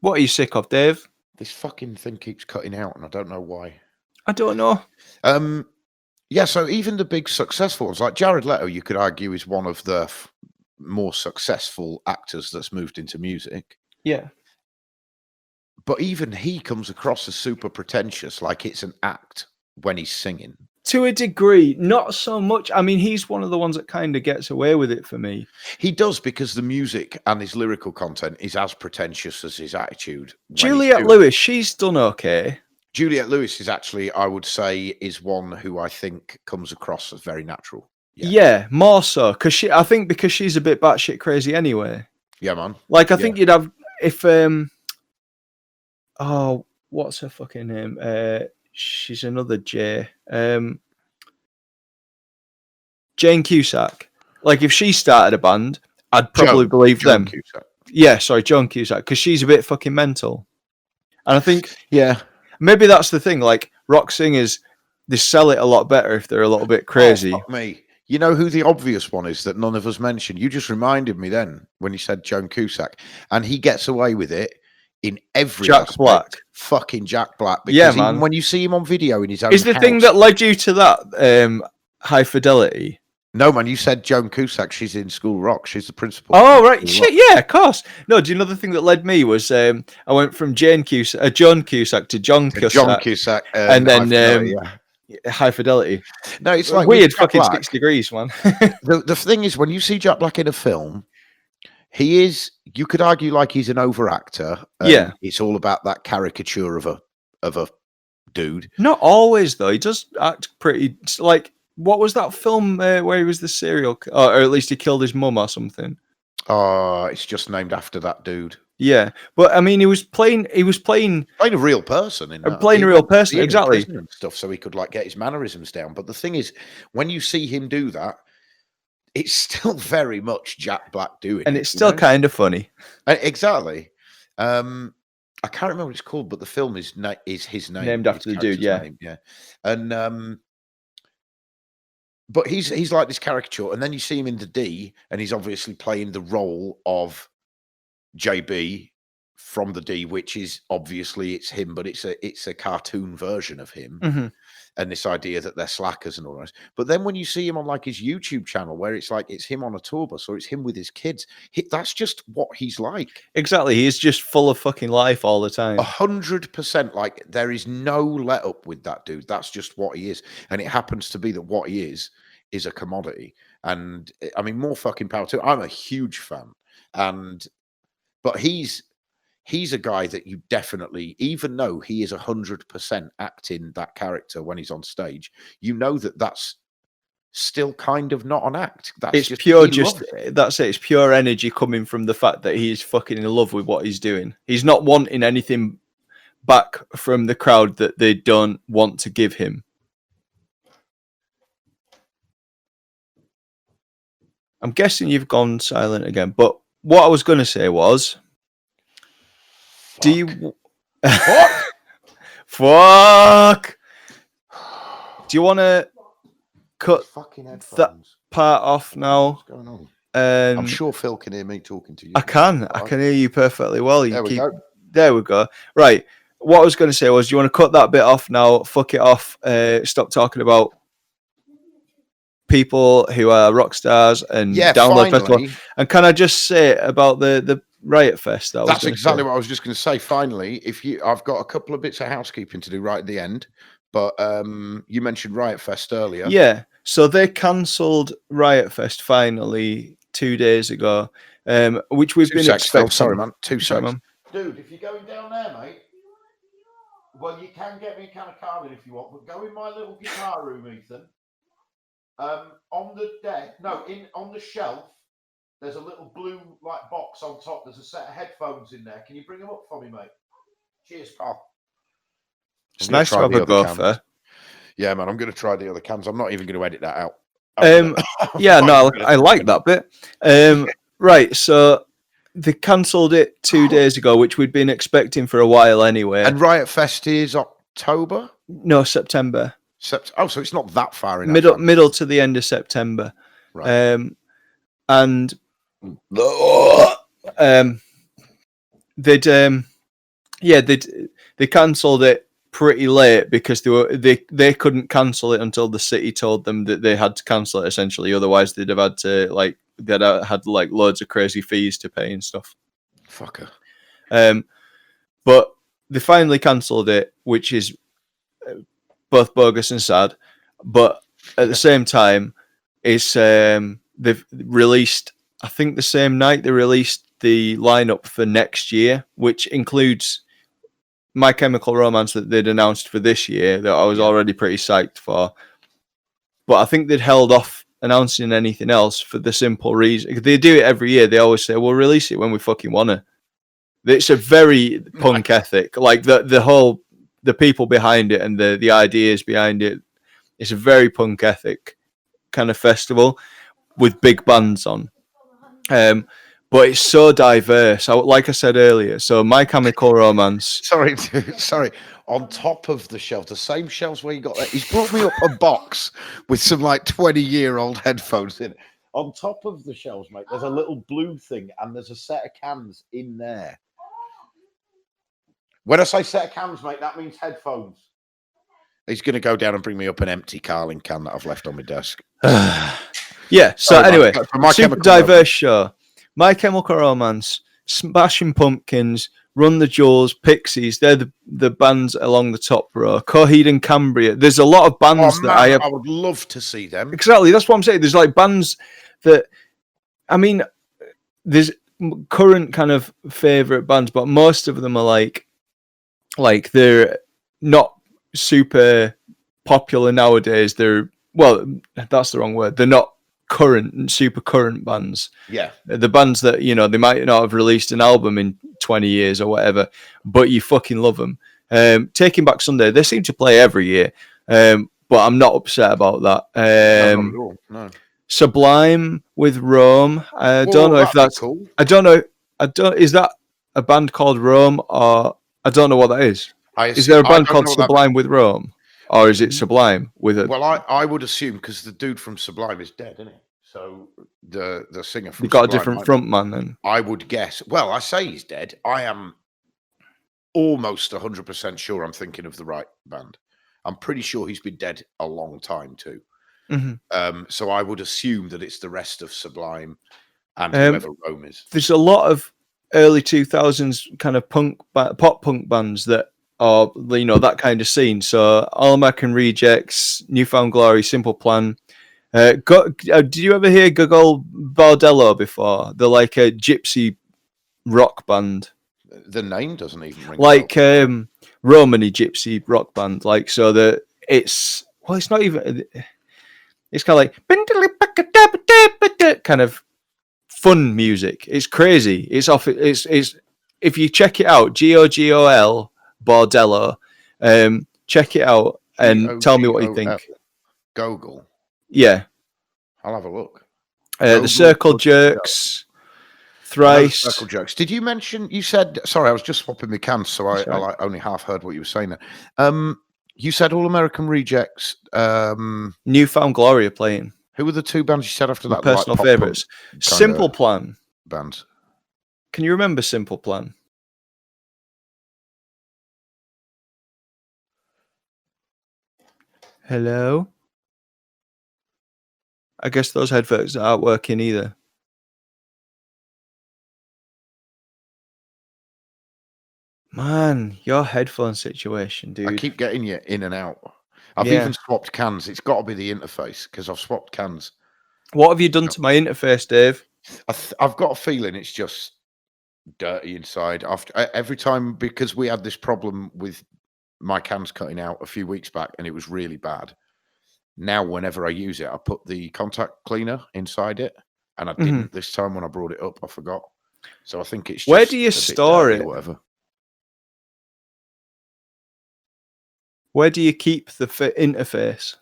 What are you sick of, Dave? This fucking thing keeps cutting out, and I don't know why. I don't know. Yeah, so even the big successful ones, like Jared Leto, you could argue is one of the more successful actors that's moved into music. Yeah. But even he comes across as super pretentious, like it's an act when he's singing. To a degree, not so much. I mean, he's one of the ones that kind of gets away with it for me. He does, because the music and his lyrical content is as pretentious as his attitude. Juliette Lewis, she's done okay. Juliette Lewis is actually, I would say, is one who I think comes across as very natural. Yeah, more so. Because she's a bit batshit crazy anyway. Yeah, man. Like, I think you'd have, if, oh, what's her fucking name? She's another J. Jane Cusack. Like, if she started a band, I'd probably believe them. Cusack. Yeah, sorry, Joan Cusack, because she's a bit fucking mental. And I think, yeah, maybe that's the thing. Like, rock singers, they sell it a lot better if they're a little bit crazy. Oh, fuck me. You know who the obvious one is that none of us mentioned? You just reminded me then when you said Joan Cusack, and he gets away with it in every Jack aspect. Black. Fucking Jack Black. Because yeah, man. When you see him on video in his own is the house, thing that led you to that High Fidelity? No, man, you said Joan Cusack. She's in School Rock. She's the principal. Oh, right. Shit, yeah, of course. No, do you know the thing that led me was I went from Joan Cusack to John Cusack. John Cusack. And then High Fidelity. No, it's like weird fucking Black, 6 degrees, man. the thing is, when you see Jack Black in a film, he is, you could argue like he's an over actor. Yeah. It's all about that caricature of a dude. Not always, though. He does act pretty, like, what was that film where he was the serial, or at least he killed his mum or something? Oh, it's just named after that dude. Yeah, but I mean, he was playing a real person in that. Playing a real person, exactly. And stuff, so he could like get his mannerisms down. But the thing is, when you see him do that, it's still very much Jack Black doing and it's still kind of funny. Exactly. I can't remember what it's called, but the film is his name, named after the dude. Yeah, name, yeah. And but he's like this caricature, and then you see him in the D, and he's obviously playing the role of JB from the D, which is obviously it's him, but it's a cartoon version of him. Mm-hmm. And this idea that they're slackers and all that. But then when you see him on like his YouTube channel, where it's like it's him on a tour bus or it's him with his kids, that's just what he's like. Exactly, he's just full of fucking life all the time. 100%. Like there is no let up with that dude. That's just what he is, and it happens to be that what he is a commodity. And I mean, more fucking power to. I'm a huge fan, but he's a guy that you definitely, even though he is 100% acting that character when he's on stage, you know that's still kind of not an act. That's it's pure, that's it. It's pure energy coming from the fact that he's fucking in love with what he's doing. He's not wanting anything back from the crowd that they don't want to give him. I'm guessing you've gone silent again, but what I was going to say was, Fuck. Do you... Fuck! Do you want to cut that part off now. What's going on? I'm sure Phil can hear me talking to you. I can hear you perfectly well. There we go. There we go. Right. What I was going to say was, do you want to cut that bit off now? Fuck it off. Stop talking about people who are rock stars and download festival. And can I just say about the Riot Fest? That's exactly what I was just going to say. Finally, I've got a couple of bits of housekeeping to do right at the end, but you mentioned Riot Fest earlier. Yeah. So they cancelled Riot Fest finally 2 days ago, which we've been expecting. Sorry, man. 2 seconds. Dude, if you're going down there, mate, well, you can get me a can of Carling if you want, but go in my little guitar room, Ethan. On the deck, on the shelf, there's a little blue box on top. There's a set of headphones in there. Can you bring them up for me, mate? Cheers, pal. It's nice to have a gopher. Yeah, man, I'm going to try the other cans. I'm not even going to edit that out. Yeah, no, I like that bit. Right, so they cancelled it 2 days ago, which we'd been expecting for a while anyway. And Riot Fest is October? No, September. So it's not that far in. Middle to the end of September. Right. And they cancelled it pretty late because they couldn't cancel it until the city told them that they had to cancel it essentially. Otherwise, they'd have had to had loads of crazy fees to pay and stuff. Fucker. But they finally cancelled it, which is both bogus and sad. But at the same time, it's they've released. I think the same night they released the lineup for next year, which includes My Chemical Romance that they'd announced for this year that I was already pretty psyched for. But I think they'd held off announcing anything else for the simple reason. They do it every year. They always say, we'll release it when we fucking want to. It's a very punk ethic. Like the people behind it and the ideas behind it. It's a very punk ethic kind of festival with big bands on. But it's so diverse. Like I said earlier, so My Chemical Romance. Sorry. On top of the shelf, the same shelves where you got that. He's brought me up a box with some 20-year-old headphones in it. On top of the shelves, mate, there's a little blue thing and there's a set of cans in there. When I say set of cans, mate, that means headphones. He's going to go down and bring me up an empty Carling can that I've left on my desk. Yeah, so anyway, super diverse show. My Chemical Romance, Smashing Pumpkins, Run the Jewels, Pixies, they're the bands along the top row. Coheed and Cambria. There's a lot of bands I would love to see them. Exactly, that's what I'm saying. There's bands that, there's current kind of favourite bands, but most of them are they're not super popular nowadays. That's the wrong word. They're not super current bands. Yeah. The bands that, they might not have released an album in 20 years or whatever, but you fucking love them. Taking Back Sunday, they seem to play every year, but I'm not upset about that. No. Sublime with Rome. I don't know if that's cool. I don't know. Is that a band called Rome, or I don't know what that is. Is there a band called Sublime with Rome? Or is it Sublime with it? Well, I would assume because the dude from Sublime is dead, isn't he? So the singer from You've got Sublime, a different frontman then. I would guess. Well, I say he's dead. I am almost 100% sure I'm thinking of the right band. I'm pretty sure he's been dead a long time too. Mm-hmm. So I would assume that it's the rest of Sublime and whoever Rome is. There's a lot of early 2000s kind of pop punk bands that are, that kind of scene. So All American Rejects, Newfound Glory, Simple Plan. Did you ever hear Gogol Bordello before? They're like a gypsy rock band. The name doesn't even ring. Romany gypsy rock band. It's not even. It's kind of kind of fun music. It's crazy. It's if you check it out, Gogol Bordello, check it out and tell me what you think. Gogol. Yeah, I'll have a look. The Circle Jerks, Thrice. Circle Jerks. Did you mention? You said. Sorry, I was just swapping my cans, so I only half heard what you were saying there. You said All American Rejects. Newfound Glory are playing. Who were the two bands you said after My that? personal like favourites. Simple Plan. Bands. Can you remember Simple Plan? Hello? I guess those headphones aren't working either. Man, your headphone situation, dude. I keep getting you in and out. I've even swapped cans. It's got to be the interface because I've swapped cans. What have you done to my interface, Dave? I've got a feeling it's just dirty inside. Every time, because we had this problem with my cans cutting out a few weeks back and it was really bad. Now, whenever I use it, I put the contact cleaner inside it, and I didn't this time when I brought it up. I forgot. So I think it's just where do you store it? Or whatever. Where do you keep the interface?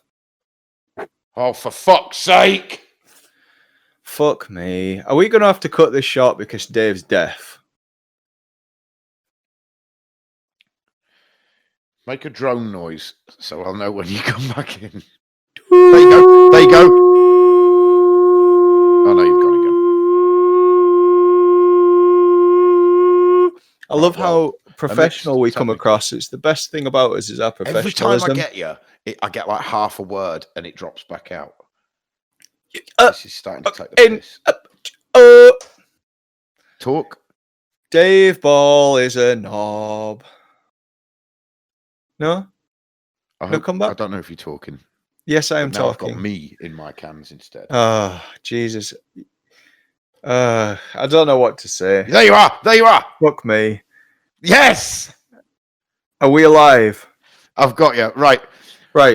Oh, for fuck's sake! Fuck me. Are we going to have to cut this short because Dave's deaf? Make a drone noise so I'll know when you come back in. There you go. There you go. Oh, no, you've gone again. I love how professional we come across. It's the best thing about us is our professionalism. Every time I get you, I get like half a word and it drops back out. This is starting to take the piss. Talk. Dave Ball is a knob. No? No, come back. I don't know if you're talking. Yes, I am talking. I've got me in my cans instead. Oh, Jesus. I don't know what to say. There you are. There you are. Fuck me. Yes. Are we alive? I've got you. Right.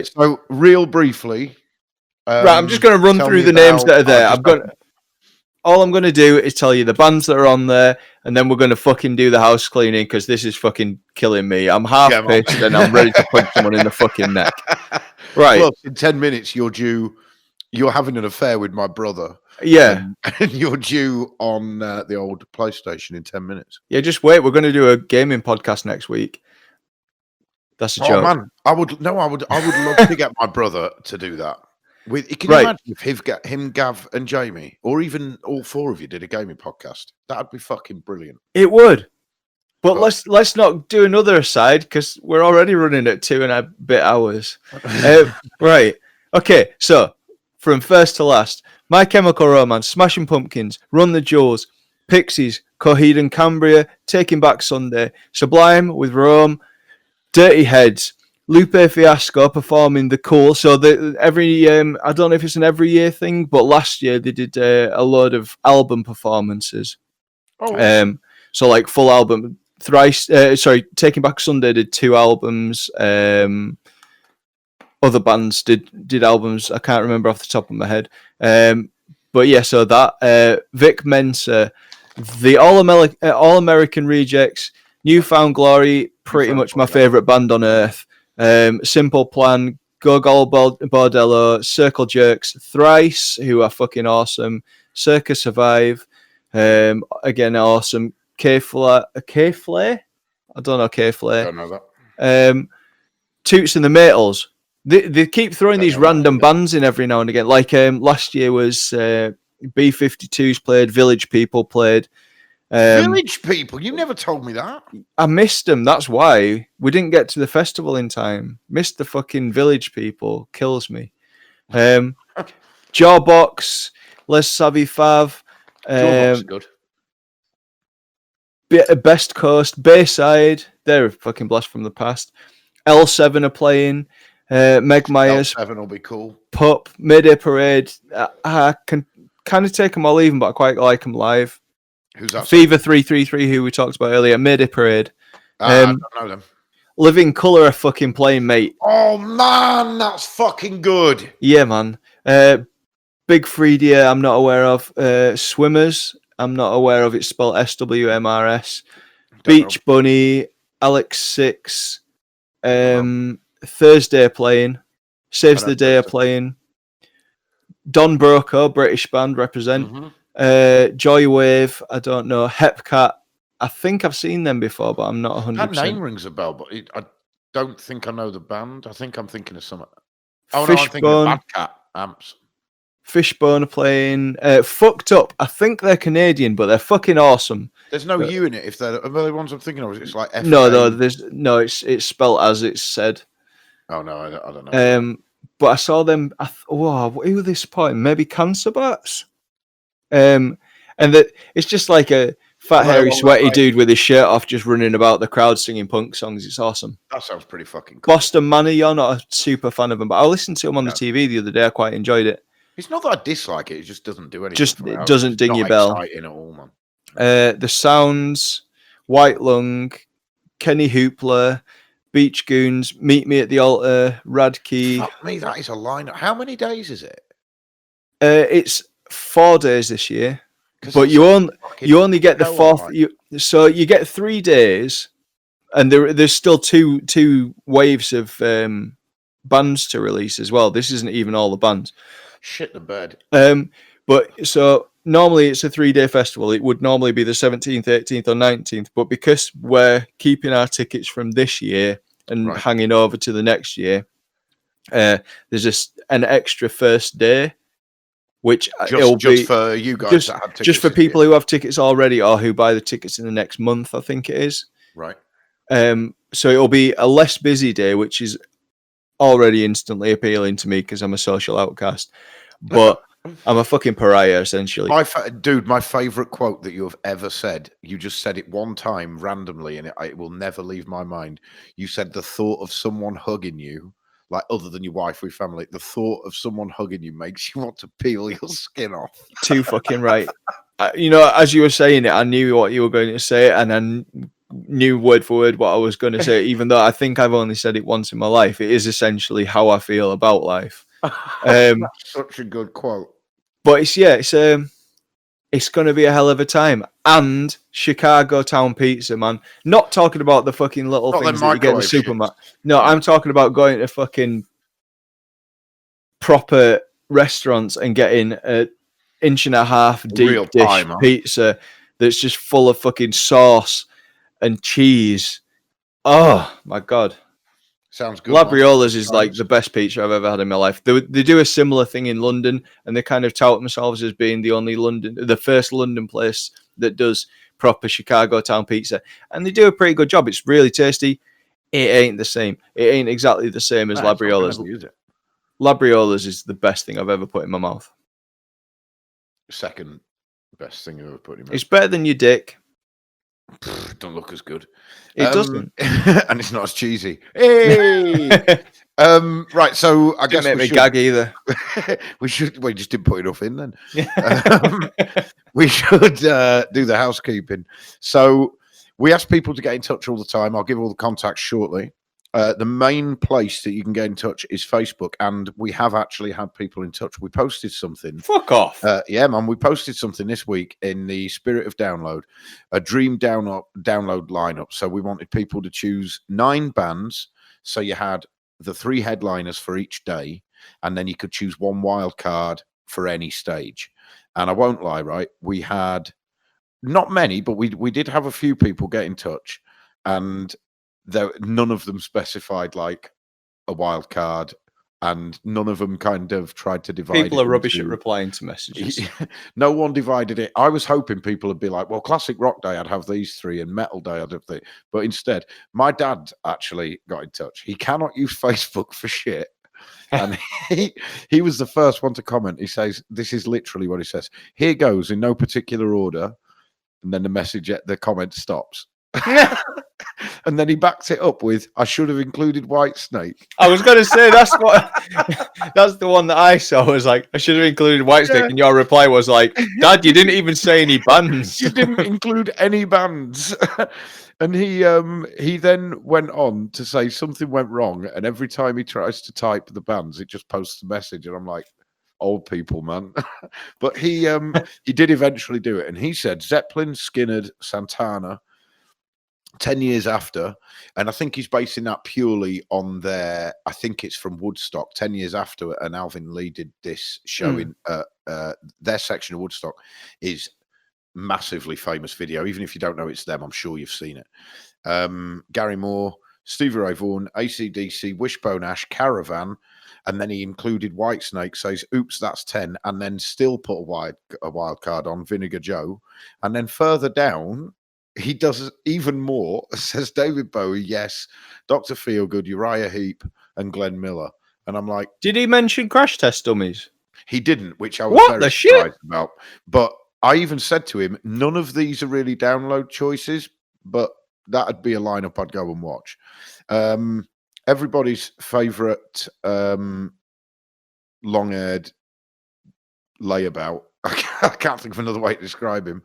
So, real briefly. Right, I'm just going to run through the names that are there. All I'm going to do is tell you the bands that are on there, and then we're going to fucking do the house cleaning because this is fucking killing me. I'm half pissed and I'm ready to punch someone in the fucking neck. Right. Plus, in 10 minutes, you're having an affair with my brother. Yeah. And you're due on the old PlayStation in 10 minutes. Yeah, just wait. We're going to do a gaming podcast next week. That's a joke. Man, I would love to get my brother to do that. Can you imagine if him, Gav, and Jamie, or even all four of you, did a gaming podcast? That'd be fucking brilliant. It would. But let's not do another aside because we're already running at 2.5 hours. Right. Okay. So from first to last, My Chemical Romance, Smashing Pumpkins, Run the Jewels, Pixies, Coheed and Cambria, Taking Back Sunday, Sublime with Rome, Dirty Heads, Lupe Fiasco performing The Cool. So every I don't know if it's an every year thing, but last year they did a load of album performances. Oh. So like full album. Taking Back Sunday did 2 albums. Other bands did albums. I can't remember off the top of my head. But yeah, so that Vic Mensa, the All American Rejects, Newfound Glory, pretty much my favorite band on earth. Simple Plan, Gogol Bordello, Circle Jerks, Thrice, who are fucking awesome. Circa Survive, again awesome. K-Flay? I don't know K-Flay. I don't know that. Toots and the Maytals. They keep throwing these random bands in every now and again. Like last year was B-52s played, Village People played. Village People? You never told me that. I missed them. That's why we didn't get to the festival in time. Missed the fucking Village People. Kills me. Jawbox, Les Savvy Fav. Jawbox is good. Best Coast, Bayside. They're a fucking blast from the past. L7 are playing. Meg Myers. L7 will be cool. Pup, Mayday Parade. I can kind of take them or leave them, but I quite like them live. Who's that? Fever 333, who we talked about earlier. Mayday Parade. I don't know them. Living Colour are fucking playing, mate. Oh, man, that's fucking good. Yeah, man. Big 3D, I'm not aware of. Swimmers, I'm not aware of. It's spelled SWMRS. Beach Bunny, Alex 6. Thursday playing. Saves the Day are playing. Don Broco, British band, represent. Joywave, I don't know. Hepcat, I think I've seen them before, but I'm not 100%. That name rings a bell, but don't think I know the band. I think I'm thinking of some. Oh no, I'm thinking of Fishbone. Bad Cat Amps. Fishbone are playing. Fucked Up. I think they're Canadian, but they're fucking awesome. There's no U in it. If they're the ones I'm thinking of, it's like F. No, there's no. It's spelled as it's said. Oh no, I don't know. But I saw them. Whoa, who were they supporting? Maybe Cancer Bats. And that it's just like a fat, hairy, sweaty dude with his shirt off, just running about the crowd singing punk songs. It's awesome. That sounds pretty fucking cool. Boston Manor, you're not a super fan of them, but I listened to him on the TV the other day. I quite enjoyed it. It's not that I dislike it; it just doesn't do anything. Just it doesn't ding your bell. Exciting at all, man. The Sounds, White Lung, Kenny Hoopla, Beach Goons, Meet Me at the Altar, Radkey. Fuck me, that is a lineup. How many days is it? It's 4 days this year, but you only get the fourth. So you get 3 days, and there's still two waves of bands to release as well. This isn't even all the bands. Shit the bed. But so normally it's a 3-day festival. It would normally be the 17th, 18th, or 19th. But because we're keeping our tickets from this year and hanging over to the next year, there's just an extra first day, which it'll be for you guys that have tickets. Just for people who have tickets already or who buy the tickets in the next month, I think it is. Right. So it'll be a less busy day, which is already instantly appealing to me because I'm a social outcast. But I'm a fucking pariah, essentially. Dude, my favorite quote that you have ever said, you just said it one time randomly, and it will never leave my mind. You said the thought of someone hugging you, like other than your wife or your family, the thought of someone hugging you makes you want to peel your skin off. Too fucking right. As you were saying it, I knew what you were going to say, and I knew word for word what I was going to say, even though I think I've only said it once in my life. It is essentially how I feel about life. That's such a good quote. But it's going to be a hell of a time. And Chicago Town Pizza, man. Not talking about the fucking little things that you get in the supermarket. No, I'm talking about going to fucking proper restaurants and getting an 1.5 inch deep dish pizza that's just full of fucking sauce and cheese. Oh my God. Sounds good. Labriola's is like the best pizza I've ever had in my life. They do a similar thing in London, and they kind of tout themselves as being the first London place that does proper Chicago Town pizza, and they do a pretty good job. It's really tasty. It ain't the same. It ain't exactly the same as Labriola's. Labriola's is the best thing I've ever put in my mouth. Second best thing I've ever put in my mouth. It's better than your dick. Don't look as good. It doesn't, and it's not as cheesy. Hey, right. So I guess make me gag either. We just didn't put enough in then. We should do the housekeeping. So we ask people to get in touch all the time. I'll give all the contacts shortly. The main place that you can get in touch is Facebook, and we have actually had people in touch. We posted something. Fuck off. Yeah, man. We posted something this week in the spirit of download, a dream download lineup. So we wanted people to choose 9 bands. So you had the 3 headliners for each day, and then you could choose 1 wild card for any stage. And I won't lie, right? We had not many, but we did have a few people get in touch, and none of them specified like a wild card, and none of them kind of tried to divide. People are rubbish at replying to messages. No one divided it. I was hoping people would be like, well, Classic Rock Day, I'd have these 3, and Metal Day, I'd have the. But instead, my dad actually got in touch. He cannot use Facebook for shit. And he was the first one to comment. He says, this is literally what he says. Here goes in no particular order. And then the comment stops. And then he backs it up with, I should have included Whitesnake. I was going to say, that's the one that I saw. Was like, I should have included Whitesnake. And your reply was like, Dad, you didn't even say any bands. You didn't include any bands. And he then went on to say something went wrong. And every time he tries to type the bands, it just posts a message. And I'm like, old people, man. But he did eventually do it. And he said Zeppelin, Skynyrd, Santana, 10 years after, and I think he's basing that purely on I think it's from Woodstock, 10 years after, and Alvin Lee did this show in their section of Woodstock is massively famous video. Even if you don't know it's them, I'm sure you've seen it. Gary Moore, Stevie Ray Vaughan, AC/DC, Wishbone Ash, Caravan, and then he included Whitesnake, says, oops, that's 10, and then still put a wild card on, Vinegar Joe. And then further down, he does even more, says David Bowie, yes, Dr. Feelgood, Uriah Heep, and Glenn Miller. And I'm like... Did he mention Crash Test Dummies? He didn't, which I was very surprised about. But I even said to him, none of these are really download choices, but that'd be a lineup I'd go and watch. Everybody's favourite long-haired layabout, I can't think of another way to describe him,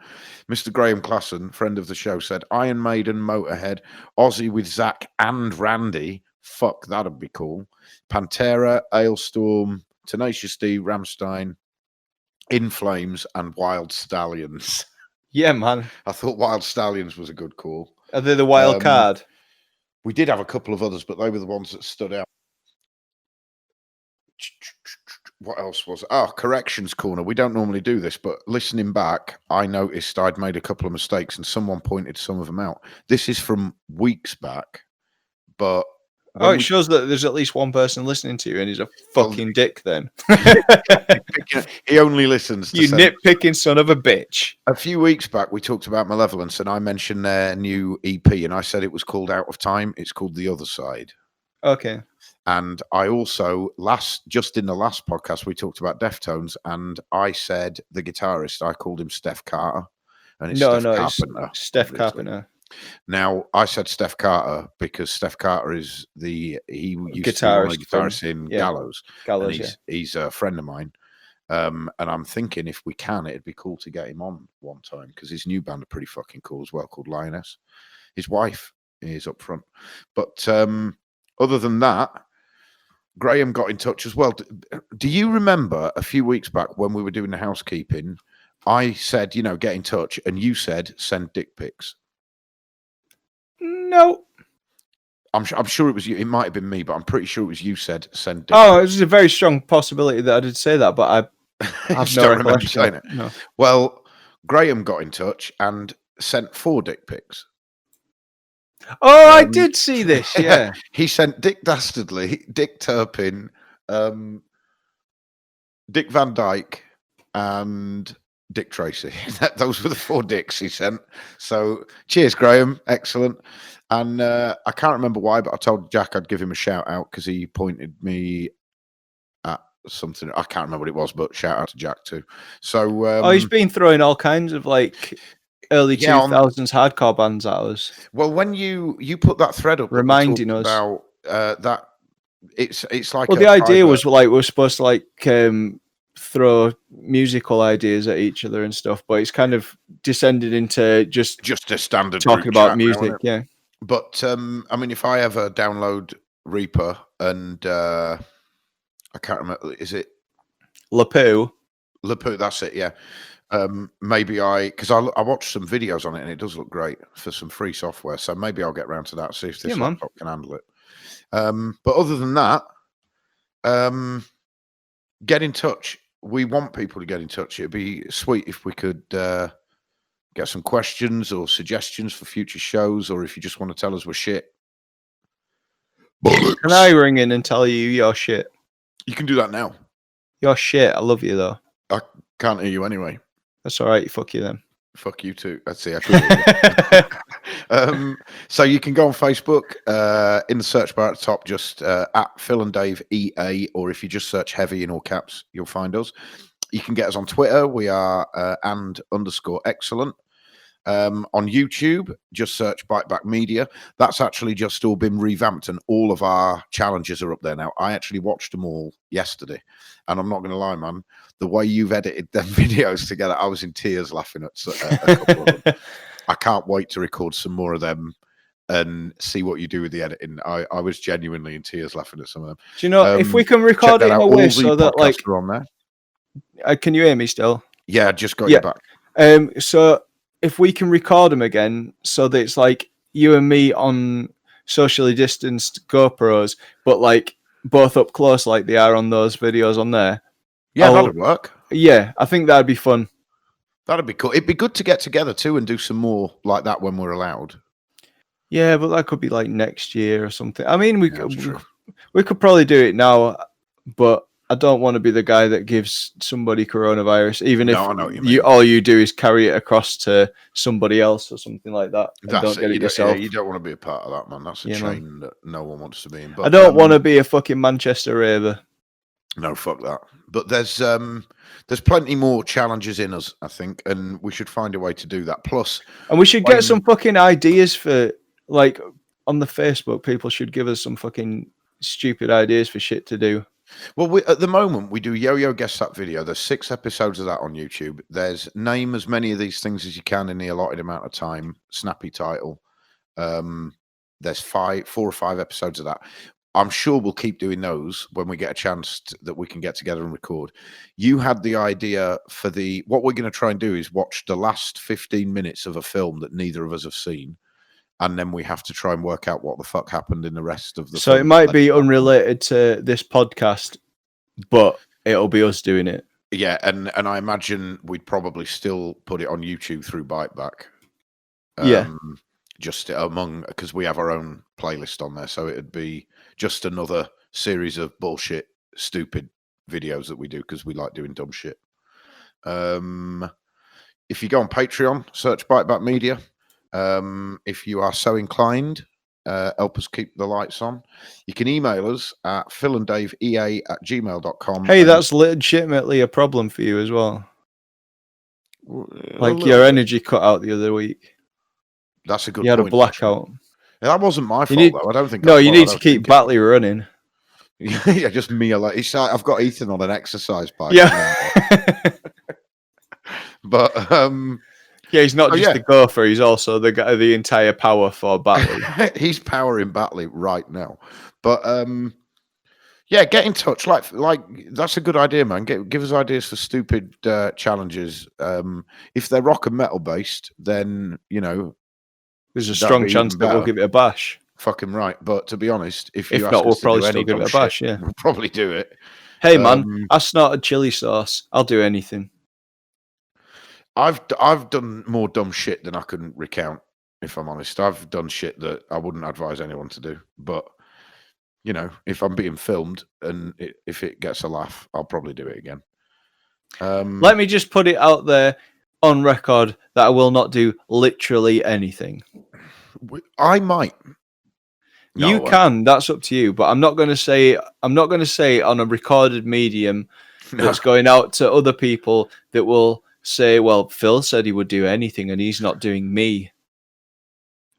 Mr. Graham Classen, friend of the show, said Iron Maiden, Motorhead, Ozzy with Zach and Randy. Fuck, that'd be cool. Pantera, Ailstorm, Tenacious D, Rammstein, In Flames, and Wild Stallions. Yeah, man. I thought Wild Stallions was a good call. Are they the wild card? We did have a couple of others, but they were the ones that stood out. What else was? Oh, Corrections Corner. We don't normally do this, but listening back, I noticed I'd made a couple of mistakes and someone pointed some of them out. This is from weeks back, but... it shows that there's at least one person listening to you, and he's a fucking dick then. He only listens to... You nitpicking son of a bitch. A few weeks back, we talked about Malevolence, and I mentioned their new EP, and I said it was called Out of Time. It's called The Other Side. Okay. And I also, just in the last podcast, we talked about Deftones, and I said the guitarist, I called him Steph Carter. And it's Carpenter. Steph Carpenter. Now, I said Steph Carter because Steph Carter is he used guitarist to be one of the guitarists in Gallows. He's a friend of mine. And I'm thinking if we can, it'd be cool to get him on one time because his new band are pretty fucking cool as well, called Lioness. His wife is up front. But other than that, Graham got in touch as well. Do you remember a few weeks back when we were doing the housekeeping, I said, get in touch, and you said, send dick pics? No. I'm sure it was you. It might have been me, but I'm pretty sure it was you said send dick pics. It was a very strong possibility that I did say that, but I have no remember saying it. No. Well, Graham got in touch and sent 4 dick pics. Oh, I did see this, yeah. He sent Dick Dastardly, Dick Turpin, Dick Van Dyke, and Dick Tracy. Those were the 4 dicks he sent. So, cheers, Graham. Excellent. And I can't remember why, but I told Jack I'd give him a shout out because he pointed me at something. I can't remember what it was, but shout out to Jack too. So, he's been throwing all kinds of early 2000s hardcore bands at us. Well, when you put that thread up, reminding us about that, it's like. Well, the idea was we're supposed to throw musical ideas at each other and stuff, but it's kind of descended into just a standard talking about music. Yeah, but I mean, if I ever download Reaper and I can't remember, is it Lapoo? That's it. Yeah. Maybe because I watched some videos on it and it does look great for some free software. So maybe I'll get around to that, see if this laptop can handle it. But other than that, get in touch. We want people to get in touch. It'd be sweet if we could get some questions or suggestions for future shows, or if you just want to tell us we're shit. Can I ring in and tell you you're shit? You can do that now. You're shit. I love you though. I can't hear you anyway. That's all right. Fuck you then. Fuck you too. Let's see. I could so you can go on Facebook in the search bar at the top, just at Phil and Dave EA, or if you just search heavy in all caps, you'll find us. You can get us on Twitter. We are &_excellent. On YouTube, just search Byte Back Media. That's actually just all been revamped, and all of our challenges are up there now. I actually watched them all yesterday, and I'm not going to lie, man. The way you've edited them videos together, I was in tears laughing at a couple of them. I can't wait to record some more of them and see what you do with the editing. I was genuinely in tears laughing at some of them. Do you know, if we can record it in a way so that, are on there. Can you hear me still? Yeah, I just got you back. So if we can record them again so that it's like you and me on socially distanced GoPros, but both up close like they are on those videos on there. Yeah, that'd work. Yeah, I think that'd be fun. That'd be cool. It'd be good to get together too and do some more like that when we're allowed. Yeah, but that could be like next year or something. I mean, Yeah, that's true. we could probably do it now, but I don't want to be the guy that gives somebody coronavirus, even if No, I know what you mean. all you do is carry it across to somebody else or something like that, and That's don't it. get it yourself. You don't want to be a part of that, man. That's a Yeah, man. chain that no one wants to be in. I But don't want to be a fucking Manchester raver. no, fuck that. But there's plenty more challenges in us, I think, and we should find a way to do that. Plus, and we should get some fucking ideas for, like, on the Facebook. People should give us some fucking stupid ideas for shit to do. Well, at the moment, we do Yo-Yo Guess That video. There's 6 episodes of that on YouTube. There's name as many of these things as you can in the allotted amount of time. Snappy title. There's 4 or 5 episodes of that. I'm sure we'll keep doing those when we get a chance that we can get together and record. You had the idea for what we're going to try and do is watch the last 15 minutes of a film that neither of us have seen. And then we have to try and work out what the fuck happened in the rest of the So film. it might be unrelated to this podcast, but it'll be us doing it. Yeah, and I imagine we'd probably still put it on YouTube through Byte back. Yeah. Just because we have our own playlist on there. So it'd be just another series of bullshit, stupid videos that we do because we like doing dumb shit. If you go on Patreon, search Byte Back Media. If you are so inclined, help us keep the lights on. You can email us at philanddaveea@gmail.com. Hey, that's legitimately a problem for you as well. Like your energy cut out the other week. That's a good point. You had a blackout. That wasn't my fault, though. I don't think. No, you need to keep Batley running. Yeah, just me alone. I've got Ethan on an exercise bike. Yeah. But yeah, he's not just the gopher, he's also the guy, the entire power for Batley. He's powering Batley right now. But yeah, get in touch. Like that's a good idea, man. Give us ideas for stupid challenges. If they're rock and metal based, then there's a strong chance that we'll give it a bash. Fucking right. But to be honest, if not, we'll probably still give it a bash. Yeah, we'll probably do it. Hey man, I snorted chili sauce. I'll do anything. I've done more dumb shit than I can recount. If I'm honest, I've done shit that I wouldn't advise anyone to do. But if I'm being filmed and if it gets a laugh, I'll probably do it again. Let me just put it out there on record that I will not do literally anything. I might. No, you can. That's up to you. But I'm not going to say. I'm not going to say on a recorded medium that's going out to other people that will say, "Well, Phil said he would do anything, and he's not doing me."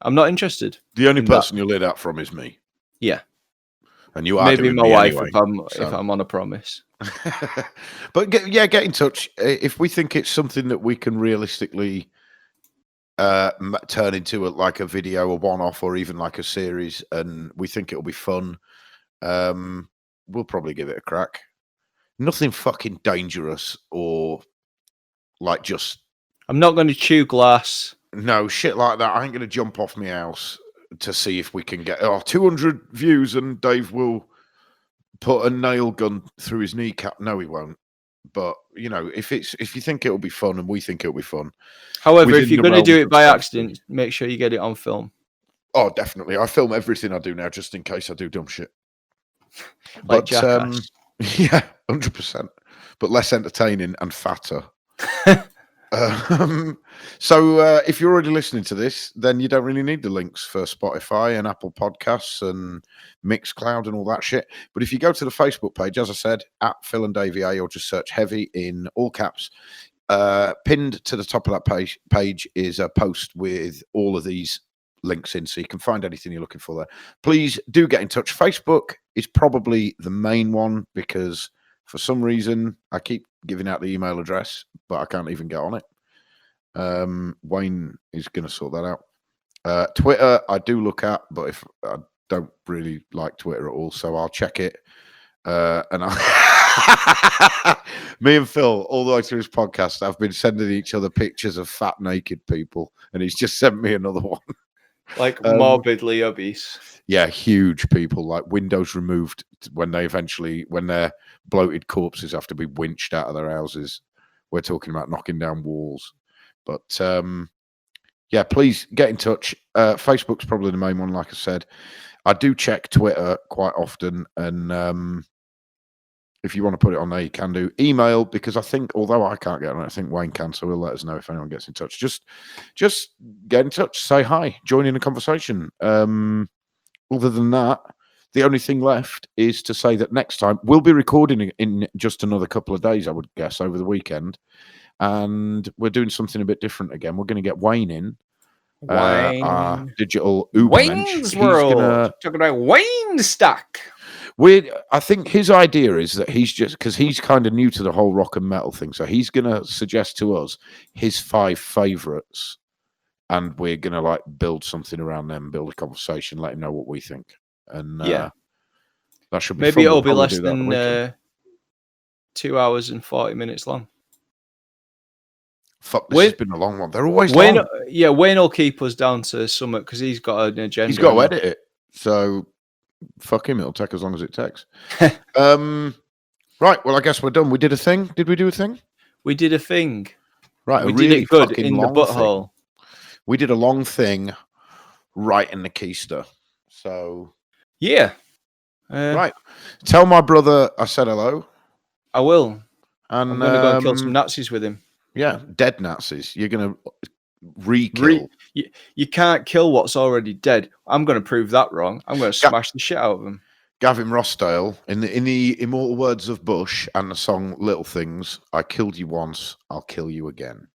I'm not interested. The only person you'll hear that from is me. Yeah, and you are maybe my wife anyway, if I'm on a promise. But get in touch if we think it's something that we can realistically turn into a video, a one-off, or even like a series, and we think it'll be fun. We'll probably give it a crack. Nothing fucking dangerous or just. I'm not going to chew glass. No shit like that. I ain't going to jump off my house to see if we can get 200 views and Dave will put a nail gun through his kneecap. No, he won't. But if you think it'll be fun and we think it'll be fun. However, if you're going to do it by accident, make sure you get it on film. Oh, definitely. I film everything I do now just in case I do dumb shit. Like Jackass. Yeah, 100%. But less entertaining and fatter. So if you're already listening to this, then you don't really need the links for Spotify and Apple Podcasts and Mixcloud and all that shit. But if you go to the Facebook page, as I said, at Phil and Dave EA, or just search Heavy in all caps, pinned to the top of that page is a post with all of these links in, so you can find anything you're looking for there. Please do get in touch. Facebook is probably the main one because for some reason I keep giving out the email address, but I can't even get on it. Wayne is going to sort that out. Twitter I do look at, but if I don't really like Twitter at all, so I'll check it. And me and Phil, all the way through his podcast, I've been sending each other pictures of fat naked people, and he's just sent me another one. Like morbidly obese. Yeah, huge people, like windows removed when their bloated corpses have to be winched out of their houses. We're talking about knocking down walls. But yeah, please get in touch. Facebook's probably the main one, like I said. I do check Twitter quite often, and if you want to put it on there, you can do. Email, because I think, although I can't get on it, I think Wayne can, so he'll let us know if anyone gets in touch. Just get in touch, say hi, join in the conversation. Other than that, the only thing left is to say that next time we'll be recording in just another couple of days, I would guess, over the weekend. And we're doing something a bit different again. We're going to get Wayne in. Our digital Wayne's World. Talking about Wayne Stack. I think his idea is that he's just, because he's kind of new to the whole rock and metal thing, so he's going to suggest to us his 5 favorites, and we're going to like build something around them, build a conversation, let him know what we think, and that should be maybe fun. it'll be less than 2 hours and 40 minutes long. Fuck, this has been a long one. They're always long. Yeah, Wayne will keep us down to something because he's got an agenda. He's got to edit it, so fuck him. It'll take as long as it takes. Right. Well, I guess we're done. We did a thing. Did we do a thing? We did a thing. Right. We did it good in the butthole. We did a long thing right in the keister. So yeah. Right. Tell my brother I said hello. I will. And I'm going to go and kill some Nazis with him. Yeah, dead Nazis. You're going to re-kill. You can't kill what's already dead. I'm going to prove that wrong. I'm going to smash the shit out of them. Gavin Rossdale, in the immortal words of Bush and the song Little Things, I killed you once, I'll kill you again.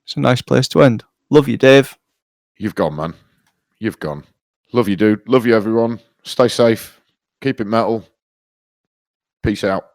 It's a nice place to end. Love you, Dave. You've gone, man. You've gone. Love you, dude. Love you, everyone. Stay safe. Keep it metal. Peace out.